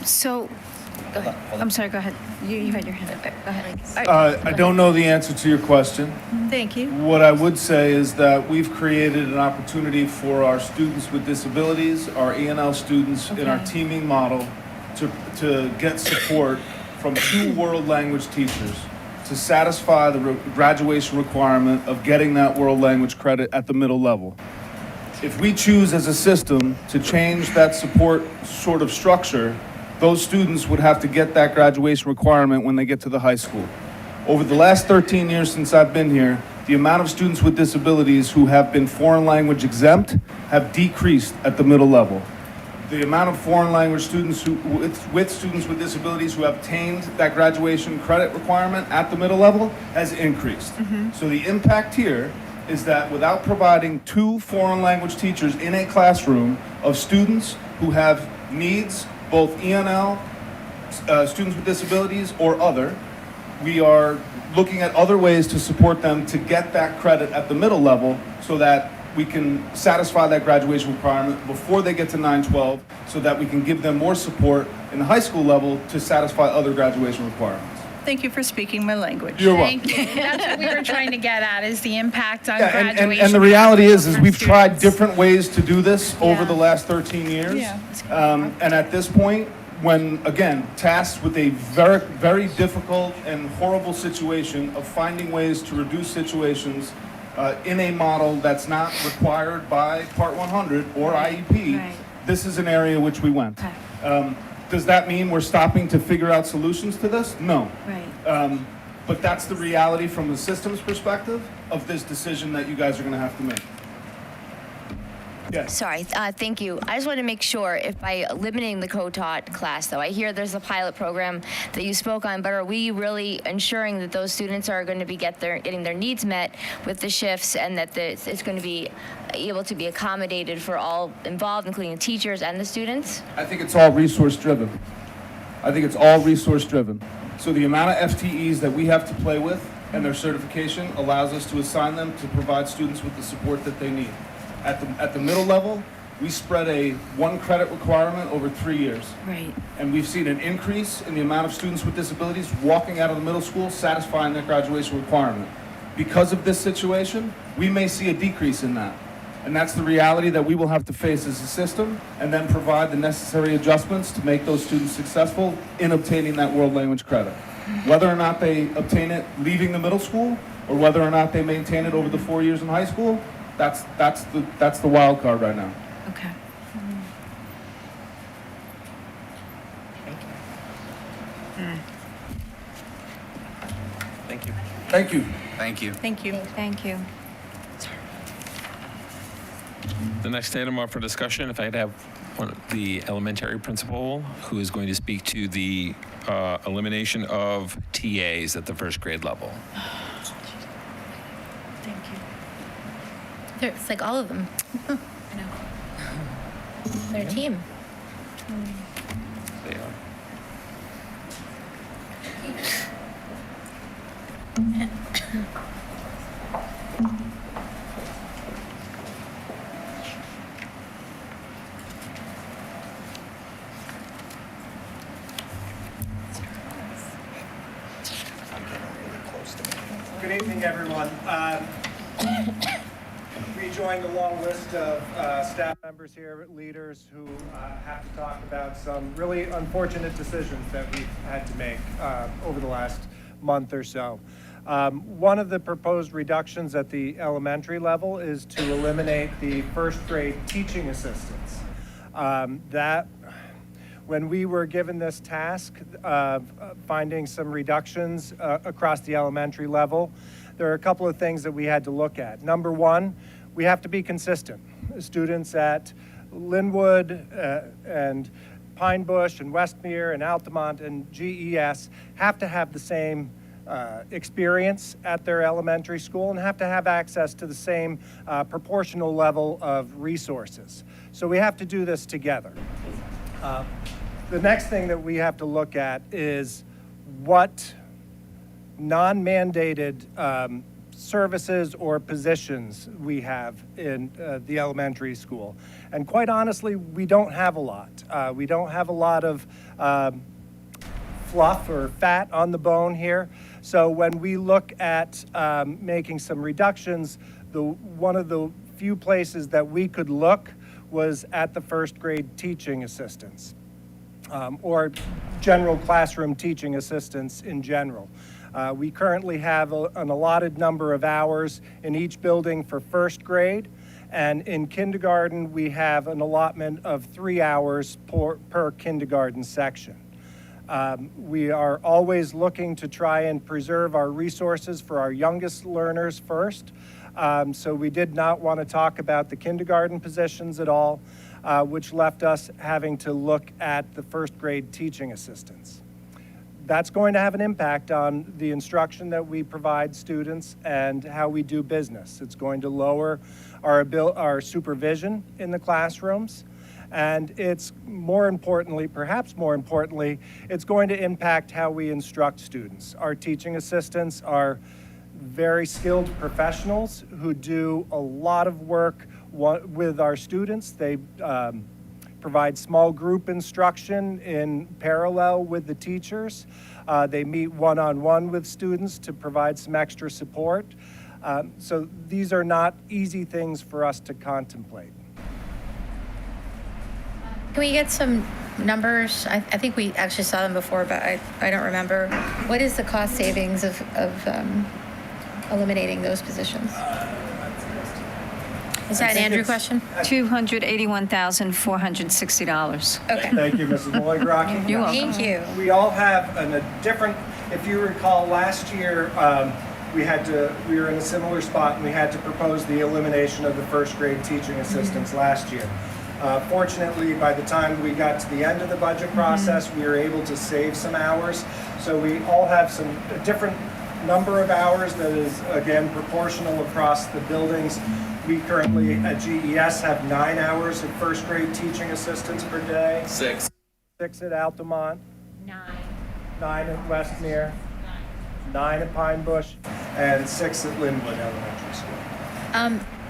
Speaker 12: So,
Speaker 8: Go ahead.
Speaker 12: I'm sorry, go ahead. You had your hand up. Go ahead.
Speaker 17: I don't know the answer to your question.
Speaker 7: Thank you.
Speaker 17: What I would say is that we've created an opportunity for our students with disabilities, our ENL students in our teaming model to get support from 2 world language teachers to satisfy the graduation requirement of getting that world language credit at the middle level. If we choose as a system to change that support sort of structure, those students would have to get that graduation requirement when they get to the high school. Over the last 13 years since I've been here, the amount of students with disabilities who have been foreign language exempt have decreased at the middle level. The amount of foreign language students with students with disabilities who have obtained that graduation credit requirement at the middle level has increased. So the impact here is that without providing 2 foreign language teachers in a classroom of students who have needs, both ENL, students with disabilities, or other, we are looking at other ways to support them to get that credit at the middle level so that we can satisfy that graduation requirement before they get to 912, so that we can give them more support in the high school level to satisfy other graduation requirements.
Speaker 7: Thank you for speaking my language.
Speaker 17: You're welcome.
Speaker 9: Thank you. That's what we were trying to get at, is the impact on
Speaker 17: Yeah,
Speaker 9: graduation.
Speaker 17: and the reality is
Speaker 9: for
Speaker 17: we've tried
Speaker 9: students.
Speaker 17: different ways to do this over
Speaker 9: Yeah.
Speaker 17: the last 13 years.
Speaker 9: Yeah.
Speaker 17: And at this point, when, again, tasked with a very, very difficult and horrible situation of finding ways to reduce situations in a model that's not required by Part 100 or IEP,
Speaker 12: Right.
Speaker 17: this is an area which we went. Does that mean we're stopping to figure out solutions to this? No.
Speaker 12: Right.
Speaker 17: But that's the reality from the systems perspective of this decision that you guys are going to have to make. Yes.
Speaker 8: Sorry, thank you. I just want to make sure if by limiting the co-taught class, though, I hear there's a pilot program that you spoke on, but are we really ensuring that those students are going to be getting their needs met with the shifts, and that it's going to be able to be accommodated for all involved, including the teachers and the students?
Speaker 17: I think it's all resource driven. So the amount of FTEs that we have to play with and their certification allows us to assign them to provide students with the support that they need. At the middle level, we spread a 1 credit requirement over 3 years.
Speaker 8: Right.
Speaker 17: And we've seen an increase in the amount of students with disabilities walking out of the middle school satisfying their graduation requirement. Because of this situation, we may see a decrease in that. And that's the reality that we will have to face as a system, and then provide the necessary adjustments to make those students successful in obtaining that world language credit. Whether or not they obtain it leaving the middle school, or whether or not they maintain it over the 4 years in high school, that's the wild card right now.
Speaker 12: Okay.
Speaker 5: Thank you.
Speaker 17: Thank you.
Speaker 5: Thank you.
Speaker 7: Thank you.
Speaker 12: Thank you.
Speaker 11: The next item up for discussion, if I could have the elementary principal who is going to speak to the elimination of TAs at the first grade level.
Speaker 12: Thank you.
Speaker 1: It's like all of them.
Speaker 12: I know.
Speaker 1: They're a team.
Speaker 11: They are.
Speaker 13: Good evening, everyone. We joined a long list of staff members here, leaders who have to talk about some really unfortunate decisions that we've had to make over the last month or so. One of the proposed reductions at the elementary level is to eliminate the first grade teaching assistants. When we were given this task of finding some reductions across the elementary level, there are a couple of things that we had to look at. Number one, we have to be consistent. Students at Linwood and Pine Bush and Westmere and Altamont and GES have to have the same experience at their elementary school and have to have access to the same proportional level of resources. So we have to do this together. The next thing that we have to look at is what non-mandated services or positions we have in the elementary school. And quite honestly, we don't have a lot. We don't have a lot of fluff or fat on the bone here. So when we look at making some reductions, one of the few places that we could look was at the first grade teaching assistants or general classroom teaching assistants in general. We currently have an allotted number of hours in each building for first grade, and in kindergarten we have an allotment of 3 hours per kindergarten section. We are always looking to try and preserve our resources for our youngest learners first. So we did not want to talk about the kindergarten positions at all, which left us having to look at the first grade teaching assistants. That's going to have an impact on the instruction that we provide students and how we do business. It's going to lower our supervision in the classrooms. And it's perhaps more importantly, it's going to impact how we instruct students. Our teaching assistants are very skilled professionals who do a lot of work with our students. They provide small group instruction in parallel with the teachers. They meet one-on-one with students to provide some extra support. So these are not easy things for us to contemplate.
Speaker 1: Can we get some numbers? I think we actually saw them before, but I don't remember. What is the cost savings of eliminating those positions? Is that an Andrew question?
Speaker 12: $281,460.
Speaker 1: Okay.
Speaker 13: Thank you, Mrs. Molly-Grocki.
Speaker 12: You're welcome.
Speaker 1: Thank you.
Speaker 13: We all have a different, if you recall last year, we were in a similar spot and we had to propose the elimination of the first grade teaching assistants last year. Fortunately, by the time we got to the end of the budget process, we were able to save some hours. So we all have a different number of hours that is, again, proportional across the buildings. We currently at GES have 9 hours of first grade teaching assistants per day. 6 at Altamont. 9 at Westmere. 9 at Pine Bush. And 6 at Linwood Elementary School.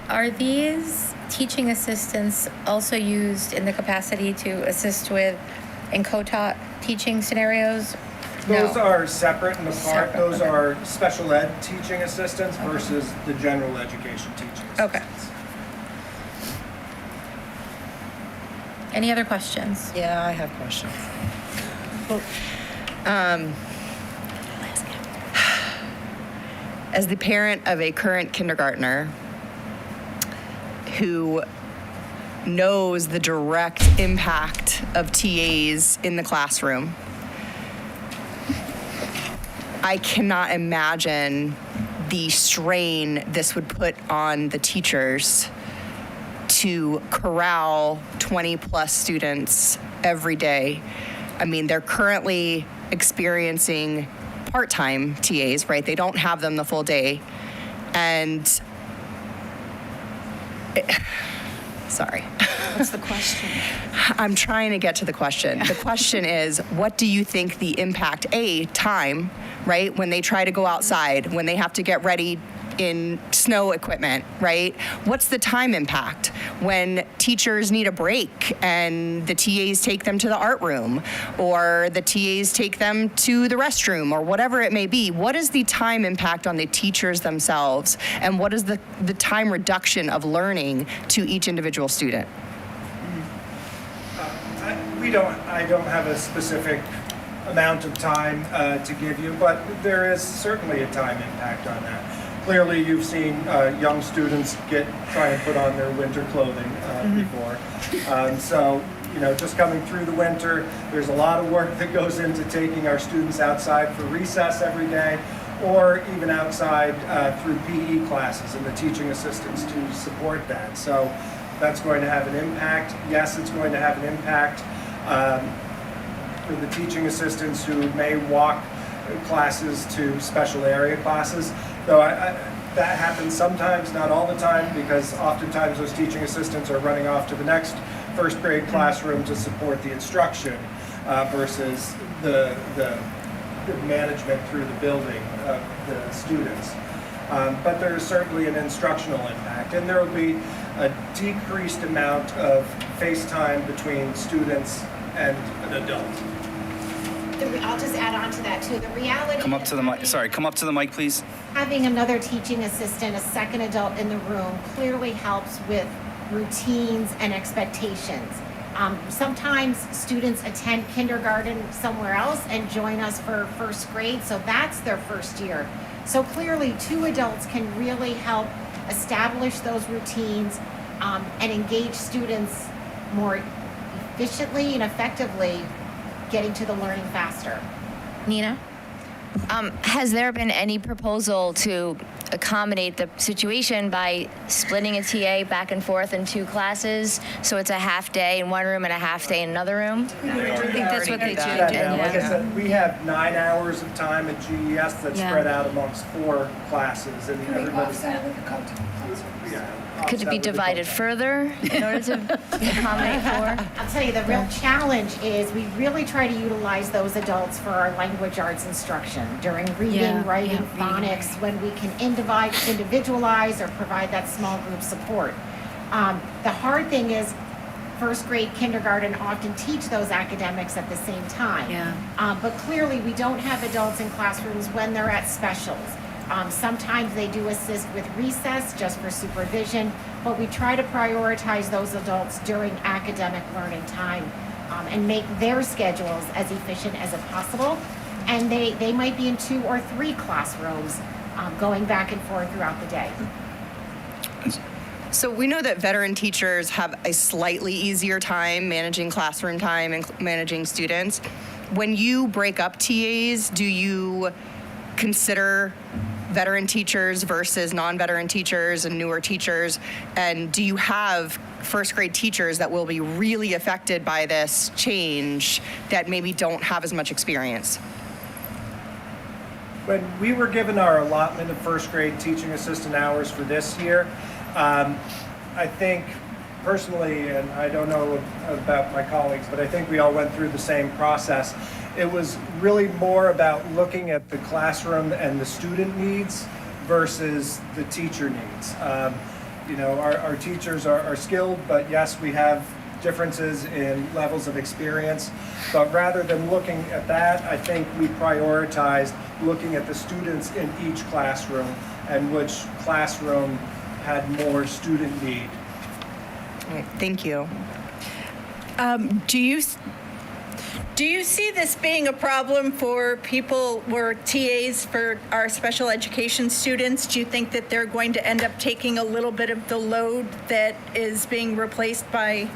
Speaker 1: Are these teaching assistants also used in the capacity to assist with in co-taught teaching scenarios?
Speaker 13: Those
Speaker 1: No.
Speaker 13: are separate and apart.
Speaker 1: Separate,
Speaker 13: Those
Speaker 1: okay.
Speaker 13: are special ed teaching assistants versus the general education teaching assistants.
Speaker 1: Okay. Any other questions?
Speaker 4: Yeah, I have questions. As the parent of a current kindergartner who knows the direct impact of TAs in the classroom, I cannot imagine the strain this would put on the teachers to corral 20 plus students every day. I mean, they're currently experiencing part-time TAs, right? They don't have them the full day. And sorry.
Speaker 12: What's the question?
Speaker 4: I'm trying to get to the question. The question is, what do you think the impact, time, right? When they try to go outside, when they have to get ready in snow equipment, right? What's the time impact when teachers need a break and the TAs take them to the art room or the TAs take them to the restroom or whatever it may be? What is the time impact on the teachers themselves, and what is the time reduction of learning to each individual student?
Speaker 13: I don't have a specific amount of time to give you, but there is certainly a time impact on that. Clearly, you've seen young students try and put on their winter clothing before. So, just coming through the winter, there's a lot of work that goes into taking our students outside for recess every day, or even outside through PE classes and the teaching assistants to support that. So that's going to have an impact. Yes, it's going to have an impact for the teaching assistants who may walk classes to special area classes. Though that happens sometimes, not all the time, because oftentimes those teaching assistants are running off to the next first grade classroom to support the instruction versus the management through the building of the students. But there is certainly an instructional impact, and there will be a decreased amount of face time between students and an adult.
Speaker 21: I'll just add on to that too. The reality.
Speaker 5: Come up to the mic. Sorry, come up to the mic, please.
Speaker 21: Having another teaching assistant, a second adult in the room, clearly helps with routines and expectations. Sometimes students attend kindergarten somewhere else and join us for first grade, so that's their first year. So clearly, two adults can really help establish those routines and engage students more efficiently and effectively, getting to the learning faster.
Speaker 1: Nina?
Speaker 8: Has there been any proposal to accommodate the situation by splitting a TA back and forth in two classes, so it's a half day in one room and a half day in another room?
Speaker 7: I think that's what they do.
Speaker 13: Like I said, we have 9 hours of time at GES that's spread out amongst 4 classes, and everybody's.
Speaker 8: Could it be divided further in order to accommodate for?
Speaker 21: I'll tell you, the real challenge is we really try to utilize those adults for our language arts instruction during reading, writing, phonics, when we can individualize or provide that small group support. The hard thing is first grade, kindergarten often teach those academics at the same time. But clearly, we don't have adults in classrooms when they're at specials. Sometimes they do assist with recess just for supervision, but we try to prioritize those adults during academic learning time and make their schedules as efficient as possible. And they might be in 2 or 3 classrooms going back and forth throughout the day.
Speaker 4: So we know that veteran teachers have a slightly easier time managing classroom time and managing students. When you break up TAs, do you consider veteran teachers versus non-veteran teachers and newer teachers? And do you have first grade teachers that will be really affected by this change that maybe don't have as much experience?
Speaker 13: When we were given our allotment of first grade teaching assistant hours for this year, I think personally, and I don't know about my colleagues, but I think we all went through the same process. It was really more about looking at the classroom and the student needs versus the teacher needs. Our teachers are skilled, but yes, we have differences in levels of experience. But rather than looking at that, I think we prioritized looking at the students in each classroom and which classroom had more student need.
Speaker 4: All right, thank you.
Speaker 7: Do you see this being a problem for people or TAs for our special education students? Do you think that they're going to end up taking a little bit of the load that is being replaced by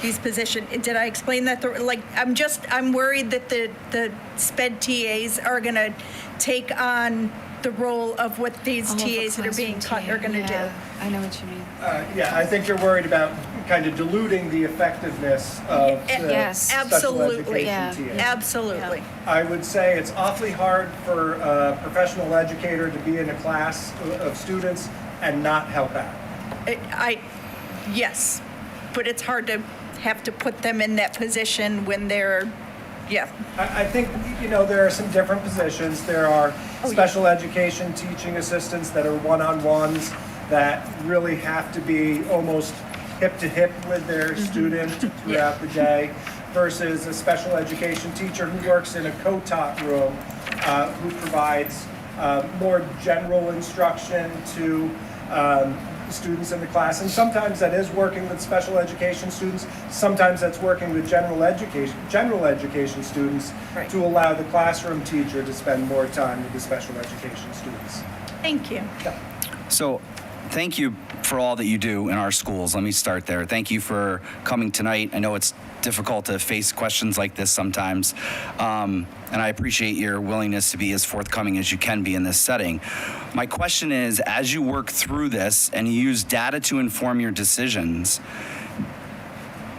Speaker 7: these positions? Did I explain that? I'm worried that the SPED TAs are going to take on the role of what these TAs that are being cut are going to do.
Speaker 12: I know what you mean.
Speaker 13: I think you're worried about kind of diluting the effectiveness of the special education TA.
Speaker 7: Absolutely.
Speaker 13: I would say it's awfully hard for a professional educator to be in a class of students and not help out.
Speaker 7: Yes, but it's hard to have to put them in that position when they're Yeah.
Speaker 13: I think, there are some different positions. There are special education teaching assistants that are one-on-ones that really have to be almost hip to hip with their student throughout the day, versus a special education teacher who works in a co-taught room, who provides more general instruction to students in the class. And sometimes that is working with special education students. Sometimes that's working with general education students to allow the classroom teacher to spend more time with the special education students.
Speaker 7: Thank you.
Speaker 5: So, thank you for all that you do in our schools. Let me start there. Thank you for coming tonight. I know it's difficult to face questions like this sometimes, and I appreciate your willingness to be as forthcoming as you can be in this setting. My question is, as you work through this and you use data to inform your decisions,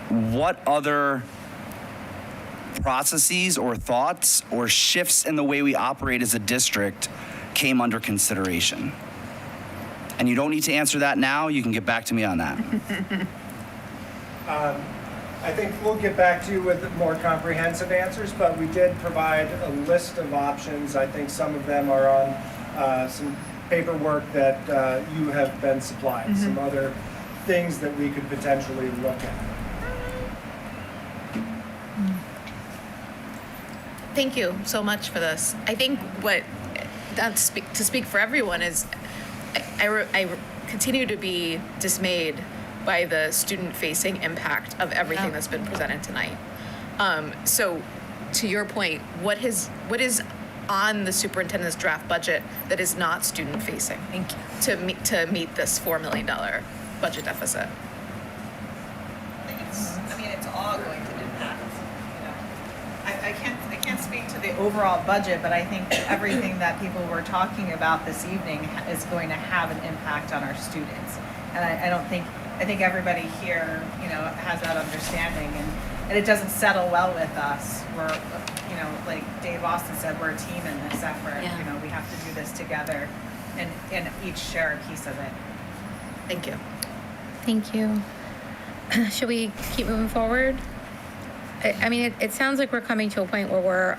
Speaker 5: what other processes or thoughts or shifts in the way we operate as a district came under consideration? And you don't need to answer that now. You can get back to me on that.
Speaker 13: I think we'll get back to you with more comprehensive answers, but we did provide a list of options. I think some of them are on some paperwork that you have been supplied, some other things that we could potentially look at.
Speaker 3: Thank you so much for this. I think to speak for everyone is I continue to be dismayed by the student-facing impact of everything that's been presented tonight. So, to your point, what is on the superintendent's draft budget that is not student-facing?
Speaker 7: Thank you.
Speaker 3: To meet this $4 million budget deficit.
Speaker 2: It's all going to impact. I can't speak to the overall budget, but I think everything that people were talking about this evening is going to have an impact on our students. And I think everybody here, has that understanding, and it doesn't settle well with us. We're, like Dave Austin said, we're a team in this effort.
Speaker 1: Yeah.
Speaker 2: We have to do this together and each share a piece of it.
Speaker 3: Thank you.
Speaker 1: Thank you. Should we keep moving forward? It sounds like we're coming to a point where we're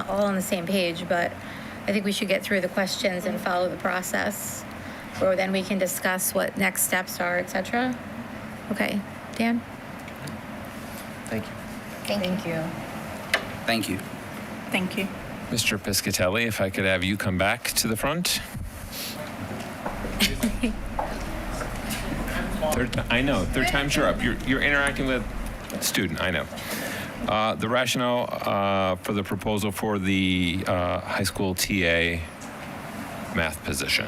Speaker 1: all on the same page, but I think we should get through the questions and follow the process, where then we can discuss what next steps are, et cetera. Okay, Dan?
Speaker 10: Thank you.
Speaker 8: Thank you.
Speaker 5: Thank you.
Speaker 7: Thank you.
Speaker 11: Mr. Piscatelli, if I could have you come back to the front. Third times you're up. You're interacting with a student, I know. The rationale for the proposal for the high school TA math position.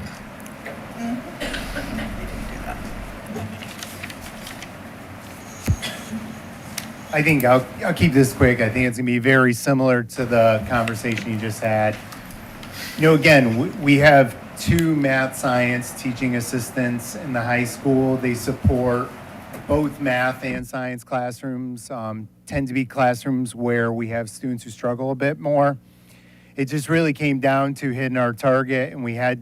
Speaker 16: I think I'll keep this quick. I think it's going to be very similar to the conversation you just had. Again, we have 2 math science teaching assistants in the high school. They support both math and science classrooms, tend to be classrooms where we have students who struggle a bit more. It just really came down to hitting our target, and we had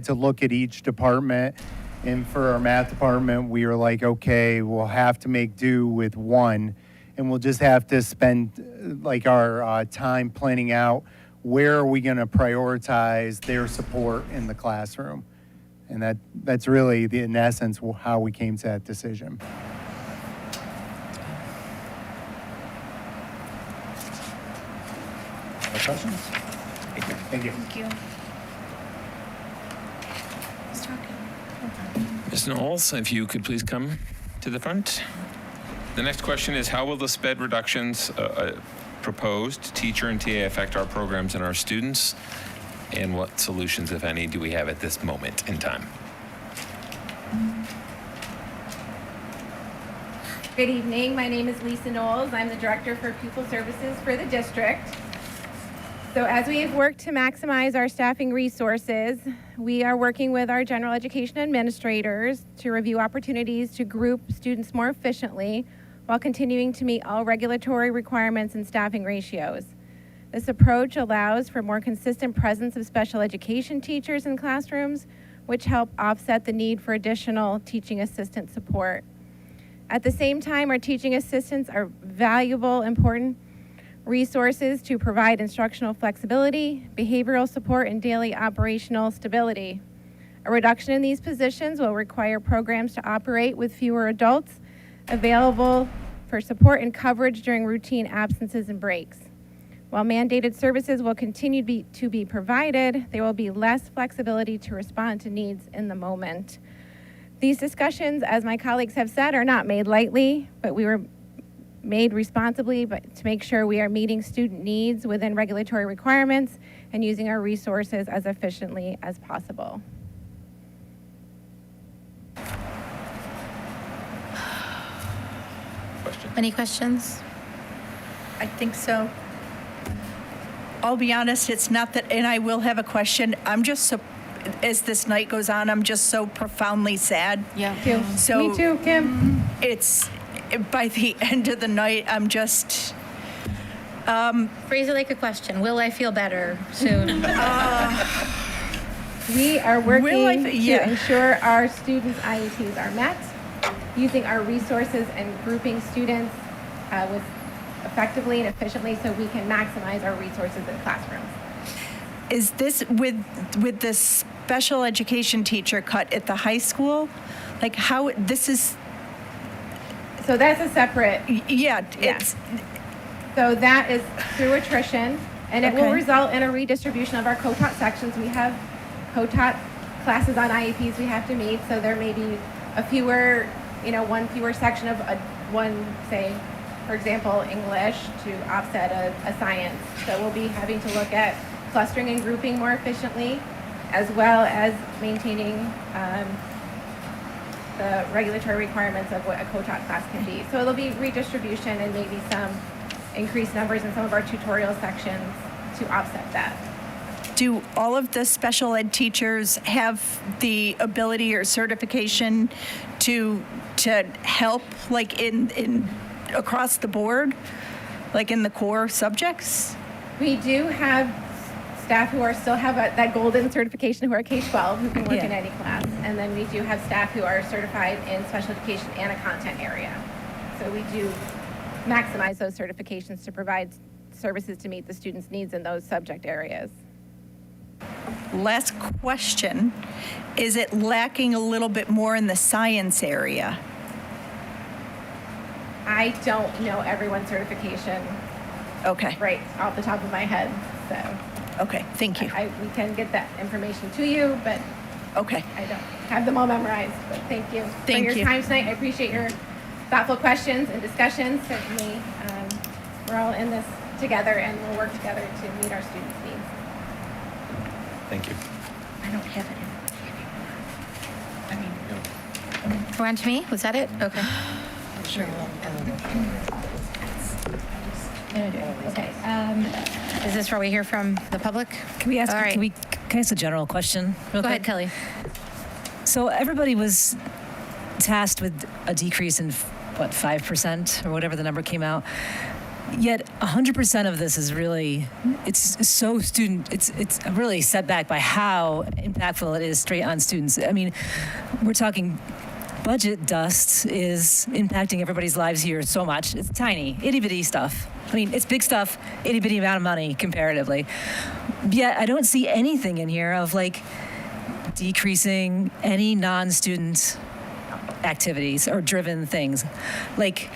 Speaker 16: to look at each department. And for our math department, we were like, okay, we'll have to make do with 1, and we'll just have to spend our time planning out where are we going to prioritize their support in the classroom. And that's really, in essence, how we came to that decision. More questions? Thank you.
Speaker 7: Thank you.
Speaker 11: Ms. Knowles, if you could please come to the front. The next question is, how will the SPED reductions proposed teacher and TA affect our programs and our students? And what solutions, if any, do we have at this moment in time?
Speaker 22: Good evening. My name is Lisa Knowles. I'm the Director for Pupil Services for the district. So as we have worked to maximize our staffing resources, we are working with our general education administrators to review opportunities to group students more efficiently while continuing to meet all regulatory requirements and staffing ratios. This approach allows for more consistent presence of special education teachers in classrooms, which help offset the need for additional teaching assistant support. At the same time, our teaching assistants are valuable, important resources to provide instructional flexibility, behavioral support, and daily operational stability. A reduction in these positions will require programs to operate with fewer adults available for support and coverage during routine absences and breaks. While mandated services will continue to be provided, there will be less flexibility to respond to needs in the moment. These discussions, as my colleagues have said, are not made lightly, but we were made responsibly to make sure we are meeting student needs within regulatory requirements and using our resources as efficiently as possible.
Speaker 1: Any questions?
Speaker 7: I think so. I'll be honest, it's not that, and I will have a question. I'm just so, as this night goes on, I'm just so profoundly sad.
Speaker 1: Yeah.
Speaker 7: So
Speaker 22: Me too, Kim.
Speaker 7: it's, by the end of the night, I'm just,
Speaker 1: Phrase it like a question. Will I feel better soon?
Speaker 22: We are working
Speaker 7: yeah.
Speaker 22: to ensure our students' IEPs are met, using our resources and grouping students with effectively and efficiently so we can maximize our resources in classrooms.
Speaker 7: is this with the special education teacher cut at the high school? Like how, this is,
Speaker 22: So that's a separate,
Speaker 7: yeah, it's,
Speaker 22: so that is through attrition, and it will
Speaker 7: Okay.
Speaker 22: result in a redistribution of our co-taught sections. We have co-taught classes on IEPs we have to meet, so there may be a fewer, one fewer section of one, say, for example, English to offset a science. So we'll be having to look at clustering and grouping more efficiently, as well as maintaining the regulatory requirements of what a co-taught class can be. So it'll be redistribution and maybe some increased numbers in some of our tutorial sections to offset that.
Speaker 7: do all of the special ed teachers have the ability or certification to help like in across the board, like in the core subjects?
Speaker 22: We do have staff who are still have that golden certification who are K-12 who can work in
Speaker 7: Yeah.
Speaker 22: any class. And then we do have staff who are certified in special education and a content area. So we do maximize those certifications to provide services to meet the students' needs in those subject areas.
Speaker 7: Last question, is it lacking a little bit more in the science area?
Speaker 22: I don't know everyone's certification
Speaker 7: Okay,
Speaker 22: right off the top of my head, so
Speaker 7: okay, thank you.
Speaker 22: we can get that information to you, but
Speaker 7: Okay,
Speaker 22: I don't have them all memorized. But thank you
Speaker 7: Thank
Speaker 22: for your
Speaker 7: you.
Speaker 22: time tonight. I appreciate your thoughtful questions and discussions. Certainly, we're all in this together, and we'll work together to meet our students' needs.
Speaker 11: Thank you.
Speaker 7: I don't have it
Speaker 1: We're on to me? Was that it? Okay.
Speaker 7: Sure.
Speaker 1: Okay. Is this where we hear from the public?
Speaker 6: Can we ask?
Speaker 1: All right.
Speaker 6: Can I ask a general question? Real
Speaker 1: Go
Speaker 6: quick?
Speaker 1: ahead, Kelly.
Speaker 6: So everybody was tasked with a decrease in what 5% or whatever the number came out. Yet 100% of this is really, it's so student, it's really set back by how impactful it is straight on students. I mean, we're talking budget dust is impacting everybody's lives here so much. It's tiny, itty bitty stuff. I mean, it's big stuff, itty bitty amount of money comparatively. Yet I don't see anything in here of like decreasing any non-student activities or driven things. Like,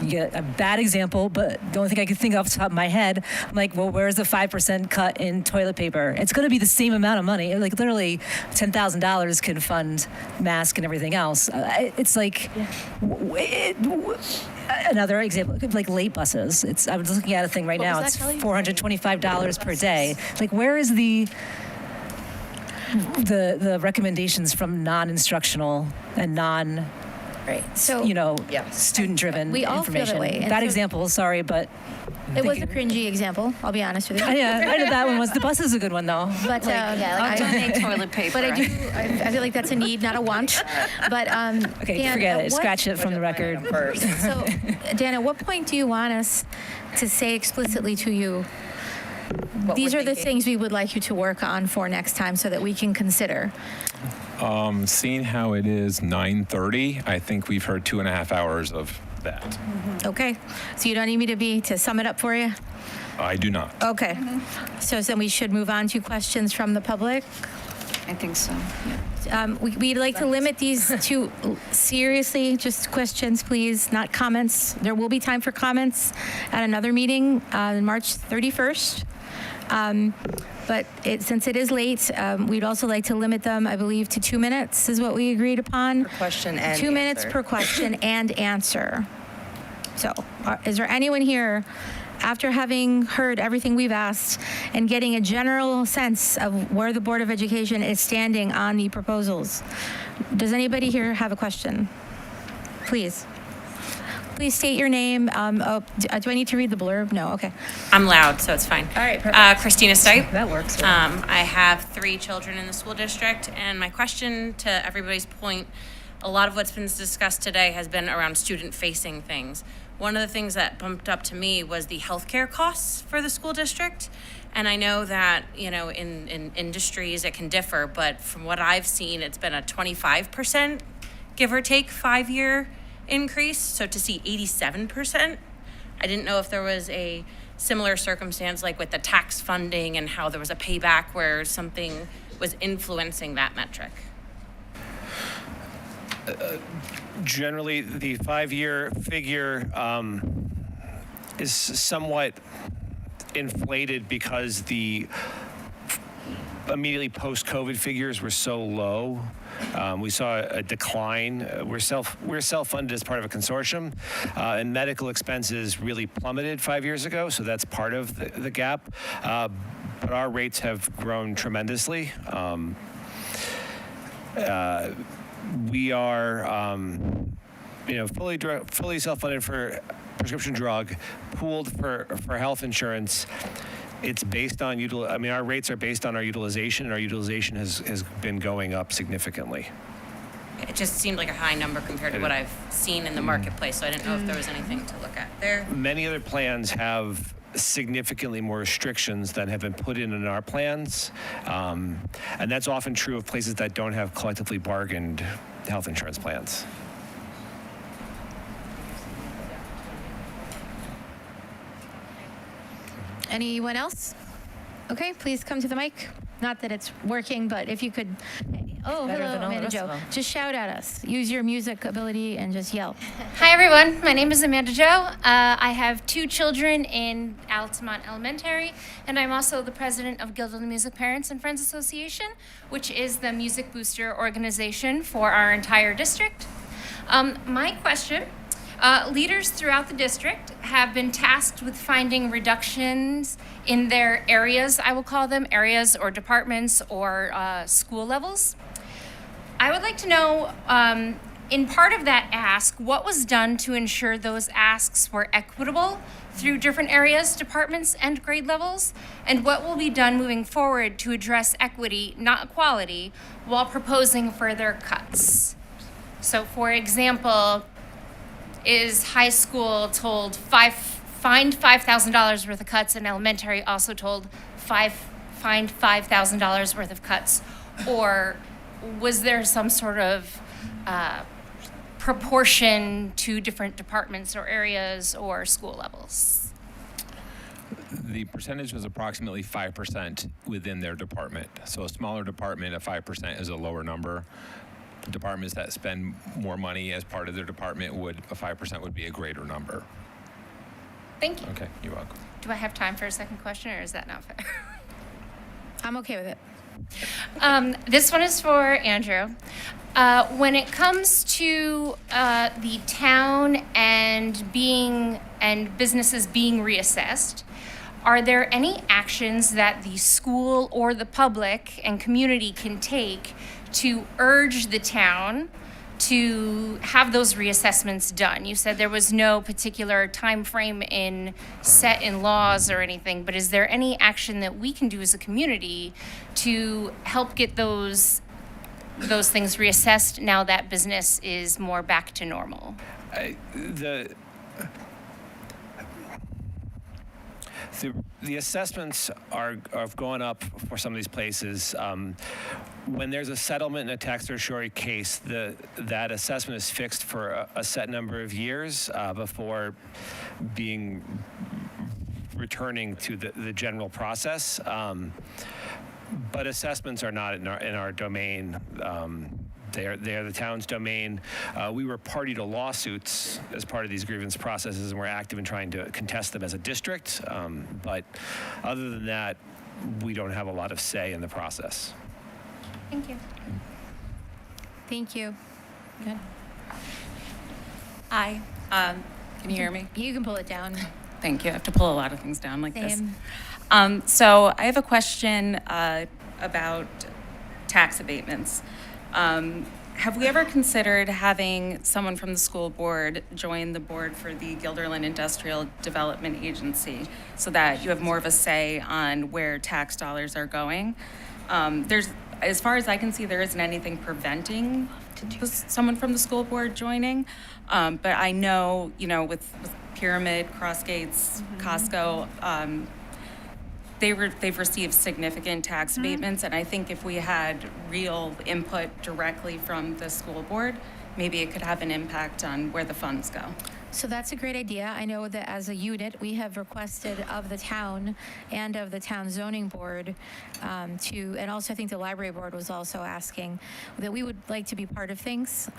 Speaker 6: you get a bad example, but the only thing I can think off the top of my head, I'm like, well, where's the 5% cut in toilet paper? It's going to be the same amount of money. Like literally $10,000 can fund mask and everything else. It's like another example, like late buses. I was looking at a thing right
Speaker 1: What
Speaker 6: now.
Speaker 1: was
Speaker 6: It's
Speaker 1: that, Kelly?
Speaker 6: $425 per day. Like, where is the recommendations from non-instructional and non,
Speaker 1: Right. So
Speaker 6: student-driven
Speaker 1: we all feel
Speaker 6: information?
Speaker 1: that way. And
Speaker 6: Bad
Speaker 1: so-
Speaker 6: example, sorry, but
Speaker 1: It was a cringy example, I'll be honest with you.
Speaker 6: yeah, I know that one was. The bus is a good one though.
Speaker 1: But
Speaker 8: I'll donate toilet paper.
Speaker 1: But I feel like that's a need, not a want. But
Speaker 6: Okay,
Speaker 1: Dan,
Speaker 6: forget
Speaker 1: at
Speaker 6: it.
Speaker 1: what-
Speaker 6: Scratch it from the record.
Speaker 1: So, Dan, at what point do you want us to say explicitly to you, these are the things we would like you to work on for next time so that we can consider?
Speaker 11: Seeing how it is 9:30, I think we've heard 2.5 hours of that.
Speaker 1: Okay, so you don't need me to sum it up for you?
Speaker 11: I do not.
Speaker 1: Okay, so then we should move on to questions from the public.
Speaker 14: I think so.
Speaker 1: We'd like to limit these to seriously just questions, please, not comments. There will be time for comments at another meeting on March 31st. But since it is late, we'd also like to limit them, I believe, to 2 minutes is what we agreed upon.
Speaker 4: Per question and
Speaker 1: 2 minutes
Speaker 4: answer.
Speaker 1: per question and answer. So is there anyone here, after having heard everything we've asked and getting a general sense of where the Board of Education is standing on the proposals, does anybody here have a question? Please. Please state your name. Do I need to read the blurb? No, okay.
Speaker 15: I'm loud, so it's fine.
Speaker 1: All right, perfect.
Speaker 15: Christina Stipe.
Speaker 6: That works.
Speaker 15: I have 3 children in the school district, and my question to everybody's point, a lot of what's been discussed today has been around student-facing things. One of the things that bumped up to me was the healthcare costs for the school district. And I know that, in industries it can differ, but from what I've seen, it's been a 25%, give or take, 5-year increase. So to see 87%, I didn't know if there was a similar circumstance like with the tax funding and how there was a payback where something was influencing that metric.
Speaker 13: Generally, the 5-year figure is somewhat inflated because the immediately post-COVID figures were so low. We saw a decline. We're self-funded as part of a consortium, and medical expenses really plummeted 5 years ago, so that's part of the gap. But our rates have grown tremendously. We are, fully self-funded for prescription drug, pooled for health insurance. It's based on our rates are based on our utilization, and our utilization has been going up significantly.
Speaker 15: It just seemed like a high number compared to what I've seen in the marketplace, so I didn't know if there was anything to look at there.
Speaker 13: Many other plans have significantly more restrictions than have been put in our plans. And that's often true of places that don't have collectively bargained health insurance plans.
Speaker 1: Anyone else? Okay, please come to the mic. Not that it's working, but if you could. Oh,
Speaker 6: Better
Speaker 1: hello,
Speaker 6: than all the
Speaker 1: Amanda
Speaker 6: rest
Speaker 1: Jo.
Speaker 6: of them.
Speaker 1: Just shout at us. Use your music ability and just yell.
Speaker 23: Hi, everyone. My name is Amanda Jo. I have 2 children in Altamont Elementary, and I'm also the president of Guild of the Music Parents and Friends Association, which is the music booster organization for our entire district. My question, leaders throughout the district have been tasked with finding reductions in their areas, I will call them areas or departments or school levels. I would like to know, in part of that ask, what was done to ensure those asks were equitable through different areas, departments, and grade levels, and what will be done moving forward to address equity, not equality, while proposing further cuts. So, for example, is high school told find $5,000 worth of cuts, and elementary also told find $5,000 worth of cuts? Or was there some sort of proportion to different departments or areas or school levels?
Speaker 11: The percentage was approximately 5% within their department. So a smaller department, at 5% is a lower number. Departments that spend more money as part of their department a 5% would be a greater number.
Speaker 23: Thank you.
Speaker 11: Okay, you're welcome.
Speaker 23: Do I have time for a second question, or is that not fair?
Speaker 1: I'm okay with it.
Speaker 23: This one is for Andrew. When it comes to the town and businesses being reassessed, are there any actions that the school or the public and community can take to urge the town to have those reassessments done? You said there was no particular time frame set in laws or anything, but is there any action that we can do as a community to help get those things reassessed now that business is more back to
Speaker 13: The assessments are going up for some of these places. When there's a settlement in a tax certiorari case, that assessment is fixed for a set number of years before returning to the general process. But assessments are not in our domain. They are the town's domain. We were party to lawsuits as part of these grievance processes, and we're active in trying to contest them as a district. But other than that, we don't have a lot of say in the process.
Speaker 23: Thank you.
Speaker 1: Thank you. Good.
Speaker 14: Hi. Can you hear me?
Speaker 1: You can pull it down.
Speaker 14: Thank you. I have to pull a lot of things down like this.
Speaker 1: Same.
Speaker 14: So I have a question about tax abatements. Have we ever considered having someone from the school board join the board for the Guilderland Industrial Development Agency so that you have more of a say on where tax dollars are going? As far as I can see, there isn't anything preventing someone from the school board joining. But I know, with Pyramid, Crossgates, Costco, they've received significant tax abatements, and I think if we had real input directly from the school board, maybe it could have an impact on where the funds go.
Speaker 1: So that's a great idea. I know that as a unit, we have requested of the town and of the town zoning board and also I think the library board was also asking that we would like to be part of things,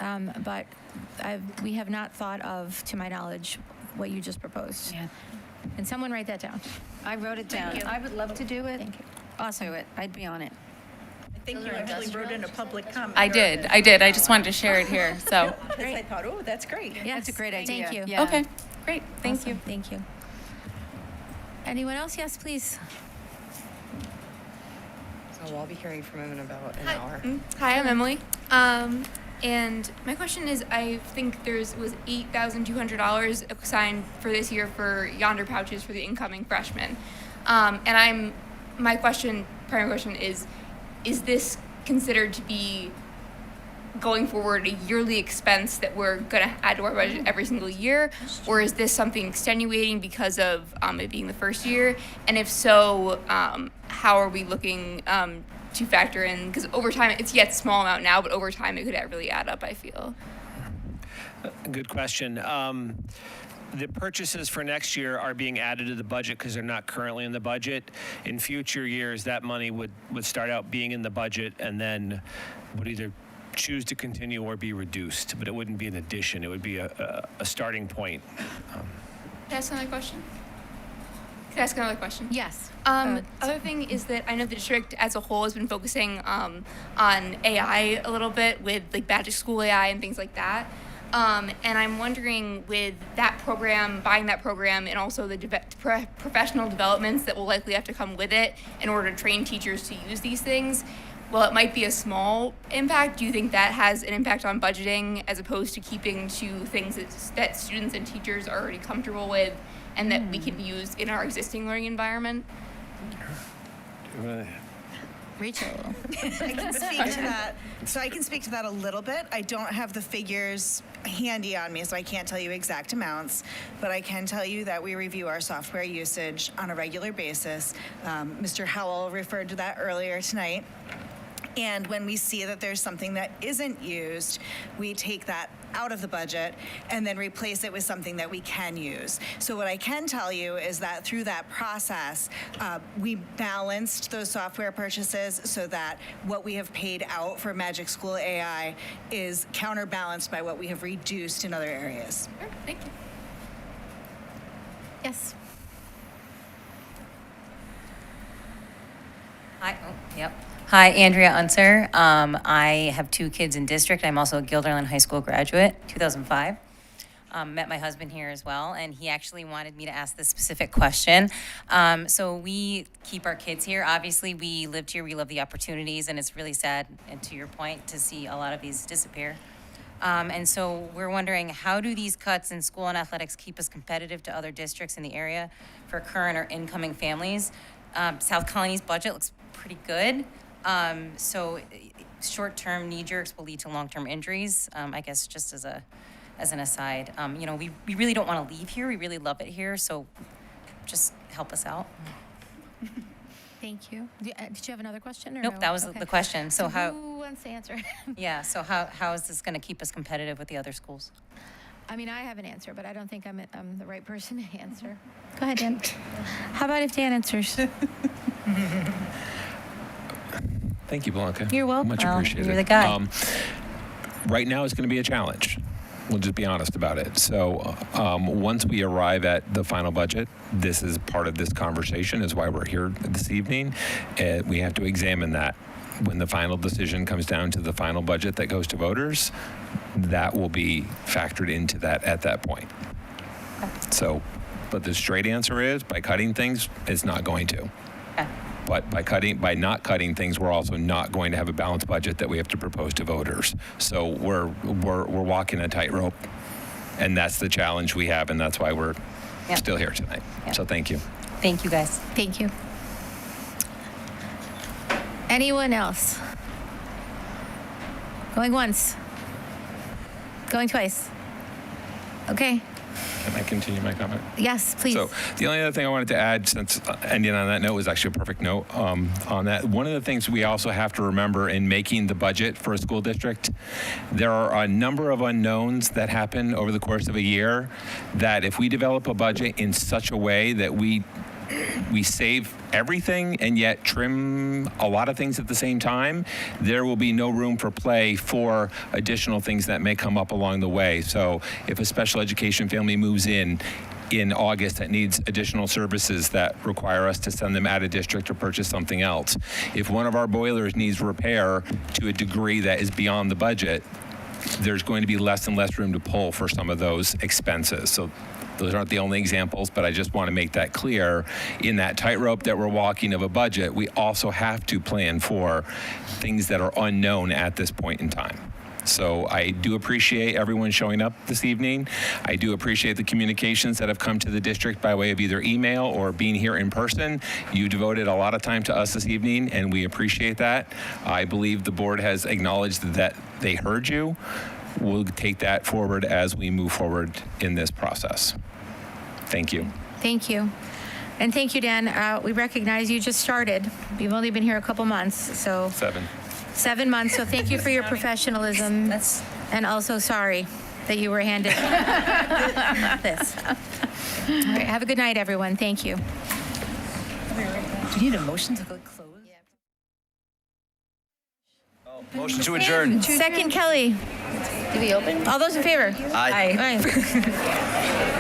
Speaker 1: but we have not thought of, to my knowledge, what you just proposed.
Speaker 12: Yeah.
Speaker 1: And someone write that down.
Speaker 12: I wrote it down. I would love to do it.
Speaker 1: Thank you.
Speaker 12: Also, I'd be on it.
Speaker 7: I think you actually wrote in a public comment.
Speaker 14: I did. I just wanted to share it here. So.
Speaker 7: Because I thought, oh, that's great.
Speaker 12: That's a great idea.
Speaker 1: Thank you.
Speaker 12: Yeah.
Speaker 14: Okay. Great. Thank
Speaker 1: Awesome.
Speaker 14: you.
Speaker 1: Thank you. Anyone else? Yes, please.
Speaker 4: So we'll be hearing from him in about an
Speaker 18: Hi.
Speaker 4: hour.
Speaker 18: Hi, I'm Emily. And my question is, I think was $8,200 assigned for this year for Yonder pouches for the incoming freshmen. And my primary question is this considered to be going forward a yearly expense that we're going to add to our budget every single year, or is this something extenuating because of it being the first year? And if so, how are we looking to factor in, because over time, it's yet small amount now, but over time it could really add up, I feel.
Speaker 13: Good question. The purchases for next year are being added to the budget because they're not currently in the budget. In future years, that money would start out being in the budget and then would either choose to continue or be reduced, but it wouldn't be an addition. It would be a starting point.
Speaker 18: Can I ask another question? Can I ask another question?
Speaker 1: Yes.
Speaker 18: Other thing is that I know the district as a whole has been focusing on AI a little bit with like Magic School AI and things like that. And I'm wondering with that program, buying that program, and also the professional developments that will likely have to come with it in order to train teachers to use these things, while it might be a small impact, do you think that has an impact on budgeting as opposed to keeping to things that students and teachers are already comfortable with and that we can use in our existing learning environment?
Speaker 1: Rachel.
Speaker 19: I can speak to that. So I can speak to that a little bit. I don't have the figures handy on me, so I can't tell you exact amounts, but I can tell you that we review our software usage on a regular basis. Mr. Howell referred to that earlier tonight. And when we see that there's something that isn't used, we take that out of the budget and then replace it with something that we can use. So what I can tell you is that through that process, we balanced those software purchases so that what we have paid out for Magic School AI is counterbalanced by what we have reduced in other areas.
Speaker 18: Sure, thank you.
Speaker 1: Yes.
Speaker 24: Hi, Andrea Unser. I have 2 kids in district. I'm also a Guilderland High School graduate, 2005. Met my husband here as well, and he actually wanted me to ask this specific question. So we keep our kids here. Obviously, we lived here. We love the opportunities, and it's really sad, and to your point, to see a lot of these disappear. And so we're wondering, how do these cuts in school and athletics keep us competitive to other districts in the area for current or incoming families? South Colony's budget looks pretty good. So short-term knee jerks will lead to long-term injuries. I guess just as an aside, we really don't want to leave here. We really love it here. So just help us out.
Speaker 1: Thank you. Did you have another question? Or
Speaker 24: Nope,
Speaker 1: no?
Speaker 24: that was
Speaker 1: Okay.
Speaker 24: the question. So how,
Speaker 1: Who wants to answer?
Speaker 24: yeah, so how is this going to keep us competitive with the other schools?
Speaker 1: I mean, I have an answer, but I don't think I'm the right person to answer. Go ahead, Dan. How about if Dan answers?
Speaker 11: Thank you, Blanca.
Speaker 1: You're welcome.
Speaker 11: Much
Speaker 24: Well,
Speaker 11: appreciated.
Speaker 24: you're the guy.
Speaker 11: Right now, it's going to be a challenge. We'll just be honest about it. So once we arrive at the final budget, this is part of this conversation, is why we're here this evening. We have to examine that. When the final decision comes down to the final budget that goes to voters, that will be factored into that at that point. So, but the straight answer is, by cutting things, it's not going to.
Speaker 24: Okay.
Speaker 11: But by not cutting things, we're also not going to have a balanced budget that we have to propose to voters. So we're walking a tightrope, and that's the challenge we have, and that's why we're still here tonight. So thank you.
Speaker 24: Thank you, guys.
Speaker 1: Thank you. Anyone else? Going once? Going twice? Okay.
Speaker 11: Can I continue my comment?
Speaker 1: Yes, please.
Speaker 11: So the only other thing I wanted to add, since ending on that note was actually a perfect note on that. One of the things we also have to remember in making the budget for a school district, there are a number of unknowns that happen over the course of a year that if we develop a budget in such a way that we save everything and yet trim a lot of things at the same time, there will be no room for play for additional things that may come up along the way. So if a special education family moves in August that needs additional services that require us to send them out of district or purchase something else, if one of our boilers needs repair to a degree that is beyond the budget, there's going to be less and less room to pull for some of those expenses. So those aren't the only examples, but I just want to make that clear. In that tightrope that we're walking of a budget, we also have to plan for things that are unknown at this point in time. So I do appreciate everyone showing up this evening. I do appreciate the communications that have come to the district by way of either email or being here in person. You devoted a lot of time to us this evening, and we appreciate that. I believe the board has acknowledged that they heard you. We'll take that forward as we move forward in this process. Thank you.
Speaker 1: Thank you. And thank you, Dan. We recognize you just started. You've only been here a couple months, so 7 months. So thank you for your professionalism. And also sorry that you were handed this. All right. Have a good night, everyone. Thank you.
Speaker 6: Do you need a motion to go close?
Speaker 5: Motion to adjourn.
Speaker 1: Second, Kelly.
Speaker 8: Do we open?
Speaker 1: All those in favor?
Speaker 5: Aye.
Speaker 1: Aye.